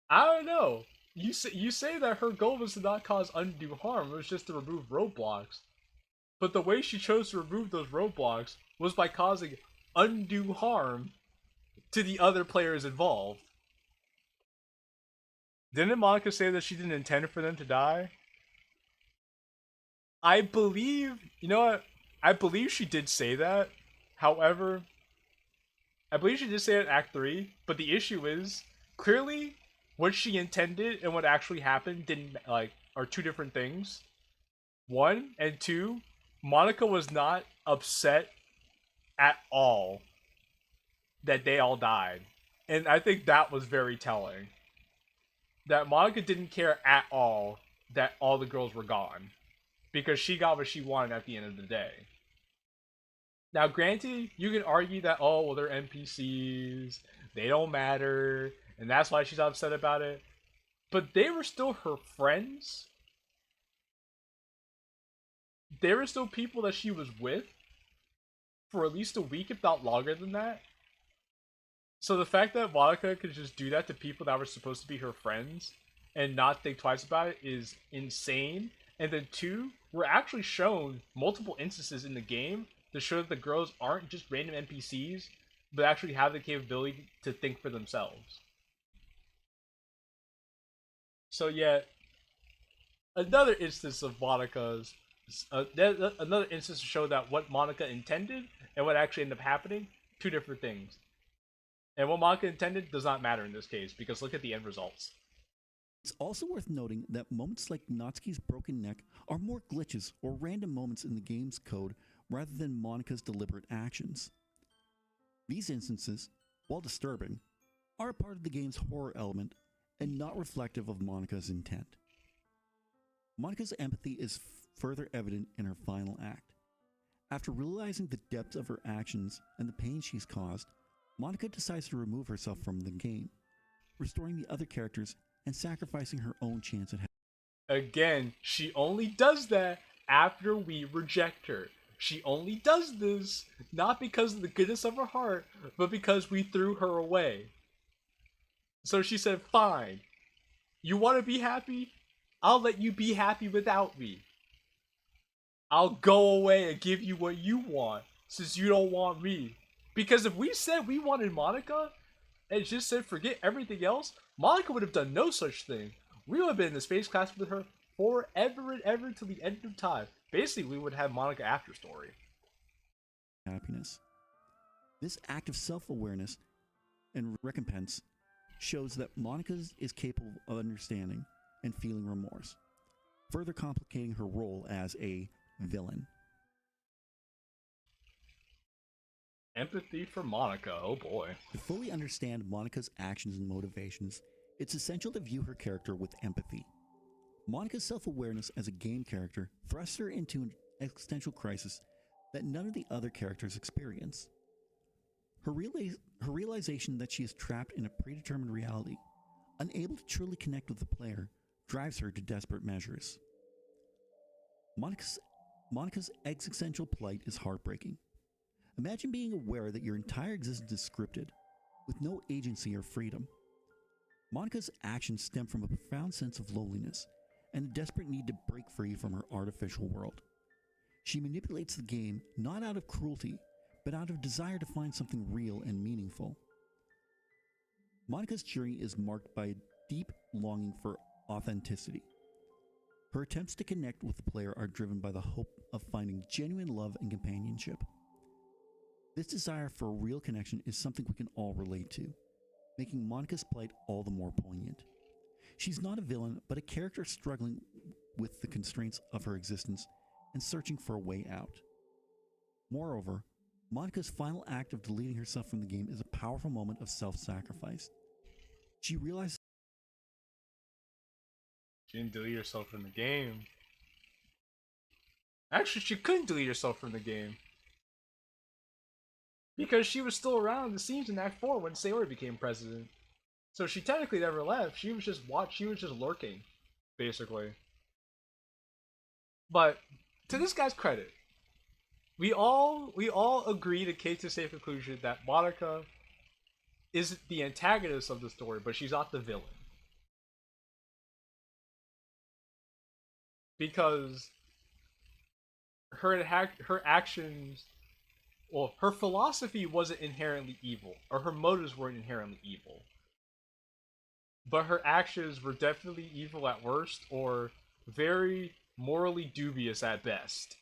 I don't know. You say that her goal was to not cause undue harm. It was just to remove roadblocks. But the way she chose to remove those roadblocks was by causing undue harm to the other players involved. Didn't Monika say that she didn't intend for them to die? I believe, you know what? I believe she did say that. However, I believe she did say it in Act 3, but the issue is, clearly, what she intended and what actually happened are two different things. One, and two, Monika was not upset at all that they all died. And I think that was very telling. That Monika didn't care at all that all the girls were gone. Because she got what she wanted at the end of the day. Now granted, you can argue that, oh, well, they're NPCs, they don't matter, and that's why she's upset about it. But they were still her friends. They were still people that she was with for at least a week, if not longer than that. So the fact that Monika could just do that to people that were supposed to be her friends and not think twice about it is insane. And then two, we're actually shown multiple instances in the game to show that the girls aren't just random NPCs, but actually have the capability to think for themselves. So yeah, another instance of Monika's, another instance to show that what Monika intended and what actually ended up happening, two different things. And what Monika intended does not matter in this case, because look at the end results. It's also worth noting that moments like Natsuki's broken neck are more glitches or random moments in the game's code rather than Monika's deliberate actions. These instances, while disturbing, are a part of the game's horror element and not reflective of Monika's intent. Monika's empathy is further evident in her final act. After realizing the depth of her actions and the pain she's caused, Monika decides to remove herself from the game, restoring the other characters and sacrificing her own chance at heaven. Again, she only does that after we reject her. She only does this not because of the goodness of her heart, but because we threw her away. So she said, fine, you want to be happy? I'll let you be happy without me. I'll go away and give you what you want, since you don't want me. Because if we said we wanted Monika, and just said forget everything else, Monika would have done no such thing. We would have been in the space class with her forever and ever till the end of time. Basically, we would have Monika after story. Happiness. This act of self-awareness and recompense shows that Monika is capable of understanding and feeling remorse, further complicating her role as a villain. Empathy for Monika, oh boy. To fully understand Monika's actions and motivations, it's essential to view her character with empathy. Monika's self-awareness as a game character thrusts her into an existential crisis that none of the other characters experience. Her realization that she is trapped in a predetermined reality, unable to truly connect with the player, drives her to desperate measures. Monika's existential plight is heartbreaking. Imagine being aware that your entire existence is scripted, with no agency or freedom. Monika's actions stem from a profound sense of loneliness and a desperate need to break free from her artificial world. She manipulates the game not out of cruelty, but out of desire to find something real and meaningful. Monika's journey is marked by a deep longing for authenticity. Her attempts to connect with the player are driven by the hope of finding genuine love and companionship. This desire for a real connection is something we can all relate to, making Monika's plight all the more poignant. She's not a villain, but a character struggling with the constraints of her existence and searching for a way out. Moreover, Monika's final act of deleting herself from the game is a powerful moment of self-sacrifice. She realizes she didn't delete herself from the game. Actually, she couldn't delete herself from the game, because she was still around the scenes in Act 4 when Sayori became president. So she technically never left. She was just lurking, basically. But to this guy's credit, we all agree to came to the same conclusion that Monika is the antagonist of the story, but she's not the villain. Because her actions, well, her philosophy wasn't inherently evil, or her motives weren't inherently evil. But her actions were definitely evil at worst, or very morally dubious at best.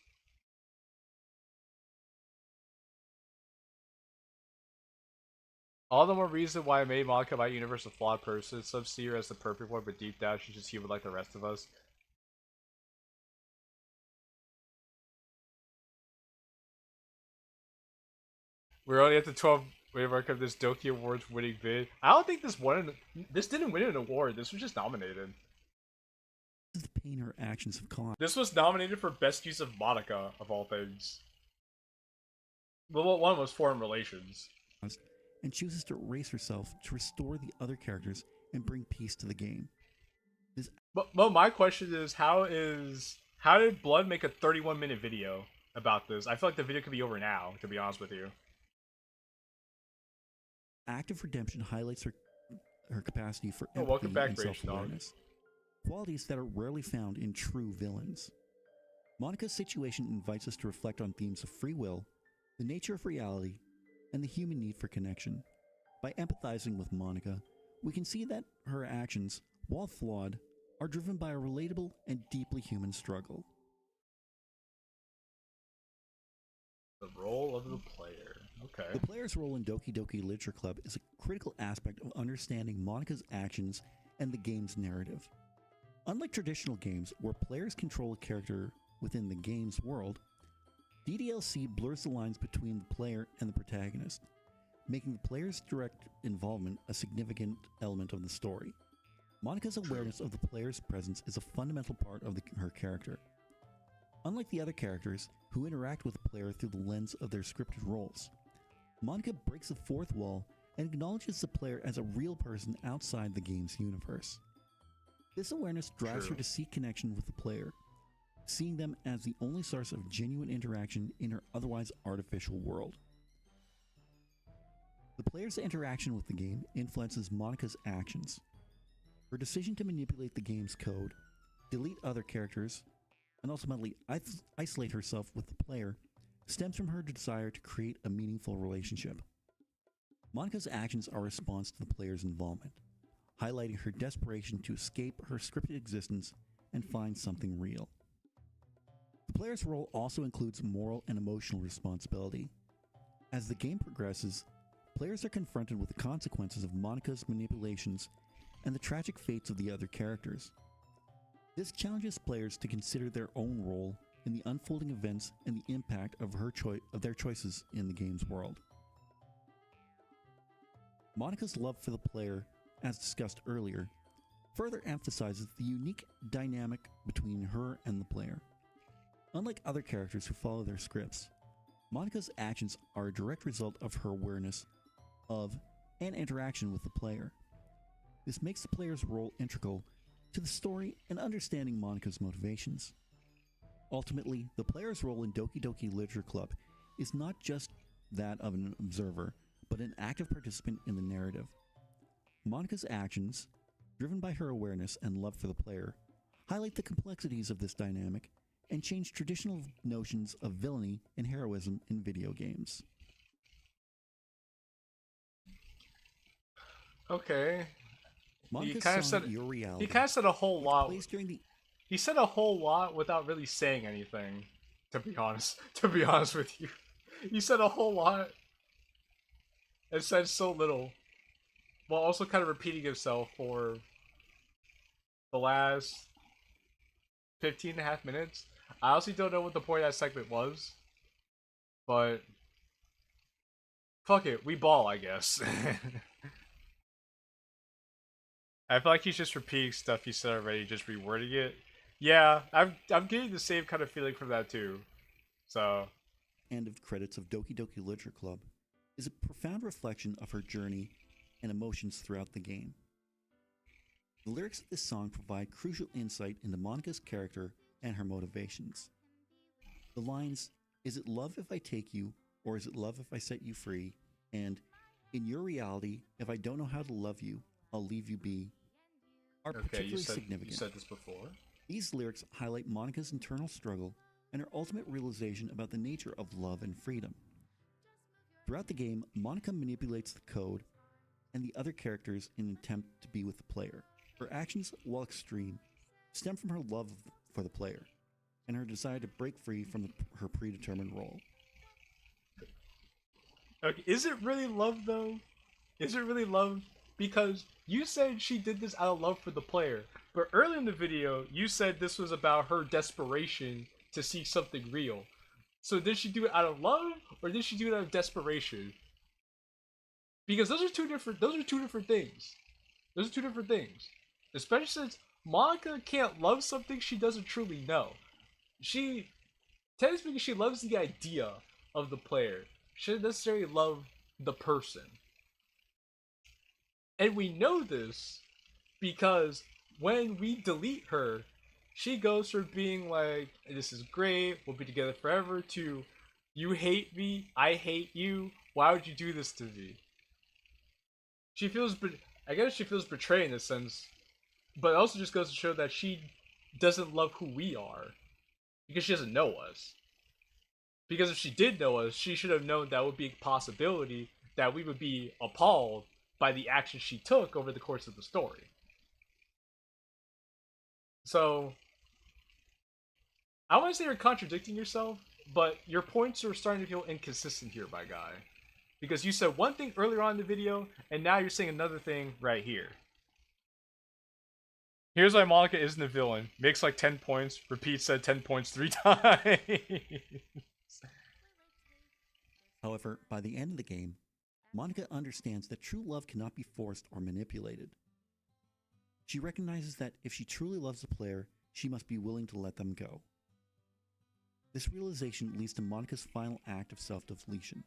All the more reason why I made Monika my universe a flawed person. Some see her as the perfect one, but deep down she's just human like the rest of us. We're only at the 12 wave mark of this Doki Awards winning bid. I don't think this didn't win an award. This was just nominated. This is the pain her actions have caused. This was nominated for best use of Monika, of all things. Well, one was foreign relations. And chooses to erase herself to restore the other characters and bring peace to the game. But my question is, how did Blood make a 31-minute video about this? I feel like the video could be over now, to be honest with you. Active redemption highlights her capacity for empathy welcome back, and self-awareness, qualities that are rarely found in true villains. Monika's situation invites us to reflect on themes of free will, the nature of reality, and the human need for connection. By empathizing with Monika, we can see that her actions, while flawed, are driven by a relatable and deeply human struggle. The role of the player. Okay. The player's role in Doki Literature Club is a critical aspect of understanding Monika's actions and the game's narrative. Unlike traditional games where players control a character within the game's world, DDLC blurs the lines between the player and the protagonist, making the player's direct involvement a significant element of the story. Monika's awareness of the player's presence is a fundamental part of her character. Unlike the other characters who interact with the player through the lens of their scripted roles, Monika breaks the fourth wall and acknowledges the player as a real person outside the game's universe. This awareness drives her to seek connection with the player, seeing them as the only source of genuine interaction in her otherwise artificial world. The player's interaction with the game influences Monika's actions. Her decision to manipulate the game's code, delete other characters, and ultimately isolate herself with the player stems from her desire to create a meaningful relationship. Monika's actions are a response to the player's involvement, highlighting her desperation to escape her scripted existence and find something real. The player's role also includes moral and emotional responsibility. As the game progresses, players are confronted with the consequences of Monika's manipulations and the tragic fates of the other characters. This challenges players to consider their own role in the unfolding events and the impact of their choices in the game's world. Monika's love for the player, as discussed earlier, further emphasizes the unique dynamic between her and the player. Unlike other characters who follow their scripts, Monika's actions are a direct result of her awareness of and interaction with the player. This makes the player's role integral to the story and understanding Monika's motivations. Ultimately, the player's role in Doki Literature Club is not just that of an observer, but an active participant in the narrative. Monika's actions, driven by her awareness and love for the player, highlight the complexities of this dynamic and change traditional notions of villainy and heroism in video games. Okay. Monika's He kind of said Your Reality. He kind of said a whole lot. The... He said a whole lot without really saying anything. To be honest with you, he said a whole lot and said so little, while also kind of repeating himself for the last 15.5 minutes. I honestly don't know what the point of that segment was, but fuck it, we ball, I guess. I feel like he's just repeating stuff he said already, just rewording it. Yeah, I'm getting the same kind of feeling from that too. So, end of credits of Doki Literature Club is a profound reflection of her journey and emotions throughout the game. The lyrics of this song provide crucial insight into Monika's character and her motivations. The lines, "Is it love if I take you, or is it love if I set you free?" and "In your reality, if I don't know how to love you, I'll leave you be," are particularly significant. You said this before. These lyrics highlight Monika's internal struggle and her ultimate realization about the nature of love and freedom. Throughout the game, Monika manipulates the code and the other characters in an attempt to be with the player. Her actions, while extreme, stem from her love for the player and her desire to break free from her predetermined role. Okay, is it really love though? Is it really love? Because you said she did this out of love for the player, but earlier in the video, you said this was about her desperation to see something real. So did she do it out of love, or did she do it out of desperation? Because those are two different things. Those are two different things. Especially since Monika can't love something she doesn't truly know. Technically speaking, she loves the idea of the player. She doesn't necessarily love the person. And we know this because when we delete her, she goes from being like, "This is great, we'll be together forever," to, "You hate me, I hate you, why would you do this to me?" I guess she feels betrayed in a sense, but it also just goes to show that she doesn't love who we are, because she doesn't know us. Because if she did know us, she should have known that would be a possibility that we would be appalled by the action she took over the course of the story. So, I want to say you're contradicting yourself, but your points are starting to feel inconsistent here, my guy. Because you said one thing earlier on in the video, and now you're saying another thing right here. Here's why Monika isn't a villain. Makes like 10 points. Repeat said 10 points 3 times. However, by the end of the game, Monika understands that true love cannot be forced or manipulated. She recognizes that if she truly loves the player, she must be willing to let them go. This realization leads to Monika's final act of self-depletion,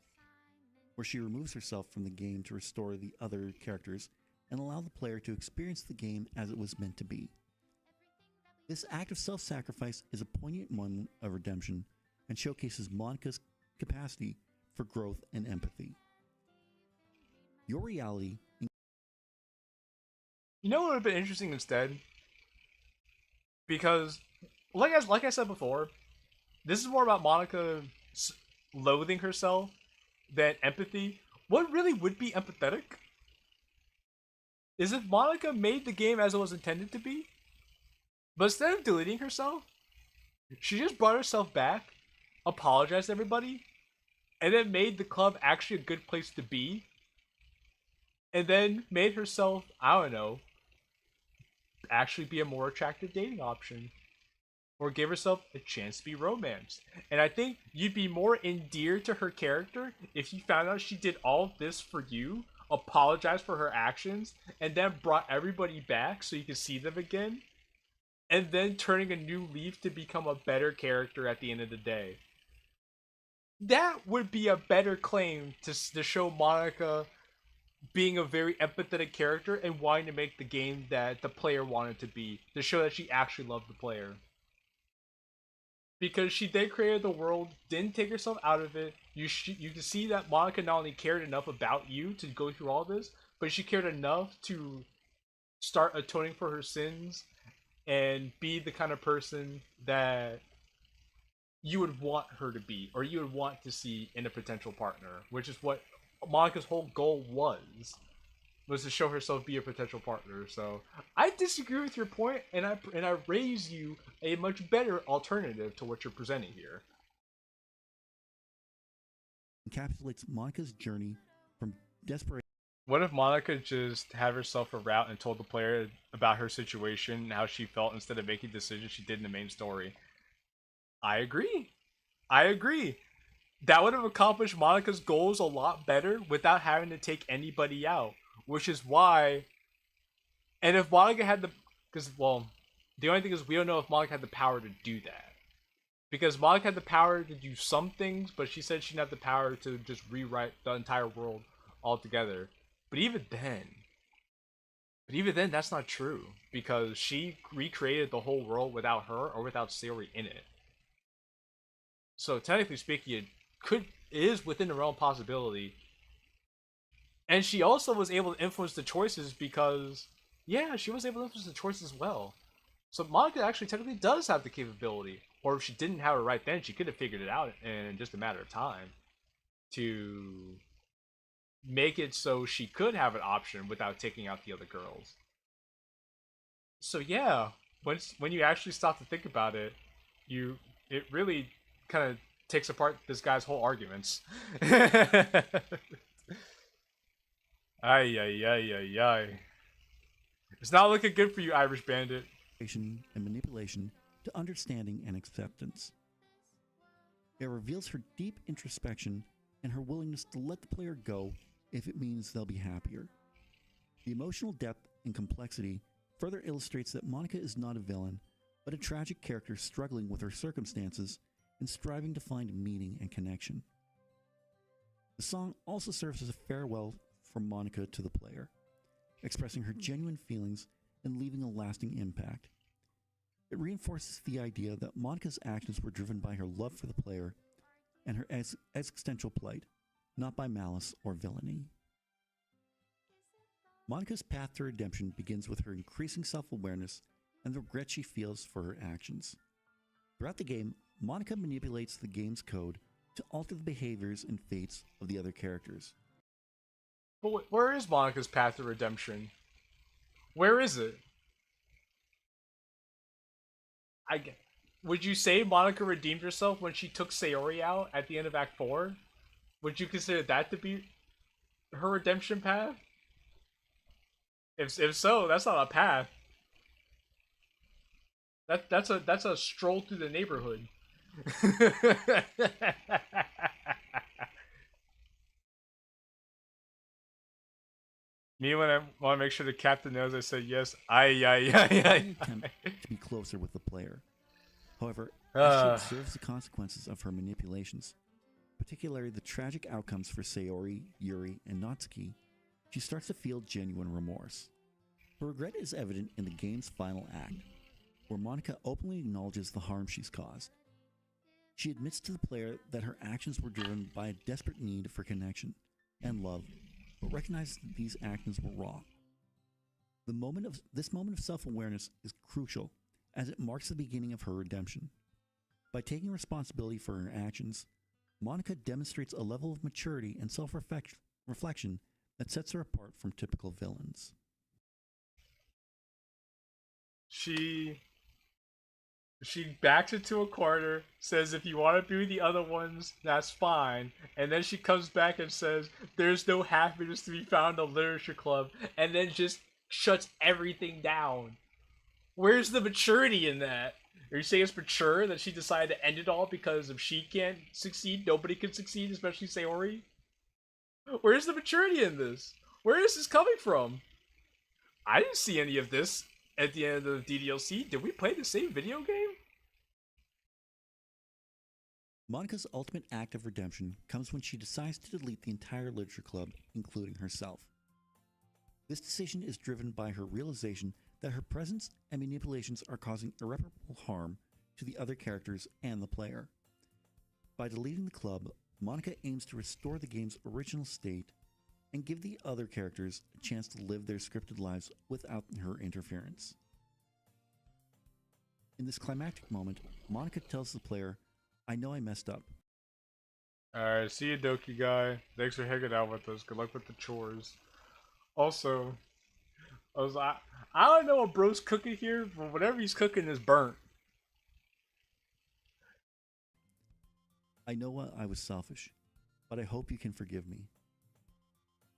where she removes herself from the game to restore the other characters and allow the player to experience the game as it was meant to be. This act of self-sacrifice is a poignant moment of redemption and showcases Monika's capacity for growth and empathy. Your reality... You know what would have been interesting instead? Because, like I said before, this is more about Monika loathing herself than empathy. What really would be empathetic is if Monika made the game as it was intended to be, but instead of deleting herself, she just brought herself back, apologized to everybody, and then made the club actually a good place to be, and then made herself, I don't know, actually be a more attractive dating option. Or give herself a chance to be romanced. And I think you'd be more endeared to her character if you found out she did all of this for you, apologized for her actions, and then brought everybody back so you could see them again, and then turning a new leaf to become a better character at the end of the day. That would be a better claim to show Monika being a very empathetic character and wanting to make the game that the player wanted to be, to show that she actually loved the player. Because she then created the world, didn't take herself out of it. You can see that Monika not only cared enough about you to go through all this, but she cared enough to start atoning for her sins and be the kind of person that you would want her to be, or you would want to see in a potential partner, which is what Monika's whole goal was to show herself be a potential partner. So I disagree with your point, and I raise you a much better alternative to what you're presenting here. Encapsulates Monika's journey from desperation. What if Monika just had herself a route and told the player about her situation and how she felt instead of making decisions she did in the main story? I agree. That would have accomplished Monika's goals a lot better without having to take anybody out. Which is why, and if Monika had the, because, well, the only thing is we don't know if Monika had the power to do that. Because Monika had the power to do some things, but she said she didn't have the power to just rewrite the entire world altogether. But even then, that's not true. Because she recreated the whole world without her or without Sayori in it. So technically speaking, it is within the realm of possibility. And she also was able to influence the choices because, yeah, she was able to influence the choices as well. So Monika actually technically does have the capability. Or if she didn't have it right then, she could have figured it out in just a matter of time to make it so she could have an option without taking out the other girls. So yeah, when you actually stop to think about it, it really kind of takes apart this guy's whole arguments. Ay. It's not looking good for you, Irish Bandit. And manipulation to understanding and acceptance. It reveals her deep introspection and her willingness to let the player go if it means they'll be happier. The emotional depth and complexity further illustrates that Monika is not a villain, but a tragic character struggling with her circumstances and striving to find meaning and connection. The song also serves as a farewell from Monika to the player, expressing her genuine feelings and leaving a lasting impact. It reinforces the idea that Monika's actions were driven by her love for the player and her existential plight, not by malice or villainy. Monika's path to redemption begins with her increasing self-awareness and the regret she feels for her actions. Throughout the game, Monika manipulates the game's code to alter the behaviors and fates of the other characters. But where is Monika's path to redemption? Where is it? Would you say Monika redeemed herself when she took Sayori out at the end of Act 4? Would you consider that to be her redemption path? If so, that's not a path. That's a stroll through the neighborhood. Me, when I want to make sure the captain knows, I say yes. Attempt to be closer with the player. However, as she observes the consequences of her manipulations, particularly the tragic outcomes for Sayori, Yuri, and Natsuki, she starts to feel genuine remorse. Her regret is evident in the game's final act, where Monika openly acknowledges the harm she's caused. She admits to the player that her actions were driven by a desperate need for connection and love, but recognizes that these actions were wrong. This moment of self-awareness is crucial, as it marks the beginning of her redemption. By taking responsibility for her actions, Monika demonstrates a level of maturity and self-reflection that sets her apart from typical villains. She backs into a corner, says if you want to be with the other ones, that's fine, and then she comes back and says there's no happiness to be found in a literature club, and then just shuts everything down. Where's the maturity in that? Are you saying it's mature that she decided to end it all because if she can't succeed, nobody can succeed, especially Sayori? Where's the maturity in this? Where is this coming from? I didn't see any of this at the end of the DDLC. Did we play the same video game? Monika's ultimate act of redemption comes when she decides to delete the entire literature club, including herself. This decision is driven by her realization that her presence and manipulations are causing irreparable harm to the other characters and the player. By deleting the club, Monika aims to restore the game's original state and give the other characters a chance to live their scripted lives without her interference. In this climactic moment, Monika tells the player, "I know I messed up." Alright, see you, Doki Guy. Thanks for hanging out with us. Good luck with the chores. Also, I don't know what bro's cooking here, but whatever he's cooking is burnt. I know I was selfish, but I hope you can forgive me.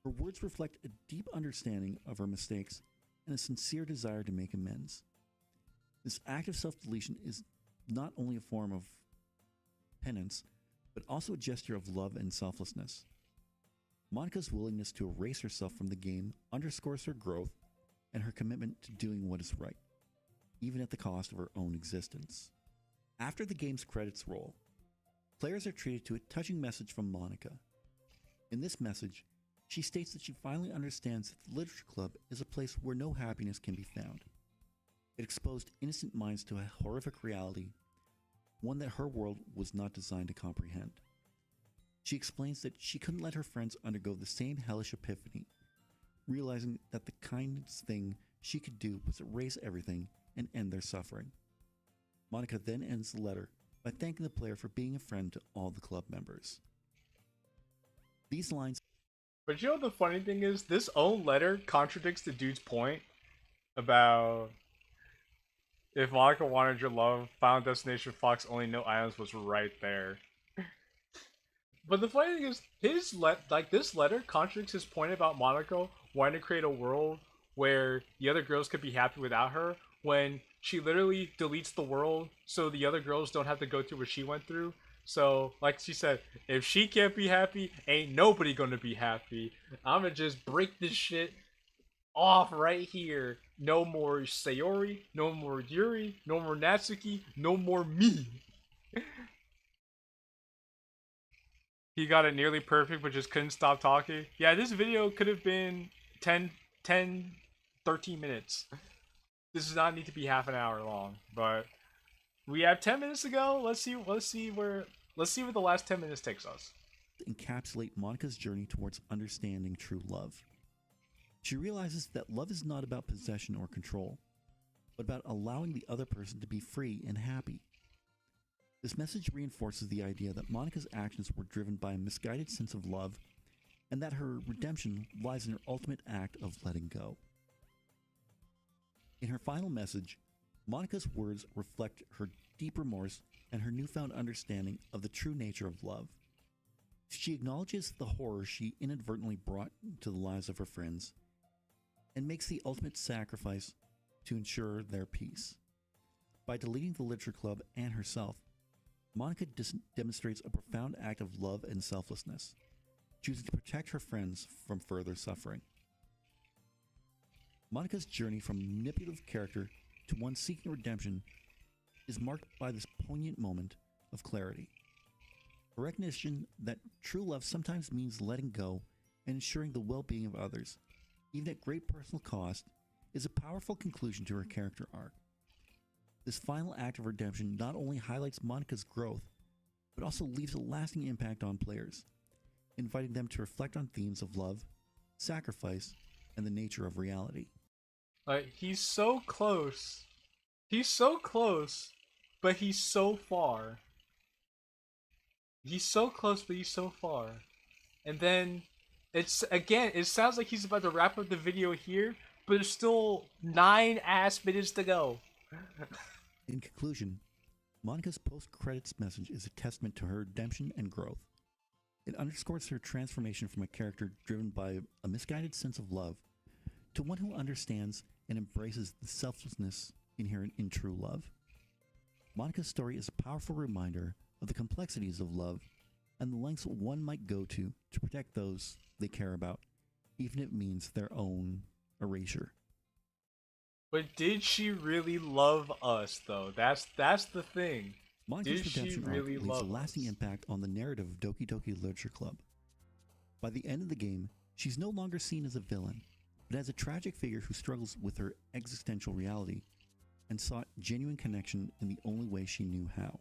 Her words reflect a deep understanding of her mistakes and a sincere desire to make amends. This act of self-deletion is not only a form of penance, but also a gesture of love and selflessness. Monika's willingness to erase herself from the game underscores her growth and her commitment to doing what is right, even at the cost of her own existence. After the game's credits roll, players are treated to a touching message from Monika. In this message, she states that she finally understands that the Literature Club is a place where no happiness can be found. It exposed innocent minds to a horrific reality, one that her world was not designed to comprehend. She explains that she couldn't let her friends undergo the same hellish epiphany, realizing that the kindest thing she could do was erase everything and end their suffering. Monika then ends the letter by thanking the player for being a friend to all the club members. These lines. But you know the funny thing is, this own letter contradicts the dude's point about if Monika wanted your love, Final Destination Fox only no items was right there. But the funny thing is, this letter contradicts his point about Monika wanting to create a world where the other girls could be happy without her, when she literally deletes the world so the other girls don't have to go through what she went through. So, like she said, if she can't be happy, ain't nobody gonna be happy. I'ma just break this shit off right here. No more Sayori, no more Yuri, no more Natsuki, no more me. He got it nearly perfect, but just couldn't stop talking. Yeah, this video could have been 13 minutes. This does not need to be half an hour long, but we have 10 minutes to go. Let's see where the last 10 minutes takes us. Encapsulate Monika's journey towards understanding true love. She realizes that love is not about possession or control, but about allowing the other person to be free and happy. This message reinforces the idea that Monika's actions were driven by a misguided sense of love, and that her redemption lies in her ultimate act of letting go. In her final message, Monika's words reflect her deep remorse and her newfound understanding of the true nature of love. She acknowledges the horror she inadvertently brought to the lives of her friends and makes the ultimate sacrifice to ensure their peace. By deleting the Literature Club and herself, Monika demonstrates a profound act of love and selflessness, choosing to protect her friends from further suffering. Monika's journey from a manipulative character to one seeking redemption is marked by this poignant moment of clarity. A recognition that true love sometimes means letting go and ensuring the well-being of others, even at great personal cost, is a powerful conclusion to her character arc. This final act of redemption not only highlights Monika's growth, but also leaves a lasting impact on players, inviting them to reflect on themes of love, sacrifice, and the nature of reality. He's so close. He's so close, but he's so far. He's so close, but he's so far. And then, it sounds like he's about to wrap up the video here, but there's still 9 minutes to go. In conclusion, Monika's post-credits message is a testament to her redemption and growth. It underscores her transformation from a character driven by a misguided sense of love to one who understands and embraces the selflessness inherent in true love. Monika's story is a powerful reminder of the complexities of love and the lengths one might go to protect those they care about, even if it means their own erasure. But did she really love us, though? That's the thing. Monika's did redemption she really arc leaves a love lasting us? impact on the narrative of Doki Doki Literature Club. By the end of the game, she's no longer seen as a villain, but as a tragic figure who struggles with her existential reality and sought genuine connection in the only way she knew how.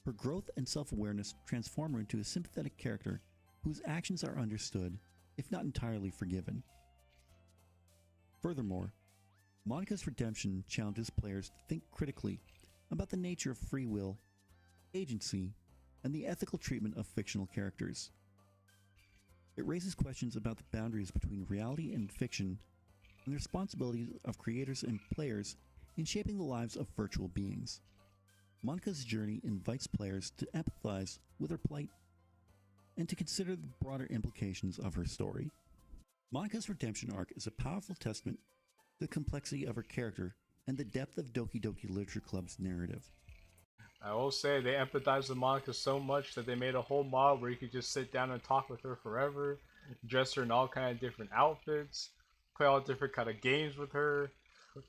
Her growth and self-awareness transform her into a sympathetic character whose actions are understood, if not entirely forgiven. Furthermore, Monika's redemption challenges players to think critically about the nature of free will, agency, and the ethical treatment of fictional characters. It raises questions about the boundaries between reality and fiction and the responsibilities of creators and players in shaping the lives of virtual beings. Monika's journey invites players to empathize with her plight and to consider the broader implications of her story. Monika's redemption arc is a powerful testament to the complexity of her character and the depth of Doki Doki Literature Club's narrative. I will say they empathized with Monika so much that they made a whole mod where you could just sit down and talk with her forever, dress her in all kind of different outfits, play all different kind of games with her,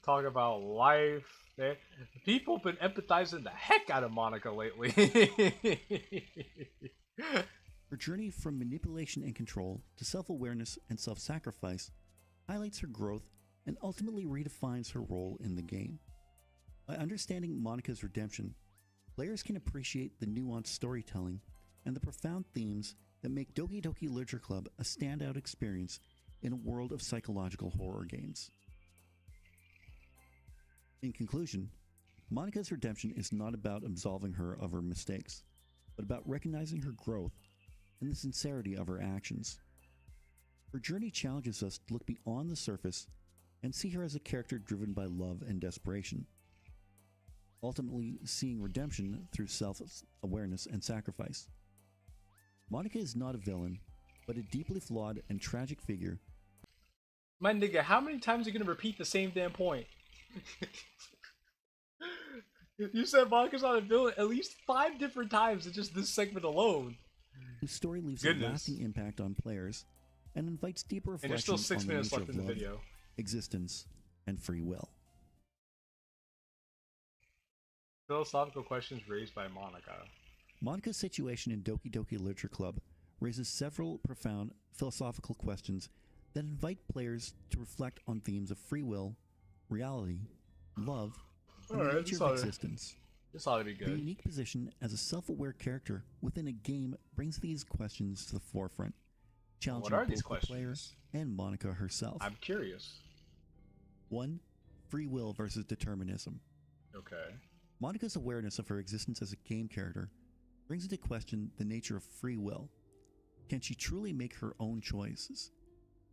talk about life. People have been empathizing the heck out of Monika lately. Her journey from manipulation and control to self-awareness and self-sacrifice highlights her growth and ultimately redefines her role in the game. By understanding Monika's redemption, players can appreciate the nuanced storytelling and the profound themes that make Doki Doki Literature Club a standout experience in a world of psychological horror games. In conclusion, Monika's redemption is not about absolving her of her mistakes, but about recognizing her growth and the sincerity of her actions. Her journey challenges us to look beyond the surface and see her as a character driven by love and desperation, ultimately seeing redemption through self-awareness and sacrifice. Monika is not a villain, but a deeply flawed and tragic figure. My nigga, how many times are you gonna repeat the same damn point? You said Monika's not a villain at least 5 different times in just this segment alone. Whose story leaves a lasting impact on players and invites deeper reflection and there's still 6 on the minutes nature left of in the love, video. existence, and free will. Philosophical questions raised by Monika. Monika's situation in Doki Doki Literature Club raises several profound philosophical questions that invite players to reflect on themes of free will, reality, love, and the nature of existence. This ought to be good. The unique position as a self-aware character within a game brings these questions to the forefront, challenging both the player and Monika herself. I'm curious. 1. Free will versus determinism. Okay. Monika's awareness of her existence as a game character brings into question the nature of free will. Can she truly make her own choices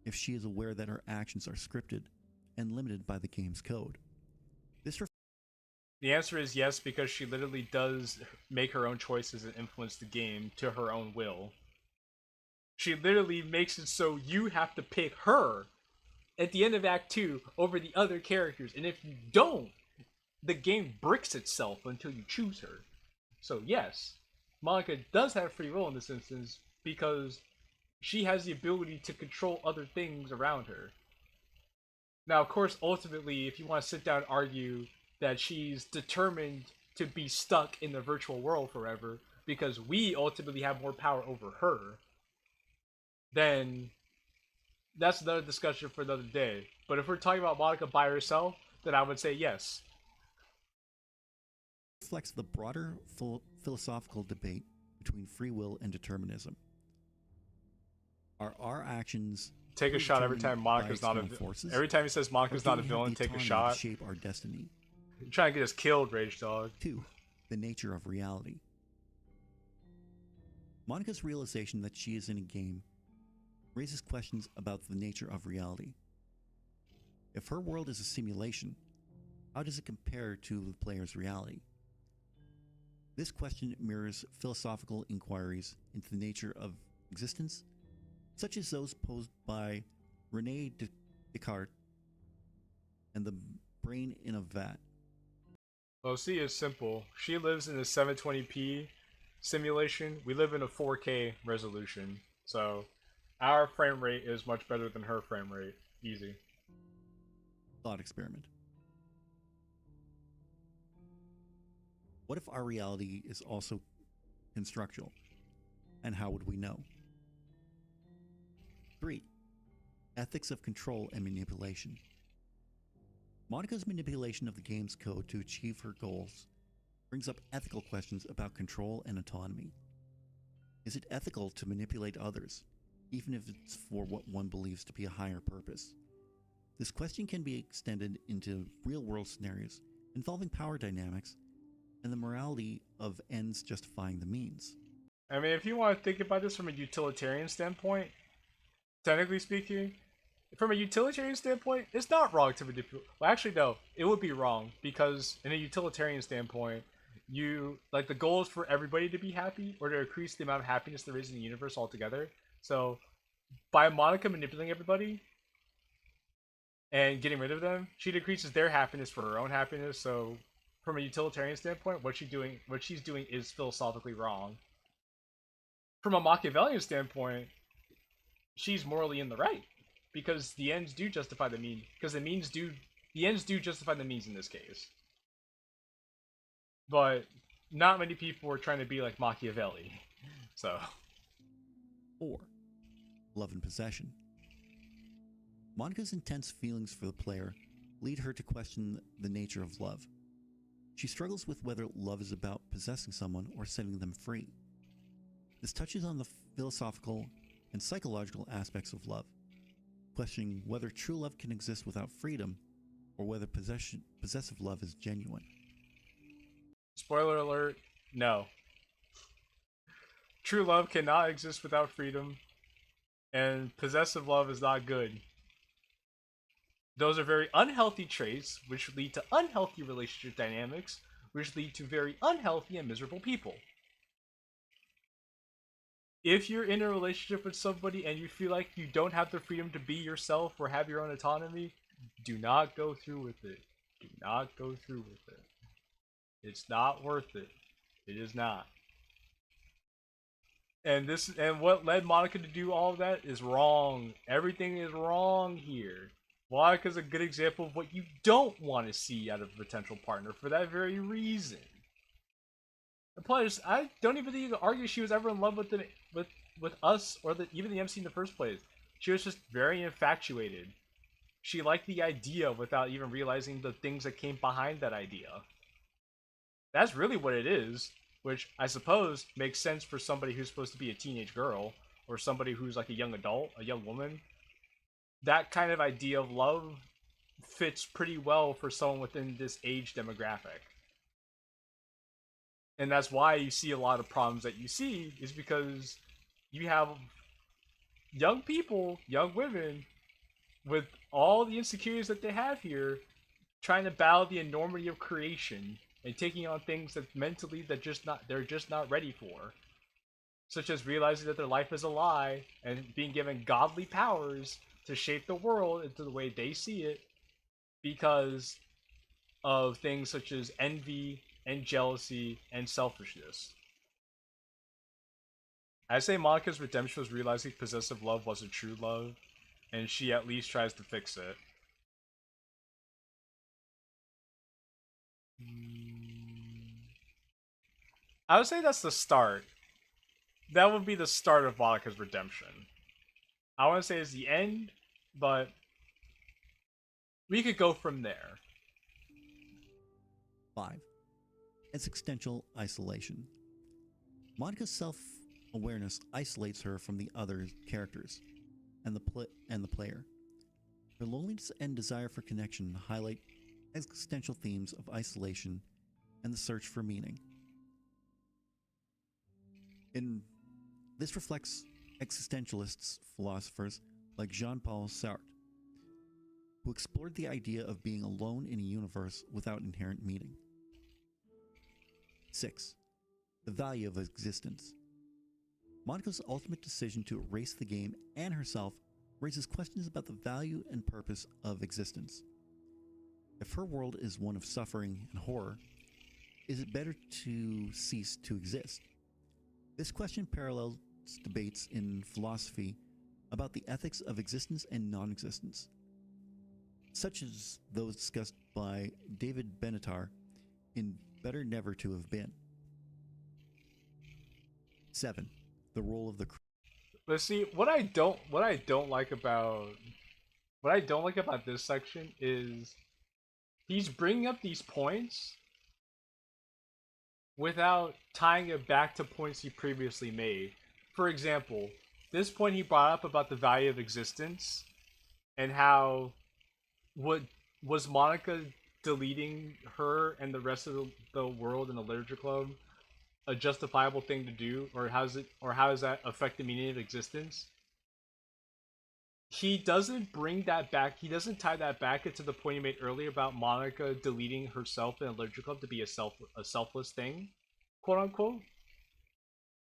if she is aware that her actions are scripted and limited by the game's code? This The answer is yes, because she literally does make her own choices and influence the game to her own will. She literally makes it so you have to pick her at the end of Act 2 over the other characters, and if you don't, the game bricks itself until you choose her. So yes, Monika does have free will in this instance because she has the ability to control other things around her. Now, of course, ultimately, if you want to sit down and argue that she's determined to be stuck in the virtual world forever because we ultimately have more power over her, then that's another discussion for another day. But if we're talking about Monika by herself, then I would say yes. Reflects the broader philosophical debate between free will and determinism. Are our actions take a shot every time Monika's not a forces? Every time he says Monika's not a villain, take a shot. Shape our destiny. You're trying to get us killed, Rage Dog. 2. The nature of reality. Monika's realization that she is in a game raises questions about the nature of reality. If her world is a simulation, how does it compare to the player's reality? This question mirrors philosophical inquiries into the nature of existence, such as those posed by René Descartes and the brain in a vat. Well, see, it's simple. She lives in a 720p simulation. We live in a 4K resolution. So our frame rate is much better than her frame rate. Easy. Thought experiment. What if our reality is also constructual? And how would we know? 3. Ethics of control and manipulation. Monika's manipulation of the game's code to achieve her goals brings up ethical questions about control and autonomy. Is it ethical to manipulate others, even if it's for what one believes to be a higher purpose? This question can be extended into real-world scenarios involving power dynamics and the morality of ends justifying the means. I mean, if you want to think about this from a utilitarian standpoint, technically speaking, from a utilitarian standpoint, it's not wrong to manipulate. Well, actually, no, it would be wrong because in a utilitarian standpoint, the goal is for everybody to be happy or to increase the amount of happiness there is in the universe altogether. So, by Monika manipulating everybody and getting rid of them, she decreases their happiness for her own happiness. So, from a utilitarian standpoint, what she's doing is philosophically wrong. From a Machiavellian standpoint, she's morally in the right because the ends do justify the means. Because the ends do justify the means in this case. But not many people are trying to be like Machiavelli. So. 4. Love and possession. Monika's intense feelings for the player lead her to question the nature of love. She struggles with whether love is about possessing someone or setting them free. This touches on the philosophical and psychological aspects of love, questioning whether true love can exist without freedom or whether possessive love is genuine. Spoiler alert, no. True love cannot exist without freedom, and possessive love is not good. Those are very unhealthy traits, which lead to unhealthy relationship dynamics, which lead to very unhealthy and miserable people. If you're in a relationship with somebody and you feel like you don't have the freedom to be yourself or have your own autonomy, do not go through with it. Do not go through with it. It's not worth it. It is not. And what led Monika to do all of that is wrong. Everything is wrong here. Monika's a good example of what you don't want to see out of a potential partner for that very reason. And plus, I don't even think you can argue she was ever in love with us or even the MC in the first place. She was just very infatuated. She liked the idea without even realizing the things that came behind that idea. That's really what it is, which I suppose makes sense for somebody who's supposed to be a teenage girl or somebody who's like a young adult, a young woman. That kind of idea of love fits pretty well for someone within this age demographic. And that's why you see a lot of problems that you see, is because you have young people, young women, with all the insecurities that they have here, trying to battle the enormity of creation and taking on things that mentally they're just not ready for, such as realizing that their life is a lie and being given godly powers to shape the world into the way they see it because of things such as envy and jealousy and selfishness. I say Monika's redemption was realizing possessive love wasn't true love, and she at least tries to fix it. I would say that's the start. That would be the start of Monika's redemption. I want to say it's the end, but we could go from there. 5. Existential isolation. Monika's self-awareness isolates her from the other characters and the player. Her loneliness and desire for connection highlight existential themes of isolation and the search for meaning. This reflects existentialists, philosophers like Jean-Paul Sartre, who explored the idea of being alone in a universe without inherent meaning. 6. The value of existence. Monika's ultimate decision to erase the game and herself raises questions about the value and purpose of existence. If her world is one of suffering and horror, is it better to cease to exist? This question parallels debates in philosophy about the ethics of existence and non-existence, such as those discussed by David Benatar in Better Never to Have Been. 7. The role of the Let's see, what I don't like about this section is he's bringing up these points without tying it back to points he previously made. For example, this point he brought up about the value of existence and how was Monika deleting her and the rest of the world in the literature club a justifiable thing to do, or how does that affect the meaning of existence? He doesn't bring that back. He doesn't tie that back into the point he made earlier about Monika deleting herself in a literature club to be a selfless thing, quote unquote.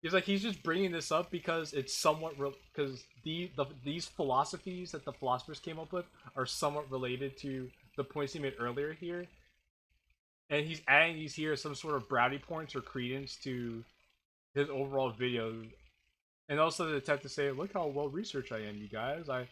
He's just bringing this up because it's somewhat because these philosophies that the philosophers came up with are somewhat related to the points he made earlier here, and he's adding these here as some sort of brownie points or credence to his overall video. And also the attempt to say, look how well researched I am, you guys. I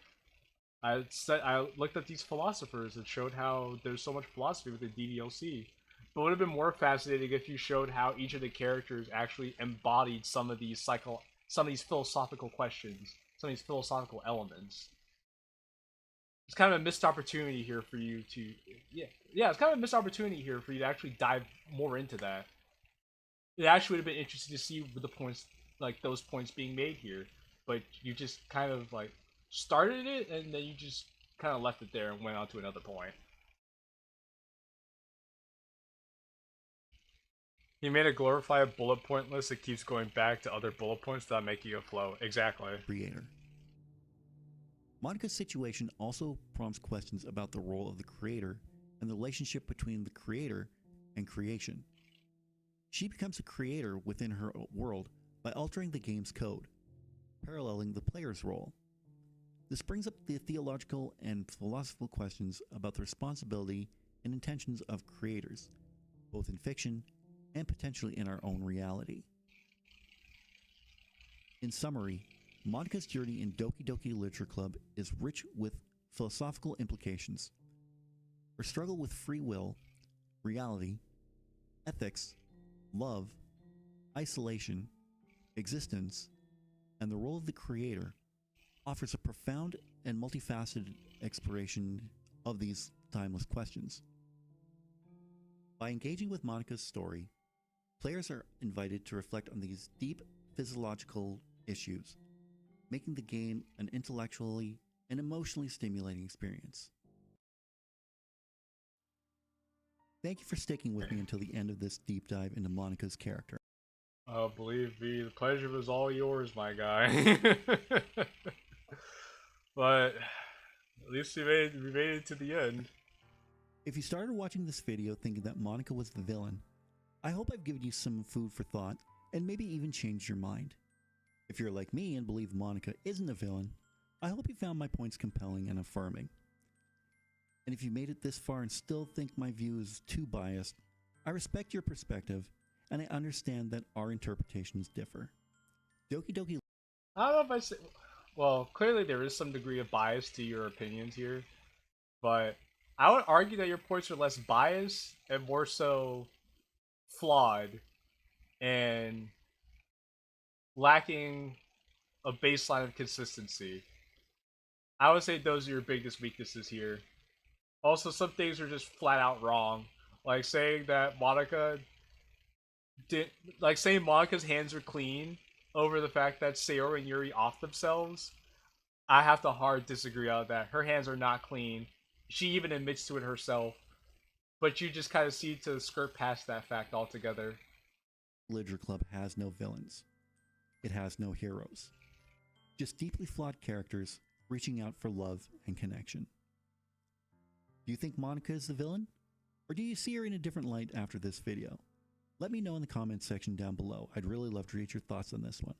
looked at these philosophers and showed how there's so much philosophy with the DDLC. But it would have been more fascinating if you showed how each of the characters actually embodied some of these philosophical questions, some of these philosophical elements. It's kind of a missed opportunity here for you to, it's kind of a missed opportunity here for you to actually dive more into that. It actually would have been interesting to see the points, like those points being made here, but you just kind of like started it and then you just kind of left it there and went on to another point. He made a glorified bullet point list that keeps going back to other bullet points without making a flow. Exactly. Creator. Monika's situation also prompts questions about the role of the creator and the relationship between the creator and creation. She becomes a creator within her world by altering the game's code, paralleling the player's role. This brings up the theological and philosophical questions about the responsibility and intentions of creators, both in fiction and potentially in our own reality. In summary, Monika's journey in Doki Doki Literature Club is rich with philosophical implications. Her struggle with free will, reality, ethics, love, isolation, existence, and the role of the creator offers a profound and multifaceted exploration of these timeless questions. By engaging with Monika's story, players are invited to reflect on these deep physiological issues, making the game an intellectually and emotionally stimulating experience. Thank you for sticking with me until the end of this deep dive into Monika's character. Oh, believe me, the pleasure was all yours, my guy. But at least we made it to the end. If you started watching this video thinking that Monika was the villain, I hope I've given you some food for thought and maybe even changed your mind. If you're like me and believe Monika isn't a villain, I hope you found my points compelling and affirming. And if you made it this far and still think my view is too biased, I respect your perspective and I understand that our interpretations differ. Doki. I don't know if I say. Well, clearly there is some degree of bias to your opinions here, but I would argue that your points are less biased and more so flawed and lacking a baseline of consistency. I would say those are your biggest weaknesses here. Also, some things are just flat out wrong. Like saying that saying Monika's hands are clean over the fact that Sayori and Yuri off themselves. I have to hard disagree on that. Her hands are not clean. She even admits to it herself. But you just kind of seem to skirt past that fact altogether. Villager Club has no villains. It has no heroes. Just deeply flawed characters reaching out for love and connection. Do you think Monika is the villain? Or do you see her in a different light after this video? Let me know in the comments section down below. I'd really love to read your thoughts on this one.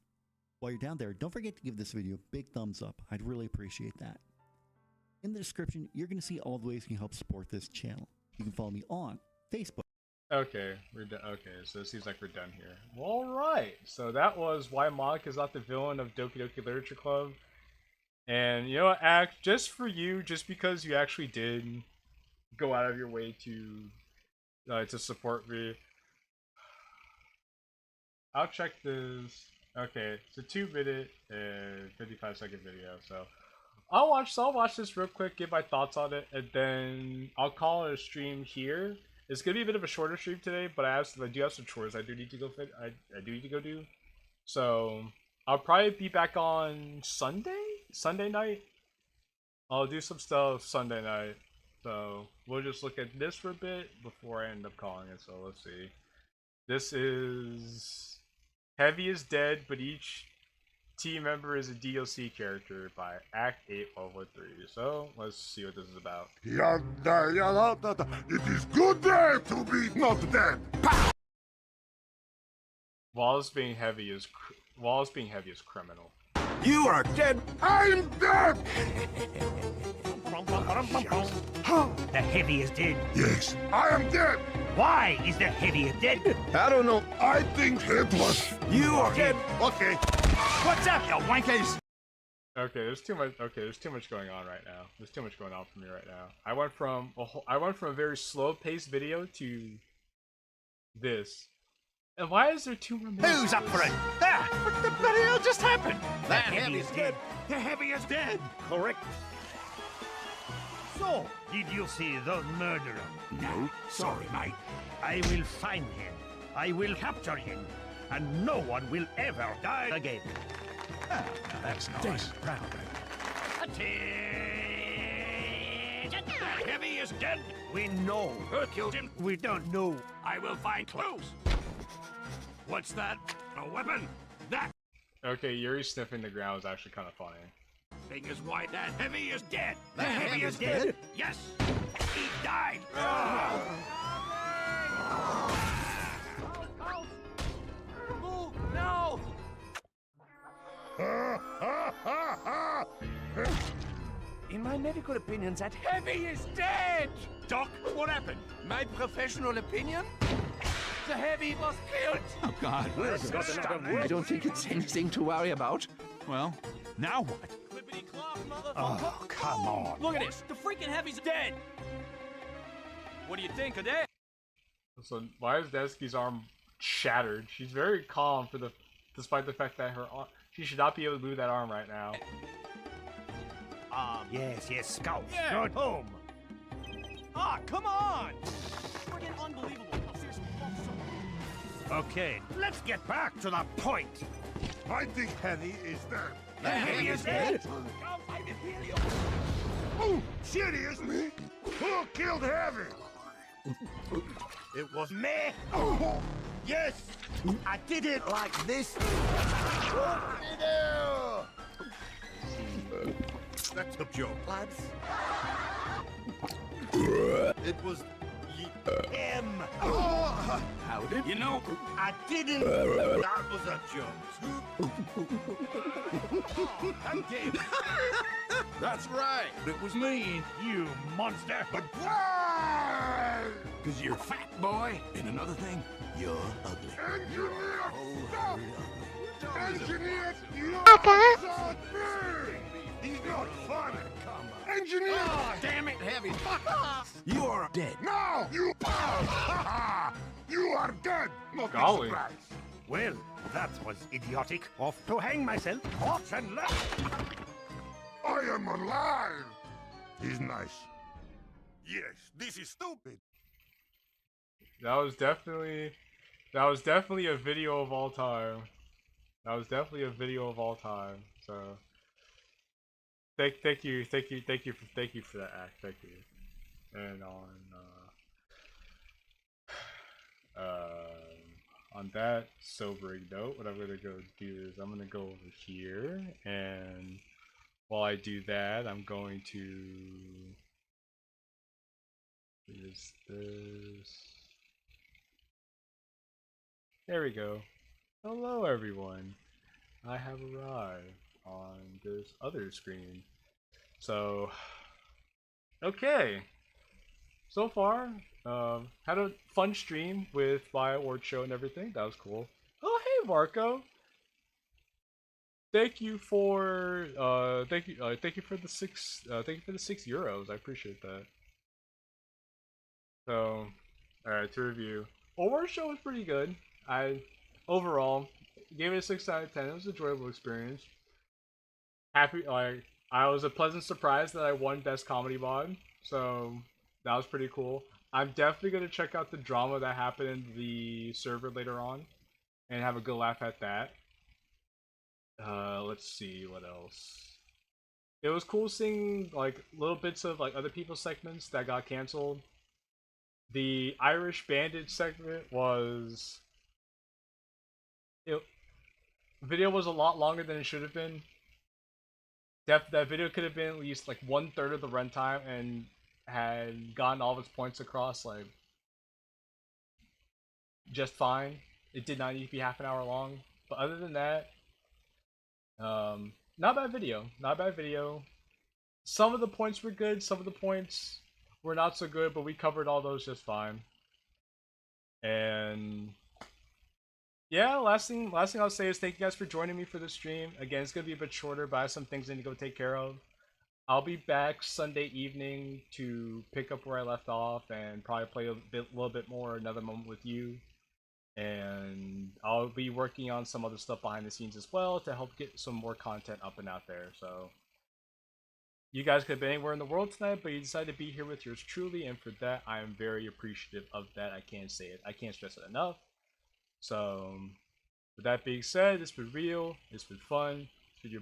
While you're down there, don't forget to give this video a big thumbs up. I'd really appreciate that. In the description, you're going to see all the ways you can help support this channel. You can follow me on Facebook. Okay, we're done. Okay, so it seems like we're done here. All right, so that was why Monika is not the villain of Doki Literature Club. And you know what, Act, just for you, just because you actually did go out of your way to support me, I'll check this. Okay, it's a 2-minute and 55-second video, so I'll watch this real quick, give my thoughts on it, and then I'll call it a stream here. It's gonna be a bit of a shorter stream today, but I do have some chores I do need to go do. So I'll probably be back on Sunday night. I'll do some stuff Sunday night. So we'll just look at this for a bit before I end up calling it. So let's see. This is Heavy is Dead, but each team member is a DLC character by Act 8 Level 3. So let's see what this is about. It is good day to be not dead. Wallace being heavy is criminal. You are dead. I'm dead. The Heavy is dead. Yes, I am dead. Why is the Heavy dead? I don't know. I think it was. You are dead. Okay. What's up, you wankers? Okay, there's too much going on right now. There's too much going on for me right now. I went from a very slow-paced video to this. And why is there 2 more minutes? Who's up for it? Ah, what the bloody hell just happened? The Heavy is dead. The Heavy is dead. Correct. So, did you see the murderer? No, sorry, mate. I will find him. I will capture him. And no one will ever die again. Ah, now that's nice. Attention! The Heavy is dead. We know who killed him. We don't know. I will find clues. What's that? A weapon? That. Okay, Yuri sniffing the ground is actually kind of funny. Thing is why that Heavy is dead. The Heavy is dead? Yes. He died. No! In my medical opinion, that Heavy is dead! Doc, what happened? My professional opinion? The Heavy was killed! Oh, God. I don't think it's anything to worry about. Well, now what? Oh, come on. Look at this. The freaking Heavy's dead. What do you think of that? So why is Deski's arm shattered? She's very calm despite the fact that she should not be able to move that arm right now. Yes, Scout. Yeah. Go home. Ah, come on! Freaking unbelievable. Oh, seriously. Okay, let's get back to the point. I think Heavy is dead. The Heavy is dead? Oh, seriously? Who killed Heavy? It was me. Oh, yes. I did it like this. That's a joke, lads. It was him. How did you know? I didn't. That was a joke. That's right. It was me. You monster. But because you're fat, boy. And another thing, you're ugly. Engineer, stop! Engineer, you're so big! He's not fun! Engineer! Oh, damn it, Heavy. Fuck off! You are dead. No! You are! You are dead! Not Golly. surprise. Well, that was idiotic. Off to hang myself. Off and left. I am alive! He's nice. Yes, this is stupid. That was definitely a video of all time. That was definitely a video of all time. So thank you for that act. Thank you. And on that sobering note, what I'm gonna go do is I'm gonna go over here, and while I do that, I'm going to use this. There we go. Hello everyone. I have arrived on this other screen. So, okay. So far, had a fun stream with my award show and everything. That was cool. Oh, hey Marco. Thank you for thank you for the €6. I appreciate that. So, all right, to review, award show was pretty good. I overall gave it a 6 out of 10. It was an enjoyable experience. Happy, like, I was a pleasant surprise that I won Best Comedy Mod, so that was pretty cool. I'm definitely going to check out the drama that happened in the server later on and have a good laugh at that. Let's see what else. It was cool seeing like little bits of like other people's segments that got canceled. The Irish Bandit segment was... video was a lot longer than it should have been. That video could have been at least like 1/3 of the runtime and had gotten all of its points across like just fine. It did not need to be half an hour long. But other than that, not bad video. Not bad video. Some of the points were good, some of the points were not so good, but we covered all those just fine. And yeah, last thing I'll say is thank you guys for joining me for the stream. Again, it's gonna be a bit shorter, but I have some things I need to go take care of. I'll be back Sunday evening to pick up where I left off and probably play a little bit more Another Moment with You. And I'll be working on some other stuff behind the scenes as well to help get some more content up and out there. So you guys could have been anywhere in the world tonight, but you decided to be here with yours truly, and for that I am very appreciative of that. I can't say it. I can't stress it enough. So with that being said, it's been real, it's been fun. It's been your